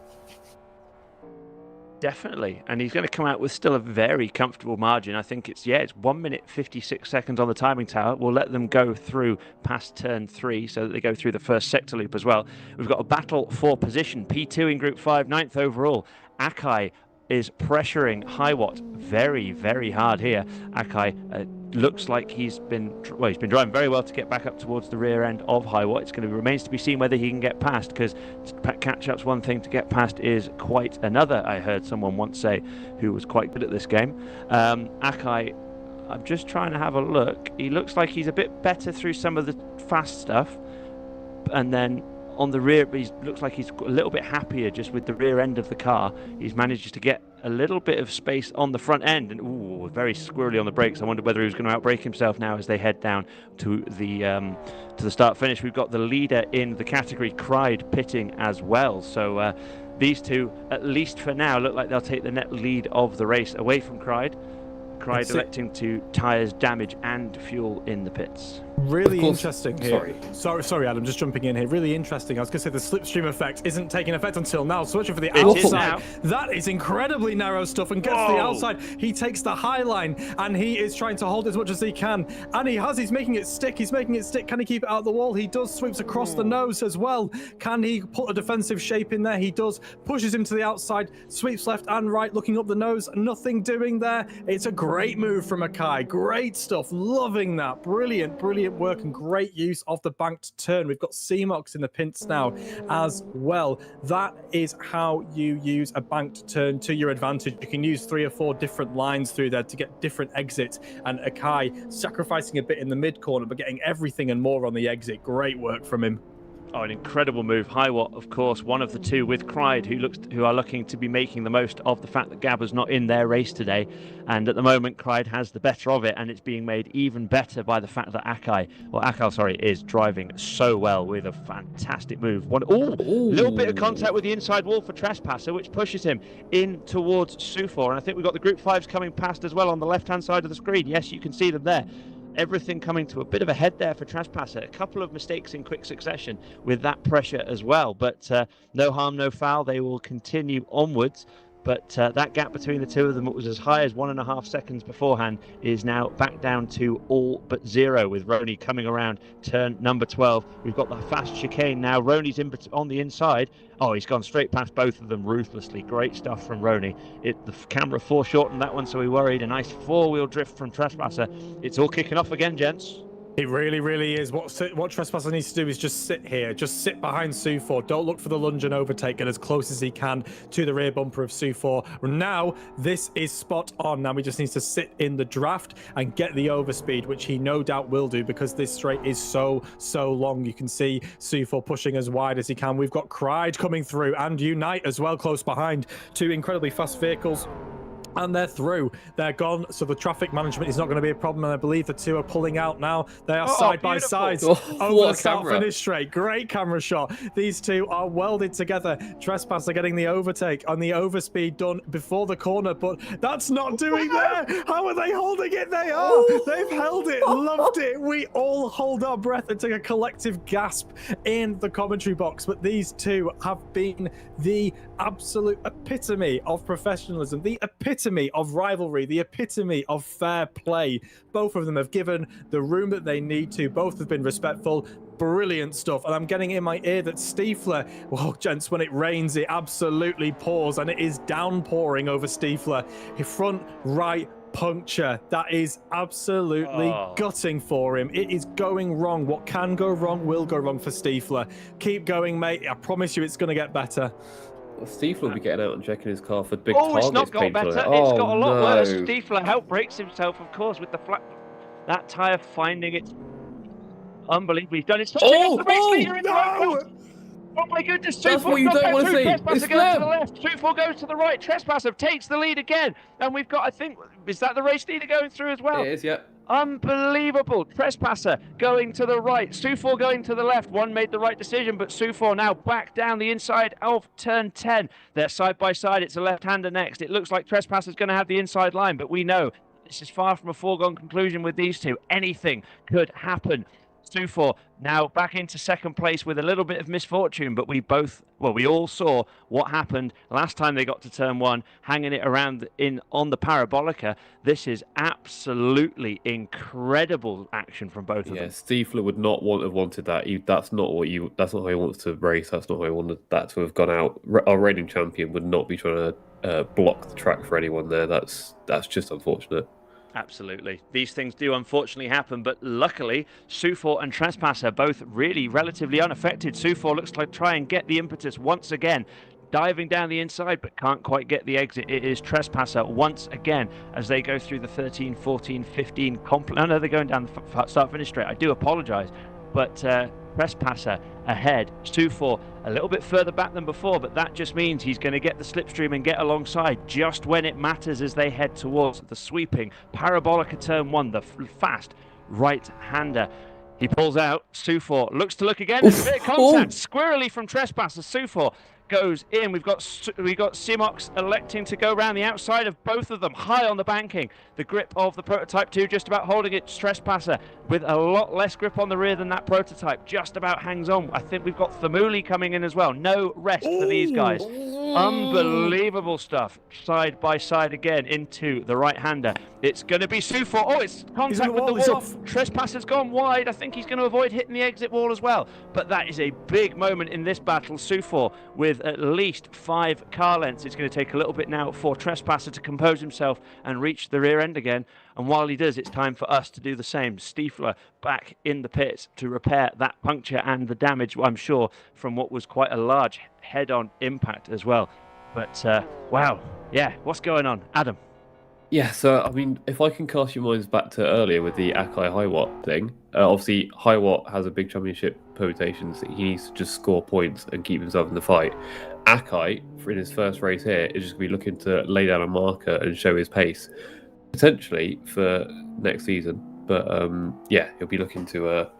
Definitely, and he's going to come out with still a very comfortable margin. I think it's 1 minute 56 seconds on the timing tower. We'll let them go through past turn 3 so that they go through the first sector loop as well. We've got a battle for position. P2 in Group 5, 9th overall. Akai is pressuring Hiwatt very, very hard here. Akai looks like he's been driving very well to get back up towards the rear end of Hiwatt. It remains to be seen whether he can get past, because catch-up's one thing, to get past is quite another, I heard someone once say, who was quite good at this game. Akai, I'm just trying to have a look. He looks like he's a bit better through some of the fast stuff, and then on the rear, he looks like he's a little bit happier just with the rear end of the car. He's managed to get a little bit of space on the front end, and very squirrely on the brakes. I wonder whether he was going to outbrake himself now as they head down to the start finish. We've got the leader in the category, Cried, pitting as well. So these two, at least for now, look like they'll take the net lead of the race away from Cried. Cried electing to tyres, damage and fuel in the pits. Really interesting here. Sorry, Adam, just jumping in here. Really interesting. I was going to say the slipstream effect isn't taking effect until now. Searching for the outside. That is incredibly narrow stuff, and gets to the outside. He takes the high line, and he is trying to hold as much as he can. And he's making it stick. Can he keep it out of the wall? He does. Sweeps across the nose as well. Can he put a defensive shape in there? He does. Pushes him to the outside. Sweeps left and right, looking up the nose. Nothing doing there. It's a great move from Akai. Great stuff. Loving that. Brilliant work and great use of the banked turn. We've got Seamox in the pints now as well. That is how you use a banked turn to your advantage. You can use 3 or 4 different lines through there to get different exits, and Akai sacrificing a bit in the mid corner but getting everything and more on the exit. Great work from him. Oh, an incredible move. Hiwatt, of course, one of the two with Cried, who are looking to be making the most of the fact that Gabor's not in their race today. And at the moment, Cried has the better of it, and it's being made even better by the fact that Akai is driving so well with a fantastic move. Little bit of contact with the inside wall for Trespasser, which pushes him in towards Sufor. And I think we've got the Group 5s coming past as well on the left-hand side of the screen. Yes, you can see them there. Everything coming to a bit of a head there for Trespasser. A couple of mistakes in quick succession with that pressure as well. But no harm, no foul. They will continue onwards. But that gap between the two of them, what was as high as 1.5 seconds beforehand, is now back down to all but 0, with Roney coming around turn number 12. We've got the fast chicane now. Roney's on the inside. Oh, he's gone straight past both of them ruthlessly. Great stuff from Roney. The camera foreshortened that one, so we worried. A nice four-wheel drift from Trespasser. It's all kicking off again, gents. It really, really is. What Trespasser needs to do is just sit here. Just sit behind Su4. Don't look for the lunge and overtake. Get as close as he can to the rear bumper of Su4. Now, this is spot on. Now, he just needs to sit in the draft and get the overspeed, which he no doubt will do because this straight is so long. You can see Su4 pushing as wide as he can. We've got Cried coming through and Unite as well close behind. Two incredibly fast vehicles. And they're through. They're gone. So the traffic management is not going to be a problem. And I believe the two are pulling out now. They are side by side over the start finish straight. Great camera shot. These two are welded together. Trespasser getting the overtake on the overspeed done before the corner, but that's not doing there. How are they holding it? They are. They've held it. Loved it. We all hold our breath and take a collective gasp in the commentary box. But these two have been the absolute epitome of professionalism, the epitome of rivalry, the epitome of fair play. Both of them have given the room that they need to. Both have been respectful. Brilliant stuff. And I'm getting in my ear that Stiefler, well, gents, when it rains, it absolutely pours, and it is downpouring over Stiefler. His front right puncture. That is absolutely gutting for him. It is going wrong. What can go wrong will go wrong for Stiefler. Keep going, mate. I promise you it's going to get better. Stiefler will be getting out and checking his car for big targets. It's not got better. It's got a lot worse. Stiefler outbrakes himself, of course, with the flat. That tyre finding it unbelievable. He's done it. Oh my goodness! That's what you don't want to see. Trespasser goes to the left. Su4 goes to the right. Trespasser takes the lead again, and we've got. I think is that the race leader going through as well. It is, yeah. Unbelievable. Trespasser going to the right. Su4 going to the left. One made the right decision, but Su4 now back down the inside of turn 10. They're side by side. It's a left-hander next. It looks like Trespasser's going to have the inside line, but we know this is far from a foregone conclusion with these two. Anything could happen. Su4 now back into second place with a little bit of misfortune, but we all saw what happened last time they got to turn 1, hanging it around on the parabolica. This is absolutely incredible action from both of them. Stiefler would not have wanted that. That's not how he wants to race. That's not how he wanted that to have gone out. Our reigning champion would not be trying to block the track for anyone there. That's just unfortunate. Absolutely. These things do unfortunately happen, but luckily Su4 and Trespasser both really relatively unaffected. Su4 looks like try and get the impetus once again, diving down the inside, but can't quite get the exit. It is Trespasser once again as they go through the 13, 14, 15 no, they're going down the start-finish straight. I do apologise, but Trespasser ahead. Su4 a little bit further back than before, but that just means he's going to get the slipstream and get alongside just when it matters as they head towards the sweeping parabolica turn 1, the fast right-hander. He pulls out. Su4 looks to look again. There's a bit of contact. Squirrely from Trespasser. Su4 goes in. We've got Simox electing to go around the outside of both of them, high on the banking. The grip of the Prototype 2 just about holding it. Trespasser with a lot less grip on the rear than that Prototype, just about hangs on. I think we've got Thamuli coming in as well. No rest for these guys. Unbelievable stuff. Side by side again into the right-hander. It's going to be Su4. Oh, it's contact with the wall. Trespasser's gone wide. I think he's going to avoid hitting the exit wall as well. But that is a big moment in this battle. Su4 with at least 5 car lengths. It's going to take a little bit now for Trespasser to compose himself and reach the rear end again. And while he does, it's time for us to do the same. Stiefler back in the pits to repair that puncture and the damage, I'm sure, from what was quite a large head-on impact as well. But, wow. Yeah, what's going on? Adam? Yeah, so, I mean, if I can cast your minds back to earlier with the Akai Hiwatt thing, obviously, Hiwatt has a big championship permutations. He needs to just score points and keep himself in the fight. Akai, in his first race here, is just going to be looking to lay down a marker and show his pace, potentially for next season. But, he'll be looking to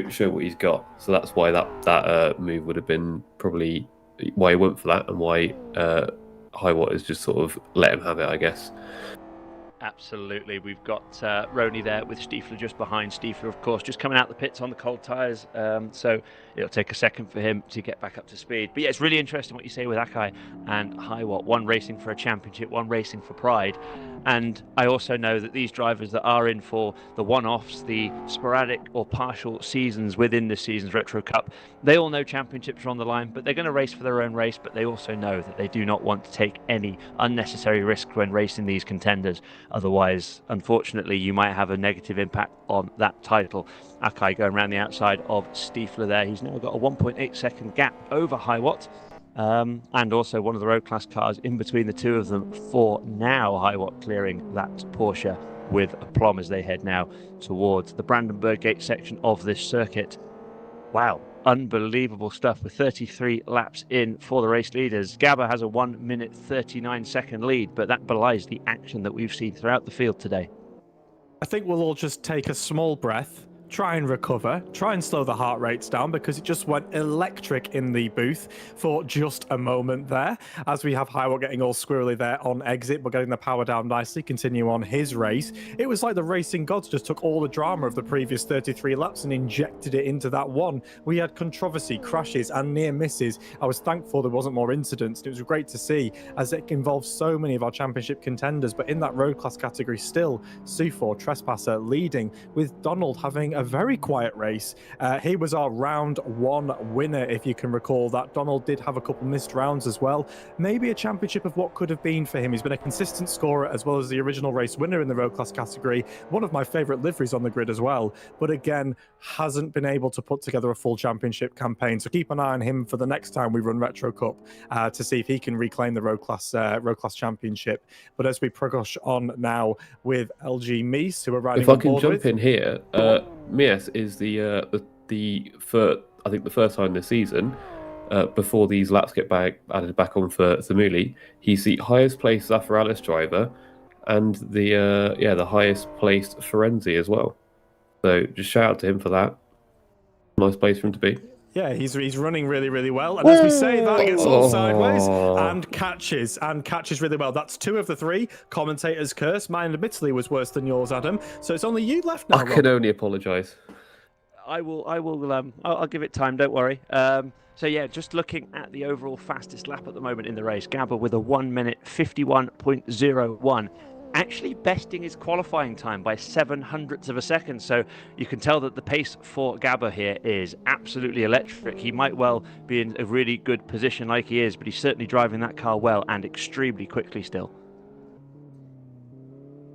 show what he's got. So that's why that move would have been probably why he went for that, and why Hiwatt is just sort of let him have it, I guess. Absolutely. We've got Roney there with Stiefler just behind. Stiefler, of course, just coming out the pits on the cold tyres. So it'll take a second for him to get back up to speed. But yeah, it's really interesting what you say with Akai and Hiwatt. One racing for a championship, one racing for pride. And I also know that these drivers that are in for the one-offs, the sporadic or partial seasons within this season's Retro Cup, they all know championships are on the line, but they're going to race for their own race. But they also know that they do not want to take any unnecessary risk when racing these contenders. Otherwise, unfortunately, you might have a negative impact on that title. Akai going around the outside of Stiefler there. He's now got a 1.8 second gap over Hiwatt. And also one of the road class cars in between the two of them for now. Hiwatt clearing that Porsche with aplomb as they head now towards the Brandenburg Gate section of this circuit. Wow, unbelievable stuff with 33 laps in for the race leaders. Gabba has a 1 minute 39 second lead, but that belies the action that we've seen throughout the field today. I think we'll all just take a small breath, try and recover, try and slow the heart rates down, because it just went electric in the booth for just a moment there, as we have Hiwatt getting all squirrely there on exit, but getting the power down nicely, continue on his race. It was like the racing gods just took all the drama of the previous 33 laps and injected it into that one. We had controversy, crashes, and near misses. I was thankful there wasn't more incidents. It was great to see, as it involves so many of our championship contenders, but in that road class category still, Sufor, Trespasser leading, with Donald having a very quiet race. He was our round one winner, if you can recall that. Donald did have a couple missed rounds as well. Maybe a championship of what could have been for him. He's been a consistent scorer as well as the original race winner in the road class category. One of my favourite liveries on the grid as well. But again, hasn't been able to put together a full championship campaign. So keep an eye on him for the next time we run Retro Cup to see if he can reclaim the road class championship. But as we progress on now with LG Mies, who are riding. If I can jump in here, Mies is the first time this season, before these laps get added back on for Zamuli, he's the highest placed Zafiralis driver and the highest placed Ferenzi as well. So just shout out to him for that. Nice place for him to be. Yeah, he's running really, really well. And as we say, that gets all sideways and catches really well. That's 2 of the 3. Commentator's curse. Mine admittedly was worse than yours, Adam. So it's only you left now, I can only apologise. I'll give it time, don't worry. So yeah, just looking at the overall fastest lap at the moment in the race, Gabba with a 1 minute 51.01. Actually besting his qualifying time by 0.07 of a second. So you can tell that the pace for Gabba here is absolutely electric. He might well be in a really good position like he is, but he's certainly driving that car well and extremely quickly still.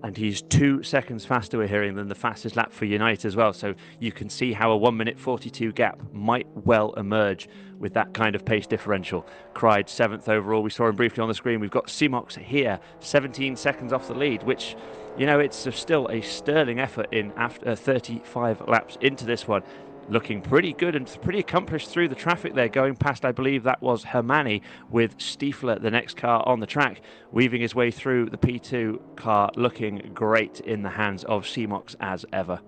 And he's 2 seconds faster, we're hearing, than the fastest lap for Unite as well. So you can see how a 1 minute 42 gap might well emerge with that kind of pace differential. Cried 7th overall. We saw him briefly on the screen. We've got Simox here, 17 seconds off the lead, which, you know, it's still a sterling effort in after 35 laps into this one. Looking pretty good and pretty accomplished through the traffic there, going past, I believe that was Hermani, with Stiefler, the next car on the track, weaving his way through the P2 car, looking great in the hands of Simox as ever.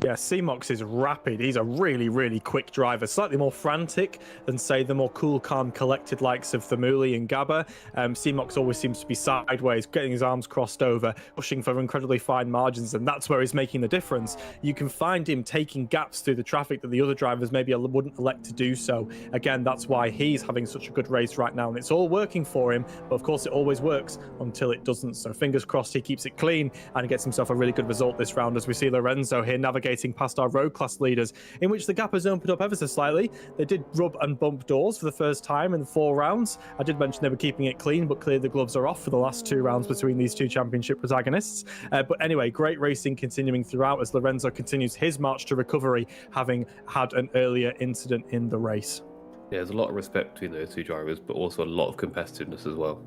Yeah, Simox is rapid. He's a really, really quick driver. Slightly more frantic than, say, the more cool, calm, collected likes of Thamuli and Gabba. Simox always seems to be sideways, getting his arms crossed over, pushing for incredibly fine margins, and that's where he's making the difference. You can find him taking gaps through the traffic that the other drivers maybe wouldn't elect to do so. Again, that's why he's having such a good race right now, and it's all working for him, but of course it always works until it doesn't. So fingers crossed he keeps it clean and gets himself a really good result this round, as we see Lorenzo here navigating past our road class leaders, in which the gap has opened up ever so slightly. They did rub and bump doors for the first time in the 4 rounds. I did mention they were keeping it clean, but clearly the gloves are off for the last 2 rounds between these 2 championship protagonists. But anyway, great racing continuing throughout as Lorenzo continues his march to recovery, having had an earlier incident in the race. Yeah, there's a lot of respect between those 2 drivers, but also a lot of competitiveness as well.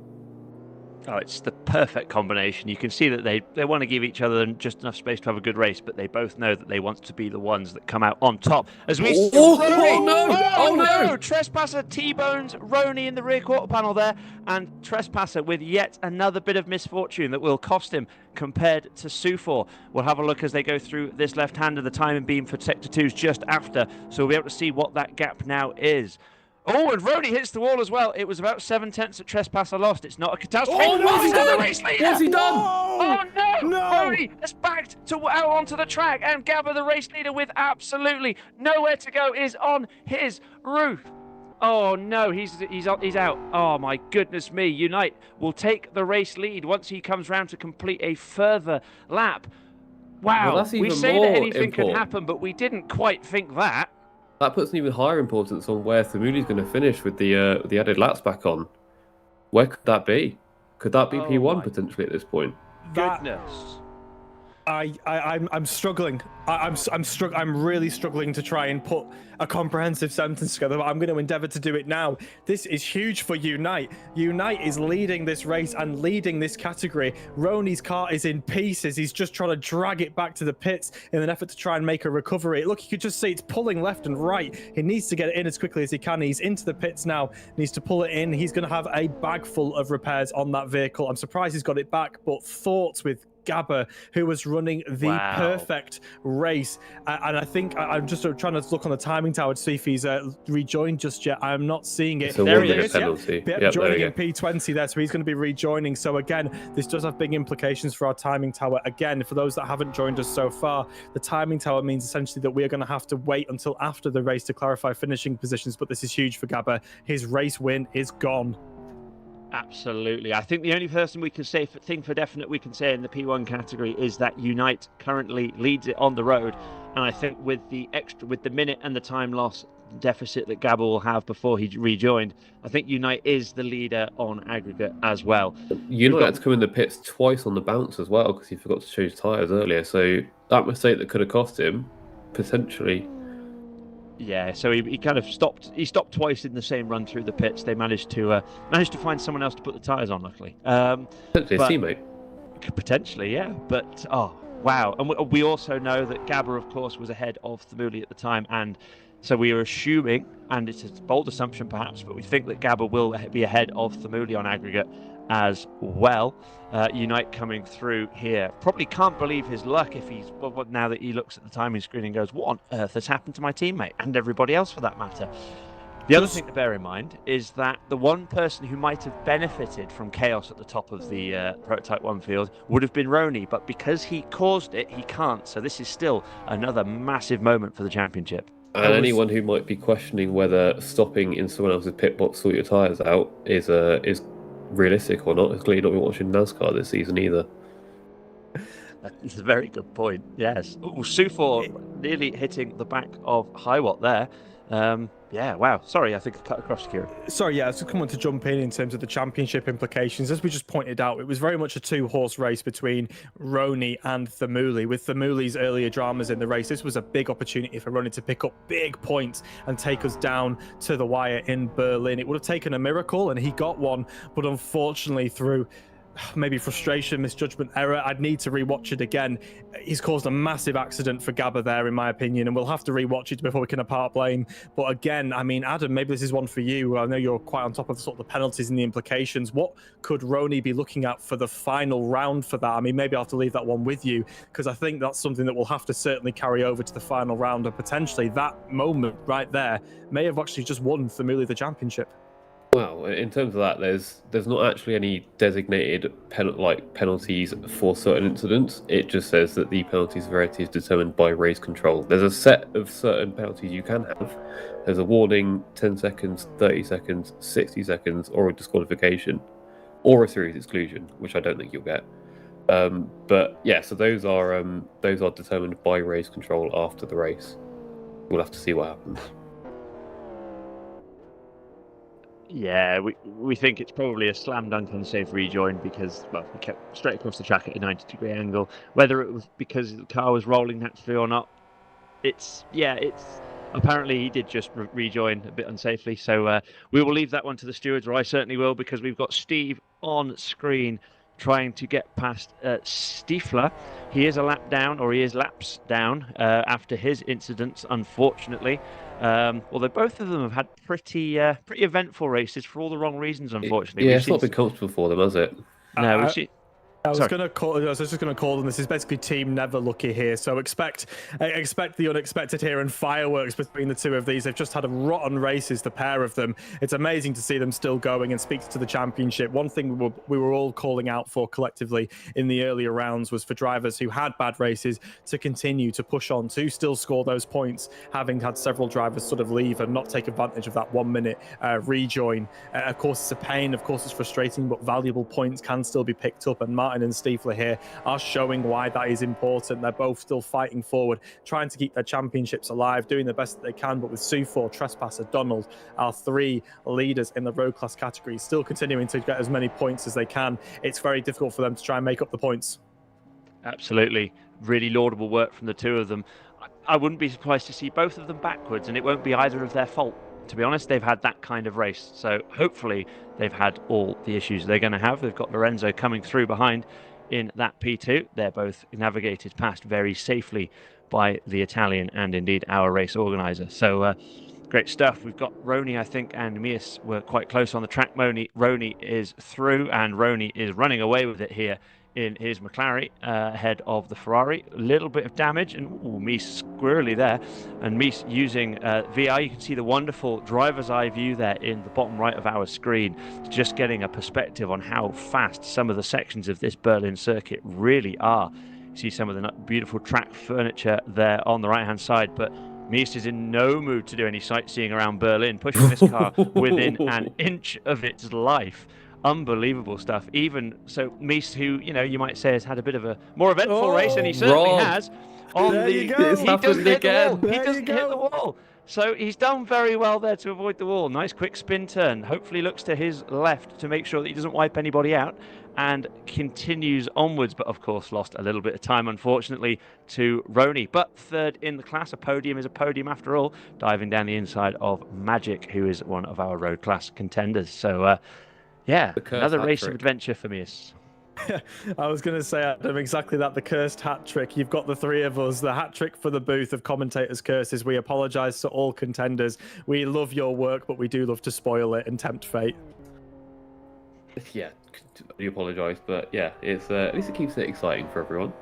Oh, it's the perfect combination. You can see that they want to give each other just enough space to have a good race, but they both know that they want to be the ones that come out on top. As we no! Trespasser T-bones Roney in the rear quarter panel there, and Trespasser with yet another bit of misfortune that will cost him compared to Sufor. We'll have a look as they go through this left-hander. The timing beam for Sector 2 is just after, so we'll be able to see what that gap now is. Oh, and Rony hits the wall as well. It was about 7/10 at Trespasser lost. It's not a catastrophe. Oh, no, he's he's the done! race leader! What's he done? Oh no! No! Rony has backed out onto the track, and Gabba, the race leader, with absolutely nowhere to go, is on his roof. Oh no, he's out. Oh my goodness me! Unite will take the race lead once he comes round to complete a further lap. Wow, Well, that's we even say that more anything could important. happen, but we didn't quite think that. That puts an even higher importance on where Thamuli's going to finish with the added laps back on. Where could that be? Could that be Oh P1 my potentially at this point? Goodness. I'm struggling. I'm really struggling to try and put a comprehensive sentence together, but I'm going to endeavour to do it now. This is huge for Unite. Unite is leading this race and leading this category. Rony's car is in pieces. He's just trying to drag it back to the pits in an effort to try and make a recovery. Look, you could just see it's pulling left and right. He needs to get it in as quickly as he can. He's into the pits now. Needs to pull it in. He's going to have a bag full of repairs on that vehicle. I'm surprised he's got it back, but thoughts with Gabba, who was running the perfect race. And I think I'm just trying to look on the timing tower to see if he's rejoined just yet. I'm not seeing it. It's a There he 1 minute is. penalty. Yep, Yep, joining there in we go. P20 there, so he's going to be rejoining. So again, this does have big implications for our timing tower. Again, for those that haven't joined us so far, the timing tower means essentially that we are going to have to wait until after the race to clarify finishing positions, but this is huge for Gabba. His race win is gone. Absolutely. I think the only person we can say thing for definite we can say in the P1 category is that Unite currently leads it on the road, and I think with the minute and the time loss deficit that Gabba will have before he rejoined, I think Unite is the leader on aggregate as well. Unite had to come in the pits twice on the bounce as well because he forgot to change tyres earlier. So that mistake that could have cost him, potentially. Yeah, so he kind of stopped. He stopped twice in the same run through the pits. They managed to find someone else to put the tyres on, luckily. Potentially but- a teammate. Potentially, yeah. But oh wow, and we also know that Gabba, of course, was ahead of Thamuli at the time, and so we are assuming, and it's a bold assumption perhaps, but we think that Gabba will be ahead of Thamuli on aggregate as well. Unite coming through here. Probably can't believe his luck if he's now that he looks at the timing screen and goes, "What on earth has happened to my teammate and everybody else for that matter?" The other thing to bear in mind is that the one person who might have benefited from chaos at the top of the Prototype 1 field would have been Rony, but because he caused it, he can't. So this is still another massive moment for the championship. And anyone who might be questioning whether stopping in someone else's pit box to sort your tyres out is realistic or not, is clearly not been watching NASCAR this season either. That's a very good point. Yes. Oh, Sufor nearly hitting the back of Highwatt there. Yeah, wow. Sorry, I think I cut across Kieran. Sorry, yeah, I was just coming to jump in terms of the championship implications. As we just pointed out, it was very much a two-horse race between Rony and Thamuli. With Thamuli's earlier dramas in the race, this was a big opportunity for Rony to pick up big points and take us down to the wire in Berlin. It would have taken a miracle, and he got one, but unfortunately through maybe frustration, misjudgment, error, I'd need to rewatch it again. He's caused a massive accident for Gabba there, in my opinion, and we'll have to rewatch it before we can apart blame. But again, I mean, Adam, maybe this is one for you. I know you're quite on top of sort of the penalties and the implications. What could Rony be looking at for the final round for that? I mean, maybe I'll have to leave that one with you, because I think that's something that we'll have to certainly carry over to the final round, and potentially that moment right there may have actually just won Thamuli the championship. Well, in terms of that, there's not actually any designated penalties for certain incidents. It just says that the penalty severity is determined by race control. There's a set of certain penalties you can have. There's a warning, 10 seconds, 30 seconds, 60 seconds, or a disqualification, or a series exclusion, which I don't think you'll get. But yeah, so those are determined by race control after the race. We'll have to see what happens. Yeah, we think it's probably a slam dunk on safe rejoin because, well, he kept straight across the track at a 90-degree angle. Whether it was because the car was rolling naturally or not, it's apparently he did just rejoin a bit unsafely. So we will leave that one to the stewards, or I certainly will, because we've got Steve on screen trying to get past Stiefler. He is a lap down, or he is laps down after his incidents, unfortunately. Although both of them have had pretty eventful races for all the wrong reasons, unfortunately. Yeah, it's not been comfortable for them, has it? No, I was just going to call them. This is basically Team Never Lucky here. So expect the unexpected here and fireworks between the two of these. They've just had a rotten races, the pair of them. It's amazing to see them still going and speak to the championship. One thing we were all calling out for collectively in the earlier rounds was for drivers who had bad races to continue to push on, to still score those points, having had several drivers sort of leave and not take advantage of that 1 minute rejoin. Of course, it's a pain. Of course, it's frustrating, but valuable points can still be picked up. And Martin and Stiefler here are showing why that is important. They're both still fighting forward, trying to keep their championships alive, doing the best that they can. But with Sufor, Trespasser, Donald, our three leaders in the road class category, still continuing to get as many points as they can, it's very difficult for them to try and make up the points. Absolutely. Really laudable work from the two of them. I wouldn't be surprised to see both of them backwards, and it won't be either of their fault. To be honest, they've had that kind of race. So hopefully they've had all the issues they're going to have. They've got Lorenzo coming through behind in that P2. They're both navigated past very safely by the Italian and indeed our race organizer. So great stuff. We've got Roni, I think, and Mias were quite close on the track. Roni is through, and Roni is running away with it here in his McLaren ahead of the Ferrari. A little bit of damage, and Mies squirrely there. And Mies using VR. You can see the wonderful driver's eye view there in the bottom right of our screen, just getting a perspective on how fast some of the sections of this Berlin circuit really are. You see some of the beautiful track furniture there on the right-hand side, but Mies is in no mood to do any sightseeing around Berlin, pushing this car within an inch of its life. Unbelievable stuff. Even so, Mies, who you might say has had a bit of a more eventful race, and he certainly has. He doesn't hit the wall. So he's done very well there to avoid the wall. Nice quick spin turn. Hopefully looks to his left to make sure that he doesn't wipe anybody out, and continues onwards. But of course lost a little bit of time, unfortunately, to Roni. But third in the class. A podium is a podium after all. Diving down the inside of Magic, who is one of our road class contenders. So yeah, another race of adventure for me. I was going to say, Adam, exactly that, the cursed hat trick. You've got the three of us, the hat trick for the booth of commentators' curses. We apologise to all contenders. We love your work, but we do love to spoil it and tempt fate. Yeah, I do apologise, but yeah, it's at least it keeps it exciting for everyone.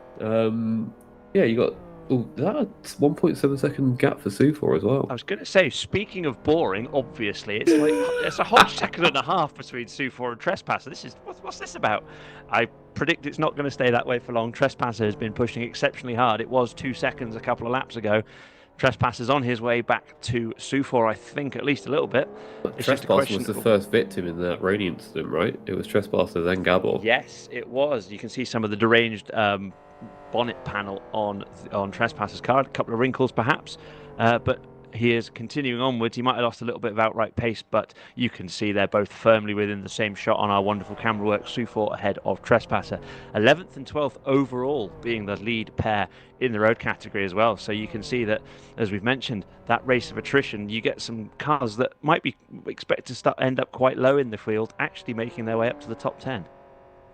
Yeah, you got that 1.7 second gap for Sufor as well. I was going to say, speaking of boring, obviously it's a whole second and a half between Sufor and Trespasser. This is what's this about? I predict it's not going to stay that way for long. Trespasser has been pushing exceptionally hard. It was 2 seconds a couple of laps ago. Trespasser's on his way back to Sufor, I think, at least a little bit. Trespasser was the first victim in that rain incident, right? It was Trespasser, then Gabor. Yes, it was. You can see some of the deranged bonnet panel on Trespasser's car, a couple of wrinkles perhaps, but he is continuing onwards. He might have lost a little bit of outright pace, but you can see they're both firmly within the same shot on our wonderful camera work. Sufor ahead of Trespasser, 11th and 12th overall, being the lead pair in the road category as well. So you can see that, as we've mentioned, that race of attrition, you get some cars that might be expected to end up quite low in the field, actually making their way up to the top 10.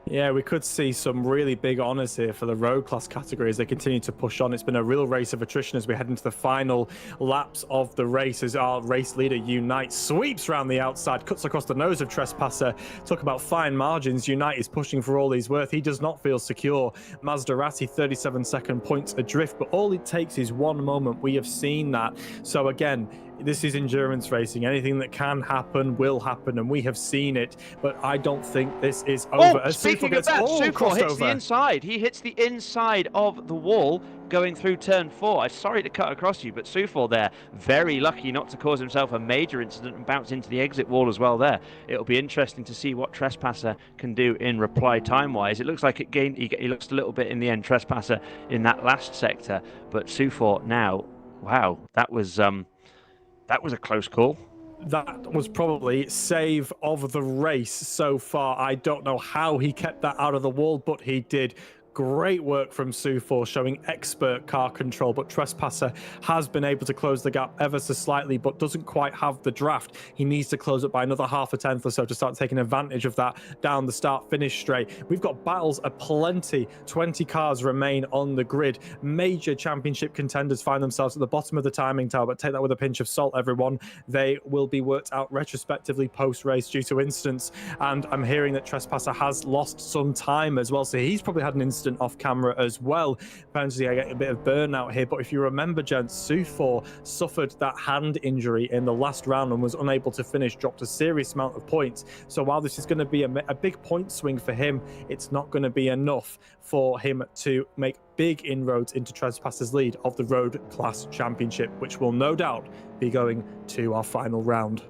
Yeah, we could see some really big honours here for the road class category as they continue to push on. It's been a real race of attrition as we head into the final laps of the race, as our race leader Unite sweeps around the outside, cuts across the nose of Trespasser. Talk about fine margins. Unite is pushing for all he's worth. He does not feel secure. Maserati 37-second points adrift, but all it takes is one moment. We have seen that. So again, this is endurance racing. Anything that can happen will happen, and we have seen it. But I don't think this is over. Speaking of that, Sufor hits the inside. He hits the inside of the wall going through turn 4. I'm sorry to cut across you, but Sufor there, very lucky not to cause himself a major incident and bounce into the exit wall as well there. It'll be interesting to see what Trespasser can do in reply time-wise. It looks like he lost a little bit in the end, Trespasser, in that last sector. But Sufor now, wow, that was a close call. That was probably save of the race so far. I don't know how he kept that out of the wall, but he did. Great work from Sufor, showing expert car control, but Trespasser has been able to close the gap ever so slightly, but doesn't quite have the draft. He needs to close it by another half a tenth or so to start taking advantage of that down the start-finish straight. We've got battles aplenty. 20 cars remain on the grid. Major championship contenders find themselves at the bottom of the timing tower, but take that with a pinch of salt, everyone. They will be worked out retrospectively post-race due to incidents, and I'm hearing that Trespasser has lost some time as well, so he's probably had an incident off camera as well. Apparently I get a bit of burnout here, but if you remember, gents, Sufor suffered that hand injury in the last round and was unable to finish, dropped a serious amount of points. So while this is going to be a big point swing for him, it's not going to be enough for him to make big inroads into Trespasser's lead of the Road Class Championship, which will no doubt be going to our final round.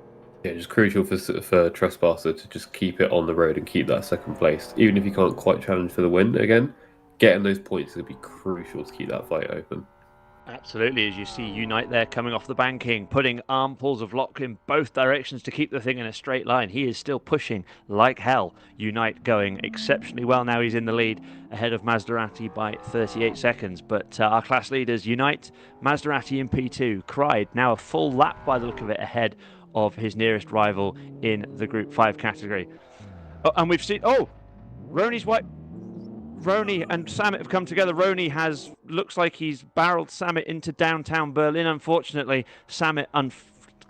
Yeah, just crucial for Trespasser to just keep it on the road and keep that second place. Even if you can't quite challenge for the win again, getting those points is going to be crucial to keep that fight open. Absolutely, as you see Unite there coming off the banking, putting armfuls of lock in both directions to keep the thing in a straight line. He is still pushing like hell. Unite going exceptionally well now. He's in the lead ahead of Maserati by 38 seconds. But our class leaders, Unite, Maserati in P2, Cried, now a full lap by the look of it ahead of his nearest rival in the Group 5 category. Oh, and we've seen, Roni's white. Roni and Samet have come together. Roni looks like he's barreled Samet into downtown Berlin. Unfortunately, Samet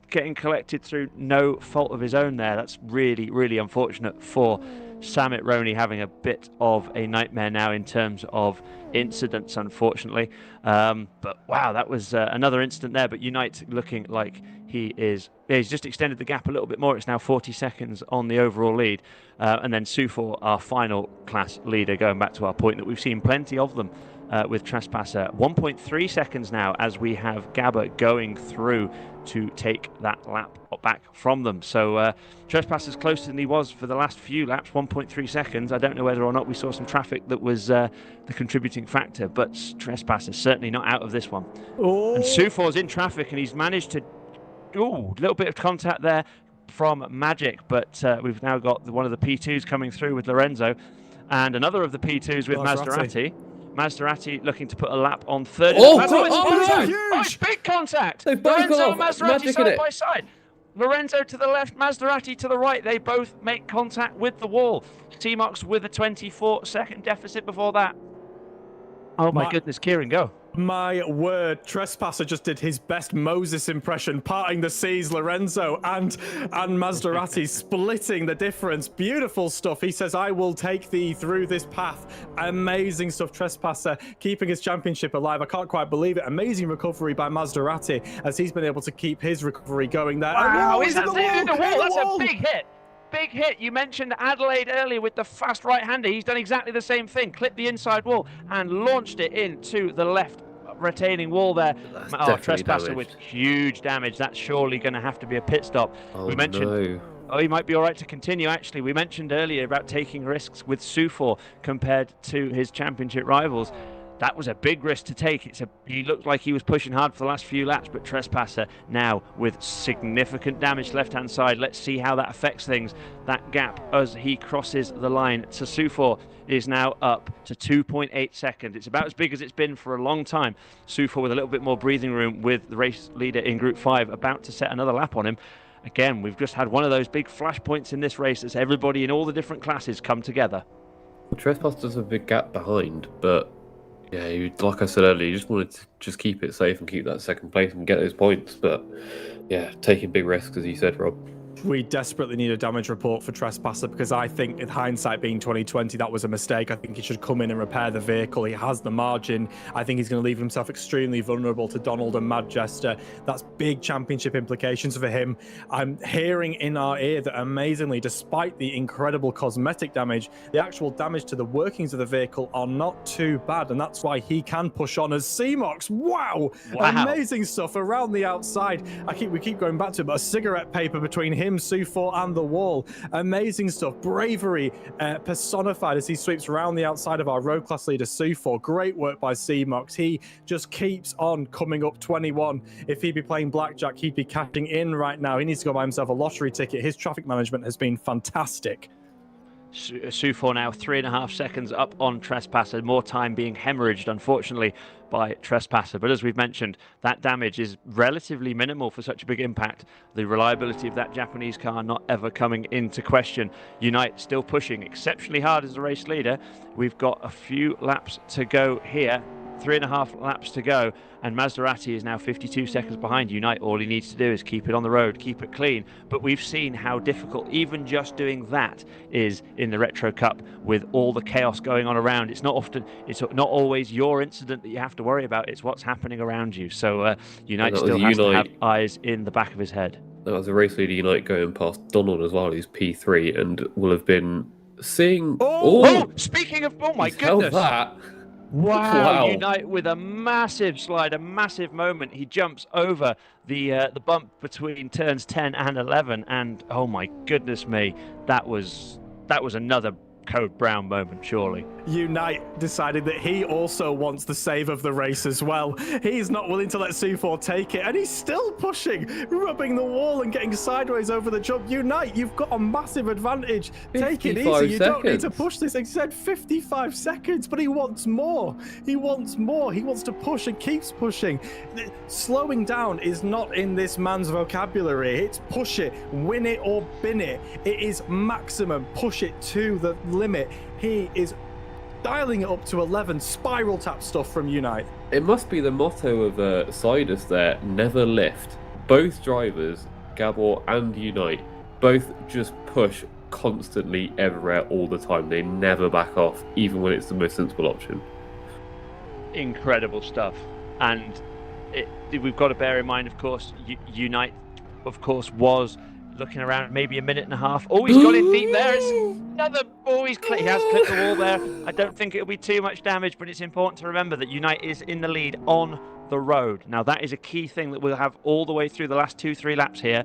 getting collected through no fault of his own there. That's really, really unfortunate for Samet. Roni having a bit of a nightmare now in terms of incidents, unfortunately. But wow, that was another incident there. But Unite looking like he's just extended the gap a little bit more. It's now 40 seconds on the overall lead. And then Sufor, our final class leader, going back to our point that we've seen plenty of them with Trespasser. 1.3 seconds now as we have Gabba going through to take that lap back from them. So Trespasser's closer than he was for the last few laps, 1.3 seconds. I don't know whether or not we saw some traffic that was the contributing factor, but Trespasser's certainly not out of this one. Oh. And Sufor's in traffic, and he's managed to a little bit of contact there from Magic, but we've now got one of the P2s coming through with Lorenzo, and another of the P2s with Maserati. Maserati looking to put a lap on third. It's big contact! They've both Lorenzo got and Maserati side by side. Lorenzo to the left, Maserati to the right. They both make contact with the wall. T-Mox with a 24-second deficit before that. Oh my goodness, Kieran, go. My word, Trespasser just did his best Moses impression, parting the seas. Lorenzo and Maserati splitting the difference. Beautiful stuff. He says, I will take thee through this path. Amazing stuff. Trespasser keeping his championship alive. I can't quite believe it. Amazing recovery by Maserati as he's been able to keep his recovery going there. Wow, he's in the wall. That's a big hit. Big hit. You mentioned Adelaide earlier with the fast right-hander. He's done exactly the same thing. Clipped the inside wall and launched it into the left retaining wall there. Trespasser with huge damage. That's surely going to have to be a pit stop. We mentioned he might be all right to continue. Actually, we mentioned earlier about taking risks with Sufor compared to his championship rivals. That was a big risk to take. He looked like he was pushing hard for the last few laps, but Trespasser now with significant damage left-hand side. Let's see how that affects things. That gap as he crosses the line to Sufor is now up to 2.8 seconds. It's about as big as it's been for a long time. Sufor with a little bit more breathing room with the race leader in Group 5 about to set another lap on him. Again, we've just had one of those big flashpoints in this race as everybody in all the different classes come together. Well, Trespasser's a big gap behind, but yeah, like I said earlier, you just wanted to just keep it safe and keep that second place and get those points. But yeah, taking big risks, as you said, Rob. We desperately need a damage report for Trespasser because I think, in hindsight being 2020, that was a mistake. I think he should come in and repair the vehicle. He has the margin. I think he's going to leave himself extremely vulnerable to Donald and Mad Jester. That's big championship implications for him. I'm hearing in our ear that, amazingly, despite the incredible cosmetic damage, the actual damage to the workings of the vehicle are not too bad, and that's why he can push on as C-Mox. Wow! Amazing stuff around the outside. We keep going back to it, but a cigarette paper between him, Sufor, and the wall. Amazing stuff. Bravery personified as he sweeps around the outside of our road class leader, Sufor. Great work by C-Mox. He just keeps on coming up 21. If he'd be playing blackjack, he'd be cashing in right now. He needs to go buy himself a lottery ticket. His traffic management has been fantastic. Sufor now 3.5 seconds up on Trespasser, more time being hemorrhaged, unfortunately, by Trespasser. But as we've mentioned, that damage is relatively minimal for such a big impact. The reliability of that Japanese car not ever coming into question. Unite still pushing exceptionally hard as the race leader. We've got a few laps to go here. 3.5 laps to go, and Maserati is now 52 seconds behind Unite. All he needs to do is keep it on the road, keep it clean. But we've seen how difficult even just doing that is in the Retro Cup with all the chaos going on around. It's not always your incident that you have to worry about. It's what's happening around you. So Unite still has to have eyes in the back of his head. That was a race leader Unite going past Donald as well, who's P3, and will have been seeing. Speaking of, oh my he's held goodness! That. Wow, Unite with a massive slide, a massive moment. He jumps over the bump between turns 10 and 11, and oh my goodness me, that was another Code Brown moment, surely. Unite decided that he also wants the save of the race as well. He's not willing to let Sufor take it, and he's still pushing, rubbing the wall and getting sideways over the jump. Unite, you've got a massive advantage. Take it easy. You don't need to push this. He said 55 seconds, but he wants more. He wants more. He wants to push and keeps pushing. Slowing down is not in this man's vocabulary. It's push it, win it or bin it. It is maximum. Push it to the limit. He is dialing it up to 11. Spiral tap stuff from Unite. It must be the motto of Sidus there, never lift. Both drivers, Gabor and Unite, both just push constantly everywhere all the time. They never back off, even when it's the most sensible option. Incredible stuff. And we've got to bear in mind, of course, Unite, of course, was looking around maybe a minute and a half. Oh, he's got in deep there. It's another. Oh, he has clipped the wall there. I don't think it'll be too much damage, but it's important to remember that Unite is in the lead on the road. Now, that is a key thing that we'll have all the way through the last 2-3 laps here,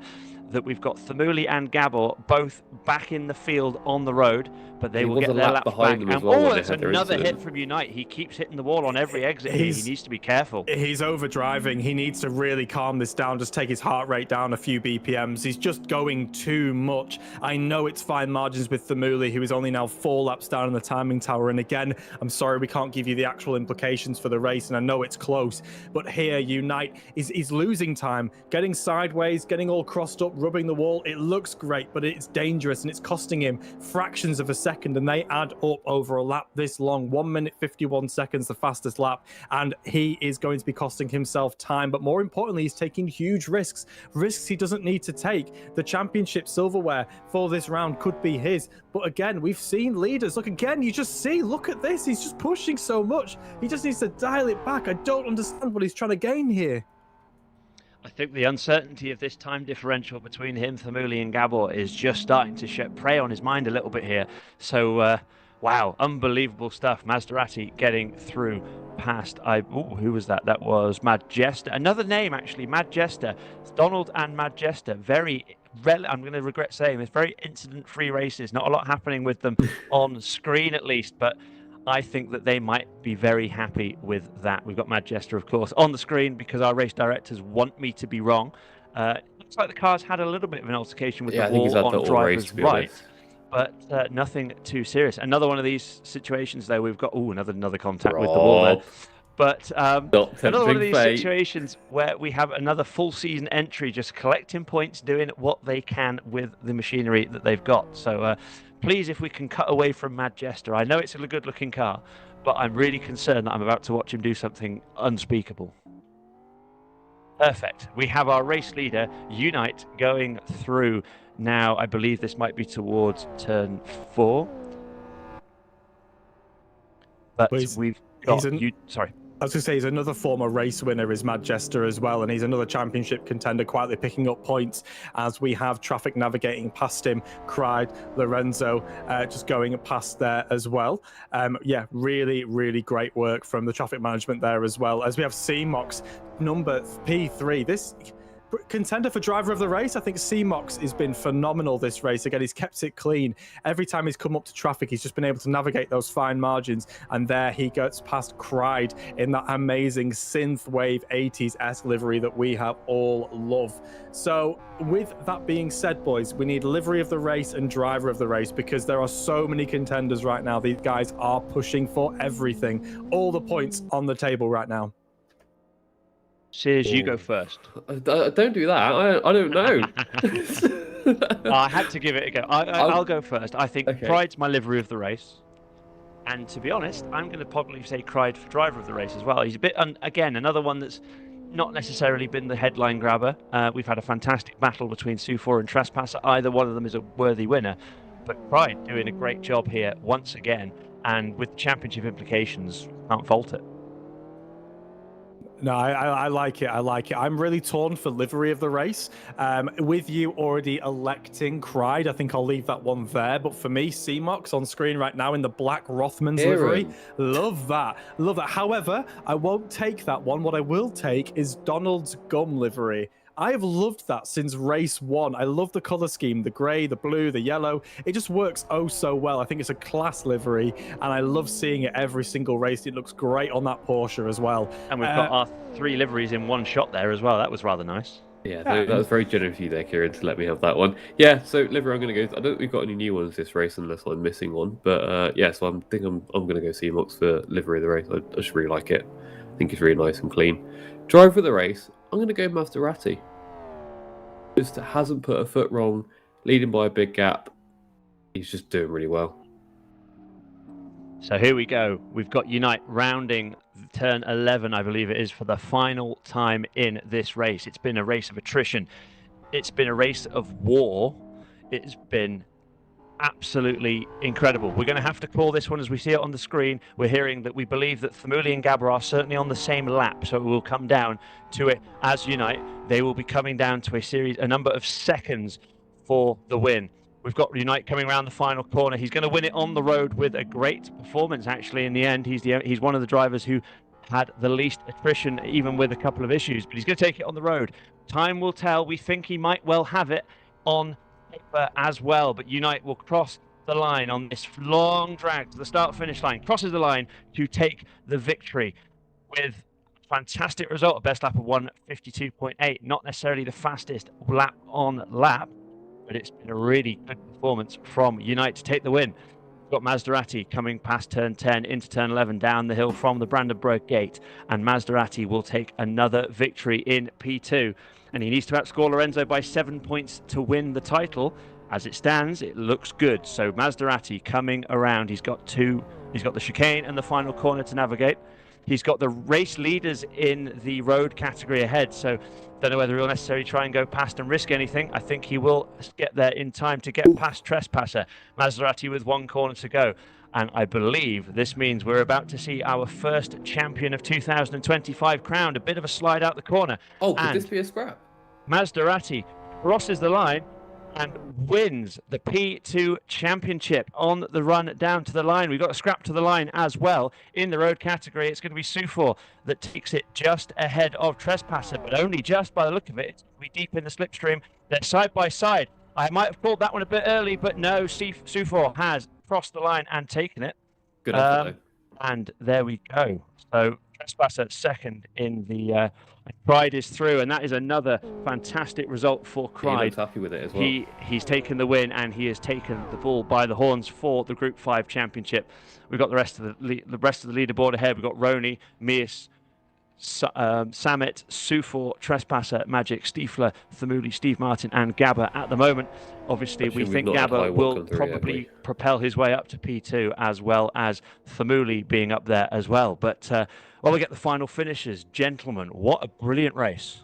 that we've got Thamuli and Gabor both back in the field on the road, but they will get their lap back. And it's another hit from Unite. He keeps hitting the wall on every exit. He needs to be careful. He's overdriving. He needs to really calm this down, just take his heart rate down a few BPMs. He's just going too much. I know it's fine margins with Thamuli, who is only now 4 laps down in the timing tower. And again, I'm sorry we can't give you the actual implications for the race, and I know it's close, but here Unite is losing time, getting sideways, getting all crossed up, rubbing the wall. It looks great, but it's dangerous, and it's costing him fractions of a second, and they add up over a lap this long. 1 minute 51 seconds, the fastest lap, and he is going to be costing himself time, but more importantly, he's taking huge risks he doesn't need to take. The championship silverware for this round could be his, but again, we've seen leaders. Look again, look at this, he's just pushing so much. He just needs to dial it back. I don't understand what he's trying to gain here. I think the uncertainty of this time differential between him, Thamuli, and Gabor is just starting to prey on his mind a little bit here. So, wow, unbelievable stuff. Maserati getting through past. Who was that? That was Mad Jester. Another name, actually, Mad Jester. It's Donald and Mad Jester. I'm going to regret saying this. Very incident-free races. Not a lot happening with them on screen, at least, but I think that they might be very happy with that. We've got Mad Jester, of course, on the screen because our race directors want me to be wrong. Looks like the car's had a little bit of an altercation with the wall on driver's right, but nothing too serious. Another one of these situations, though, we've got another contact with the wall there. But another one of these situations where we have another full season entry just collecting points, doing what they can with the machinery that they've got. So please, if we can cut away from Mad Jester. I know it's a good looking car, but I'm really concerned that I'm about to watch him do something unspeakable. Perfect. We have our race leader, Unite, going through now. I believe this might be towards turn 4. But we've got sorry. I was going to say, he's another former race winner, is Mad Jester as well, and he's another championship contender, quietly picking up points as we have traffic navigating past him. Cried, Lorenzo just going past there as well. Yeah, really, really great work from the traffic management there as well. As we have CMOX, number P3. contender for driver of the race. I think C-Mox has been phenomenal this race. Again, he's kept it clean. Every time he's come up to traffic, he's just been able to navigate those fine margins. And there he gets past Cried in that amazing synthwave 80s-esque livery that we have all love. So with that being said, boys, we need livery of the race and driver of the race because there are so many contenders right now. These guys are pushing for everything. All the points on the table right now. Sears, you go first. Don't do that. I don't know. I had to give it a go. I'll go first. I think Cried's my livery of the race. And to be honest, I'm going to probably say Cried for driver of the race as well. He's a bit, again, another one that's not necessarily been the headline grabber. We've had a fantastic battle between Sufor and Trespasser. Either one of them is a worthy winner. But Cried doing a great job here once again. And with championship implications, can't fault it. No, I like it. I like it. I'm really torn for livery of the race. With you already electing Cried, I think I'll leave that one there. But for me, C-Mox on screen right now in the black Rothman's livery. Love that. Love that. However, I won't take that one. What I will take is Donald's gum livery. I have loved that since race 1. I love the color scheme, the gray, the blue, the yellow. It just works oh so well. I think it's a class livery, and I love seeing it every single race. It looks great on that Porsche as well. And we've got our 3 liveries in one shot there as well. That was rather nice. Yeah, that was very generous of you there, Kieran, to let me have that one. Yeah, so livery, I'm going to go. I don't think we've got any new ones this race unless I'm missing one. But yeah, so I'm going to go C-Mox for livery of the race. I just really like it. I think it's really nice and clean. Driver of the race, I'm going to go Maserati. Just hasn't put a foot wrong, leading by a big gap. He's just doing really well. So here we go. We've got Unite rounding turn 11, I believe it is, for the final time in this race. It's been a race of attrition. It's been a race of war. It's been absolutely incredible. We're going to have to call this one as we see it on the screen. We're hearing that we believe that Themuli and Gabba are certainly on the same lap, so it will come down to it as Unite. They will be coming down to a number of seconds for the win. We've got Unite coming around the final corner. He's going to win it on the road with a great performance, actually, in the end. He's one of the drivers who had the least attrition, even with a couple of issues, but he's going to take it on the road. Time will tell. We think he might well have it on paper as well, but Unite will cross the line on this long drag to the start-finish line, crosses the line to take the victory with a fantastic result, a best lap of 1:52.8. Not necessarily the fastest lap on lap, but it's been a really good performance from Unite to take the win. We've got Maserati coming past turn 10 into turn 11 down the hill from the Brandenburg gate, and Maserati will take another victory in P2. And he needs to outscore Lorenzo by 7 points to win the title. As it stands, it looks good. So Maserati coming around. He's got the chicane and the final corner to navigate. He's got the race leaders in the road category ahead. So don't know whether he'll necessarily try and go past and risk anything. I think he will get there in time to get past Trespasser. Maserati with 1 corner to go. And I believe this means we're about to see our first champion of 2025 crowned. A bit of a slide out the corner. Oh, could this be a scrap? Maserati crosses the line and wins the P2 championship on the run down to the line. We've got a scrap to the line as well. In the road category, it's going to be Sufor that takes it just ahead of Trespasser, but only just by the look of it. It's going to be deep in the slipstream. They're side by side. I might have called that one a bit early, but no, Sufor has crossed the line and taken it. Good effort, and there we go. So Trespasser second in the Cried is through, and that is another fantastic result for Cried. He looks happy with it as well. He's taken the win, and he has taken the bull by the horns for the Group 5 championship. We've got the rest of the leaderboard ahead. We've got Roni, Mias, Samet, Sufor, Trespasser, Magic, Stiefler, Themuli, Steve Martin, and Gabba at the moment. Obviously, we think Gabba will probably propel his way up to P2, as well as Themuli being up there as well. But while we get the final finishes, gentlemen, what a brilliant race.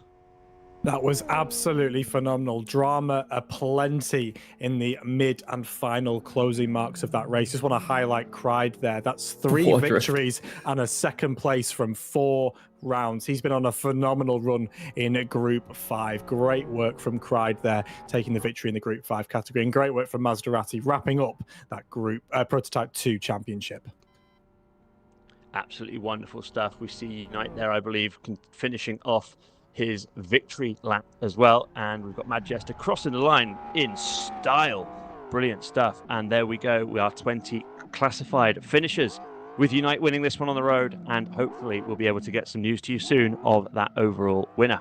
That was absolutely phenomenal. Drama aplenty in the mid and final closing marks of that race. Just want to highlight Cried there. That's 3 victories and a second place from 4 rounds. He's been on a phenomenal run in Group 5. Great work from Cried there, taking the victory in the Group 5 category, and great work from Maserati, wrapping up that Group Prototype 2 championship. Absolutely wonderful stuff. We see Unite there, I believe, finishing off his victory lap as well. And we've got Manchester crossing the line in style. Brilliant stuff. And there we go. We are 20 classified finishers, with Unite winning this one on the road, and hopefully we'll be able to get some news to you soon of that overall winner.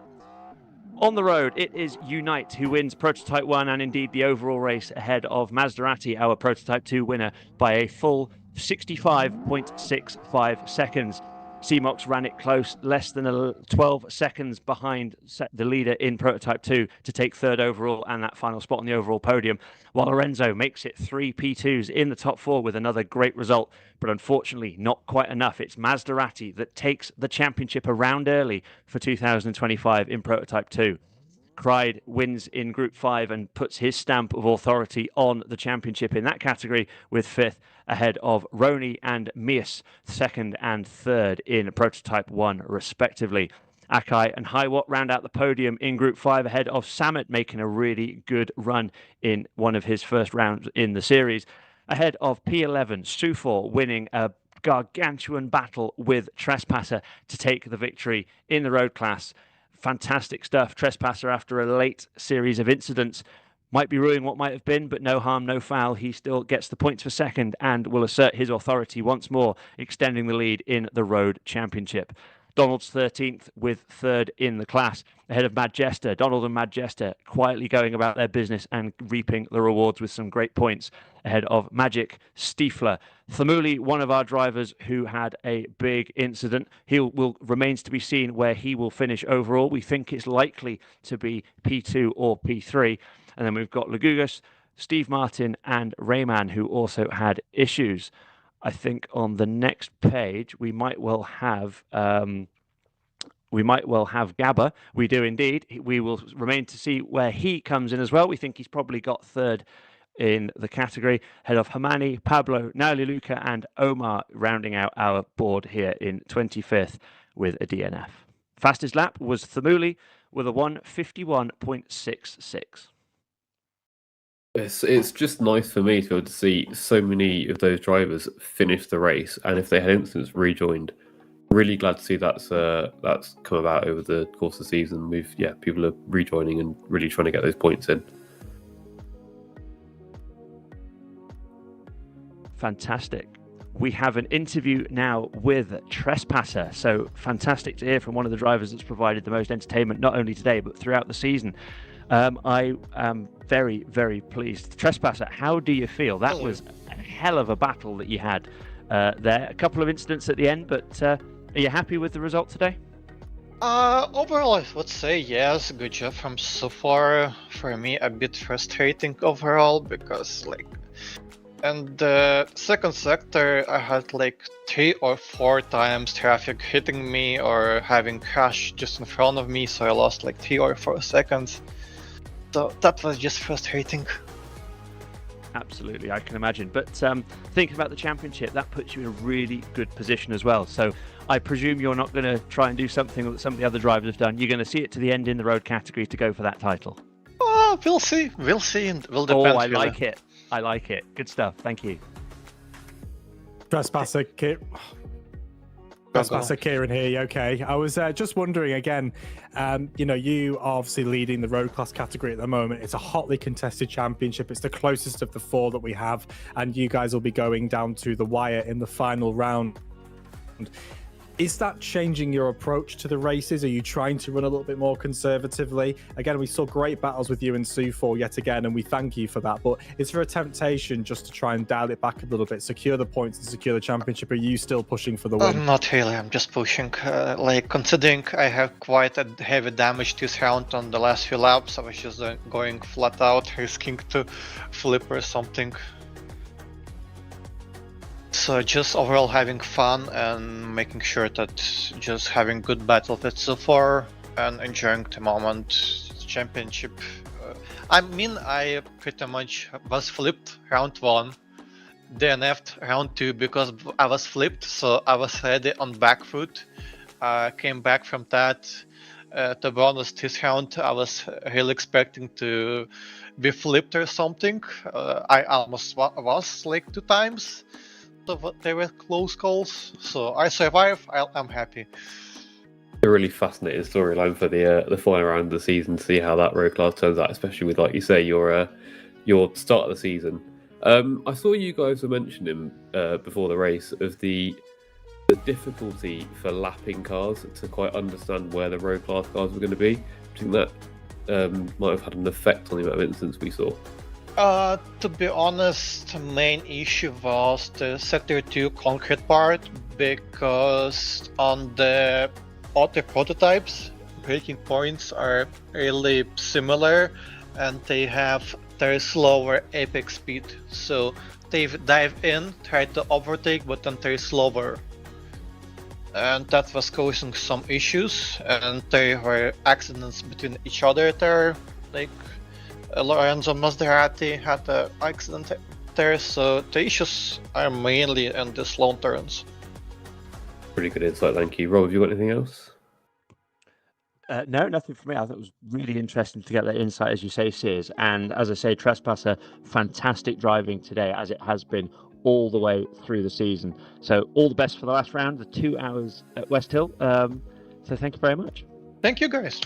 On the road, it is Unite who wins Prototype 1 and indeed the overall race ahead of Maserati, our Prototype 2 winner, by a full 65.65 seconds. CMOX ran it close, less than 12 seconds behind the leader in Prototype 2 to take third overall and that final spot on the overall podium, while Lorenzo makes it 3 P2s in the top 4 with another great result, but unfortunately not quite enough. It's Maserati that takes the championship around early for 2025 in Prototype 2. Cried wins in Group 5 and puts his stamp of authority on the championship in that category, with 5th ahead of Roni and Mias, 2nd and 3rd in Prototype 1 respectively. Akai and Hiwatt round out the podium in Group 5 ahead of Samet, making a really good run in one of his first rounds in the series. Ahead of P11, Sufor winning a gargantuan battle with Trespasser to take the victory in the road class. Fantastic stuff. Trespasser, after a late series of incidents, might be ruining what might have been, but no harm, no foul. He still gets the points for 2nd and will assert his authority once more, extending the lead in the Road Championship. Donald's 13th with 3rd in the class, ahead of Madjester. Donald and Madjester quietly going about their business and reaping the rewards with some great points, ahead of Magic, Stiefler. Thamuli, one of our drivers who had a big incident. Remains to be seen where he will finish overall. We think it's likely to be P2 or P3. And then we've got Lagugas, Steve Martin and Rayman, who also had issues. I think on the next page we might well have Gabba. We do indeed. We will remain to see where he comes in as well. We think he's probably got 3rd in the category, ahead of Hamani, Pablo, Nauli Luca and Omar, rounding out our board here in 25th with a DNF. Fastest lap was Thamuli with a 1:51.66. It's just nice for me to be able to see so many of those drivers finish the race, and if they had incidents, rejoined. Really glad to see that's come about over the course of the season. People are rejoining and really trying to get those points in. Fantastic. We have an interview now with Trespasser. So fantastic to hear from one of the drivers that's provided the most entertainment, not only today, but throughout the season. I am very, very pleased. Trespasser, how do you feel? That was a hell of a battle that you had there. A couple of incidents at the end, but are you happy with the result today? Overall, I would say yes. Good job from so far. For me, a bit frustrating overall because, in the second sector, I had 3 or 4 times traffic hitting me or having crash just in front of me, so I lost 3 or 4 seconds. So that was just frustrating. Absolutely, I can imagine. But thinking about the championship, that puts you in a really good position as well. So I presume you're not going to try and do something that some of the other drivers have done. You're going to see it to the end in the road category to go for that title. We'll see. We'll see, and we'll depend. Oh, I like it. I like it. Good stuff. Thank you. Trespasser Kieran here. You okay? I was just wondering again. You are obviously leading the road class category at the moment. It's a hotly contested championship. It's the closest of the 4 that we have, and you guys will be going down to the wire in the final round. Is that changing your approach to the races? Are you trying to run a little bit more conservatively? Again, we saw great battles with you and Sufor yet again, and we thank you for that. But is there a temptation just to try and dial it back a little bit, secure the points and secure the championship? Are you still pushing for the win? Not really. I'm just pushing. Considering I have quite a heavy damage this round on the last few laps, I was just going flat out, risking to flip or something. So just overall having fun and making sure that just having good battlefields so far and enjoying the moment. Championship. I pretty much was flipped round 1, DNF'd round 2 because I was flipped, so I was ready on back foot. Came back from that. To be honest, this round I was really expecting to be flipped or something. I almost was 2 times. So they were close calls, so I survived. I'm happy. A really fascinating storyline for the final round of the season to see how that road class turns out, especially with, like you say, your start of the season. I saw you guys were mentioning before the race of the difficulty for lapping cars to quite understand where the road class cars were going to be. I think that might have had an effect on the amount of incidents we saw. To be honest, the main issue was the Sector 2 concrete part, because on the other prototypes, braking points are really similar and they have very slower apex speed. So they dive in, try to overtake, but then they're slower. And that was causing some issues, and there were accidents between each other there. Like Lorenzo Maserati had an accident there, so the issues are mainly in the slow turns. Pretty good insight, thank you. Rob, have you got anything else? No, nothing for me. I thought it was really interesting to get that insight, as you say, Sears. And as I say, Trespasser, fantastic driving today, as it has been all the way through the season. So all the best for the last round, the 2 hours at West Hill. So thank you very much. Thank you, guys.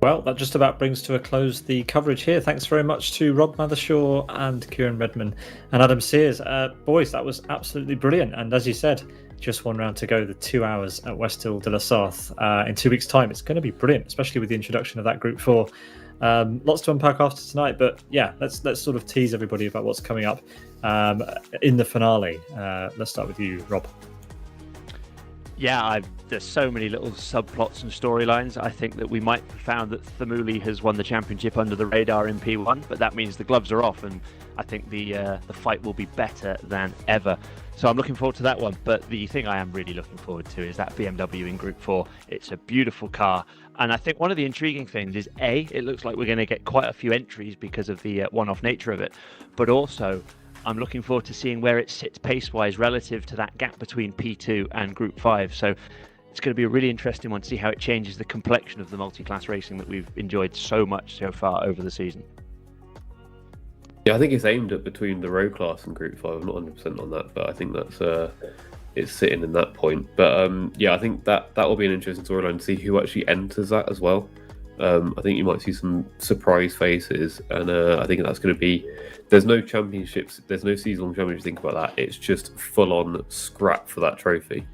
Well, that just about brings to a close the coverage here. Thanks very much to Rob Mathershaw and Kieran Redman and Adam Sears. Boys, that was absolutely brilliant. And as you said, just 1 round to go, the 2 hours at West Hill de la Sarthe. In 2 weeks' time, it's going to be brilliant, especially with the introduction of that Group 4. Lots to unpack after tonight, but yeah, let's sort of tease everybody about what's coming up in the finale. Let's start with you, Rob. Yeah, there's so many little subplots and storylines. I think that we might have found that Thamuli has won the championship under the radar in P1, but that means the gloves are off, and I think the fight will be better than ever. So I'm looking forward to that one. But the thing I am really looking forward to is that BMW in Group 4. It's a beautiful car. And I think one of the intriguing things is, A, it looks like we're going to get quite a few entries because of the one-off nature of it. But also, I'm looking forward to seeing where it sits pace-wise relative to that gap between P2 and Group 5. So it's going to be a really interesting one to see how it changes the complexion of the multi-class racing that we've enjoyed so much so far over the season. Yeah, I think it's aimed at between the road class and Group 5. I'm not 100% on that, but I think that's it's sitting in that point. But yeah, I think that will be an interesting storyline to see who actually enters that as well. I think you might see some surprise faces, and I think that's going to be. There's no championships, there's no season-long championships. Think about that. It's just full-on scrap for that trophy.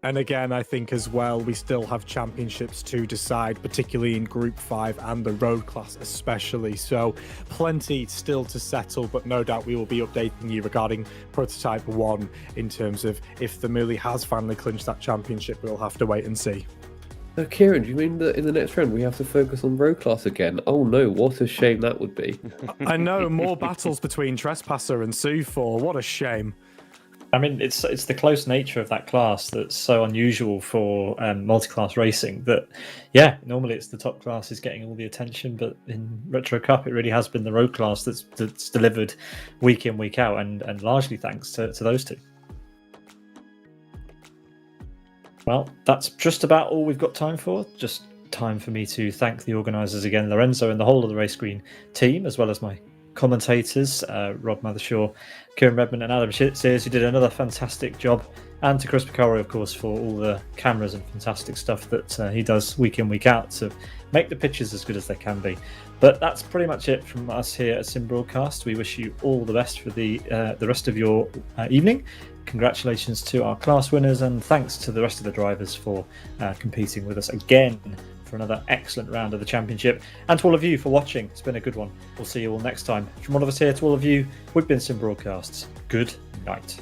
And again, I think as well, we still have championships to decide, particularly in Group 5 and the road class especially. So plenty still to settle, but no doubt we will be updating you regarding Prototype 1 in terms of if the Muli has finally clinched that championship. We'll have to wait and see. Kieran, do you mean that in the next round we have to focus on road class again? Oh no, what a shame that would be. I know, more battles between Trespasser and Sue4. What a shame. I mean, it's the close nature of that class that's so unusual for multi-class racing that, yeah, normally it's the top class is getting all the attention, but in Retro Cup it really has been the road class that's delivered week in, week out, and largely thanks to those two. Well, that's just about all we've got time for. Just time for me to thank the organisers again, Lorenzo and the whole of the Race Green team, as well as my commentators, Rob Mathershaw, Kieran Redman and Adam Sears, who did another fantastic job, and to Chris McElroy, of course, for all the cameras and fantastic stuff that he does week in, week out to make the pictures as good as they can be. But that's pretty much it from us here at Sim Broadcast. We wish you all the best for the rest of your evening. Congratulations to our class winners, and thanks to the rest of the drivers for competing with us again for another excellent round of the championship, and to all of you for watching. It's been a good one. We'll see you all next time. From all of us here to all of you, we've been Sim Broadcasts. Good night.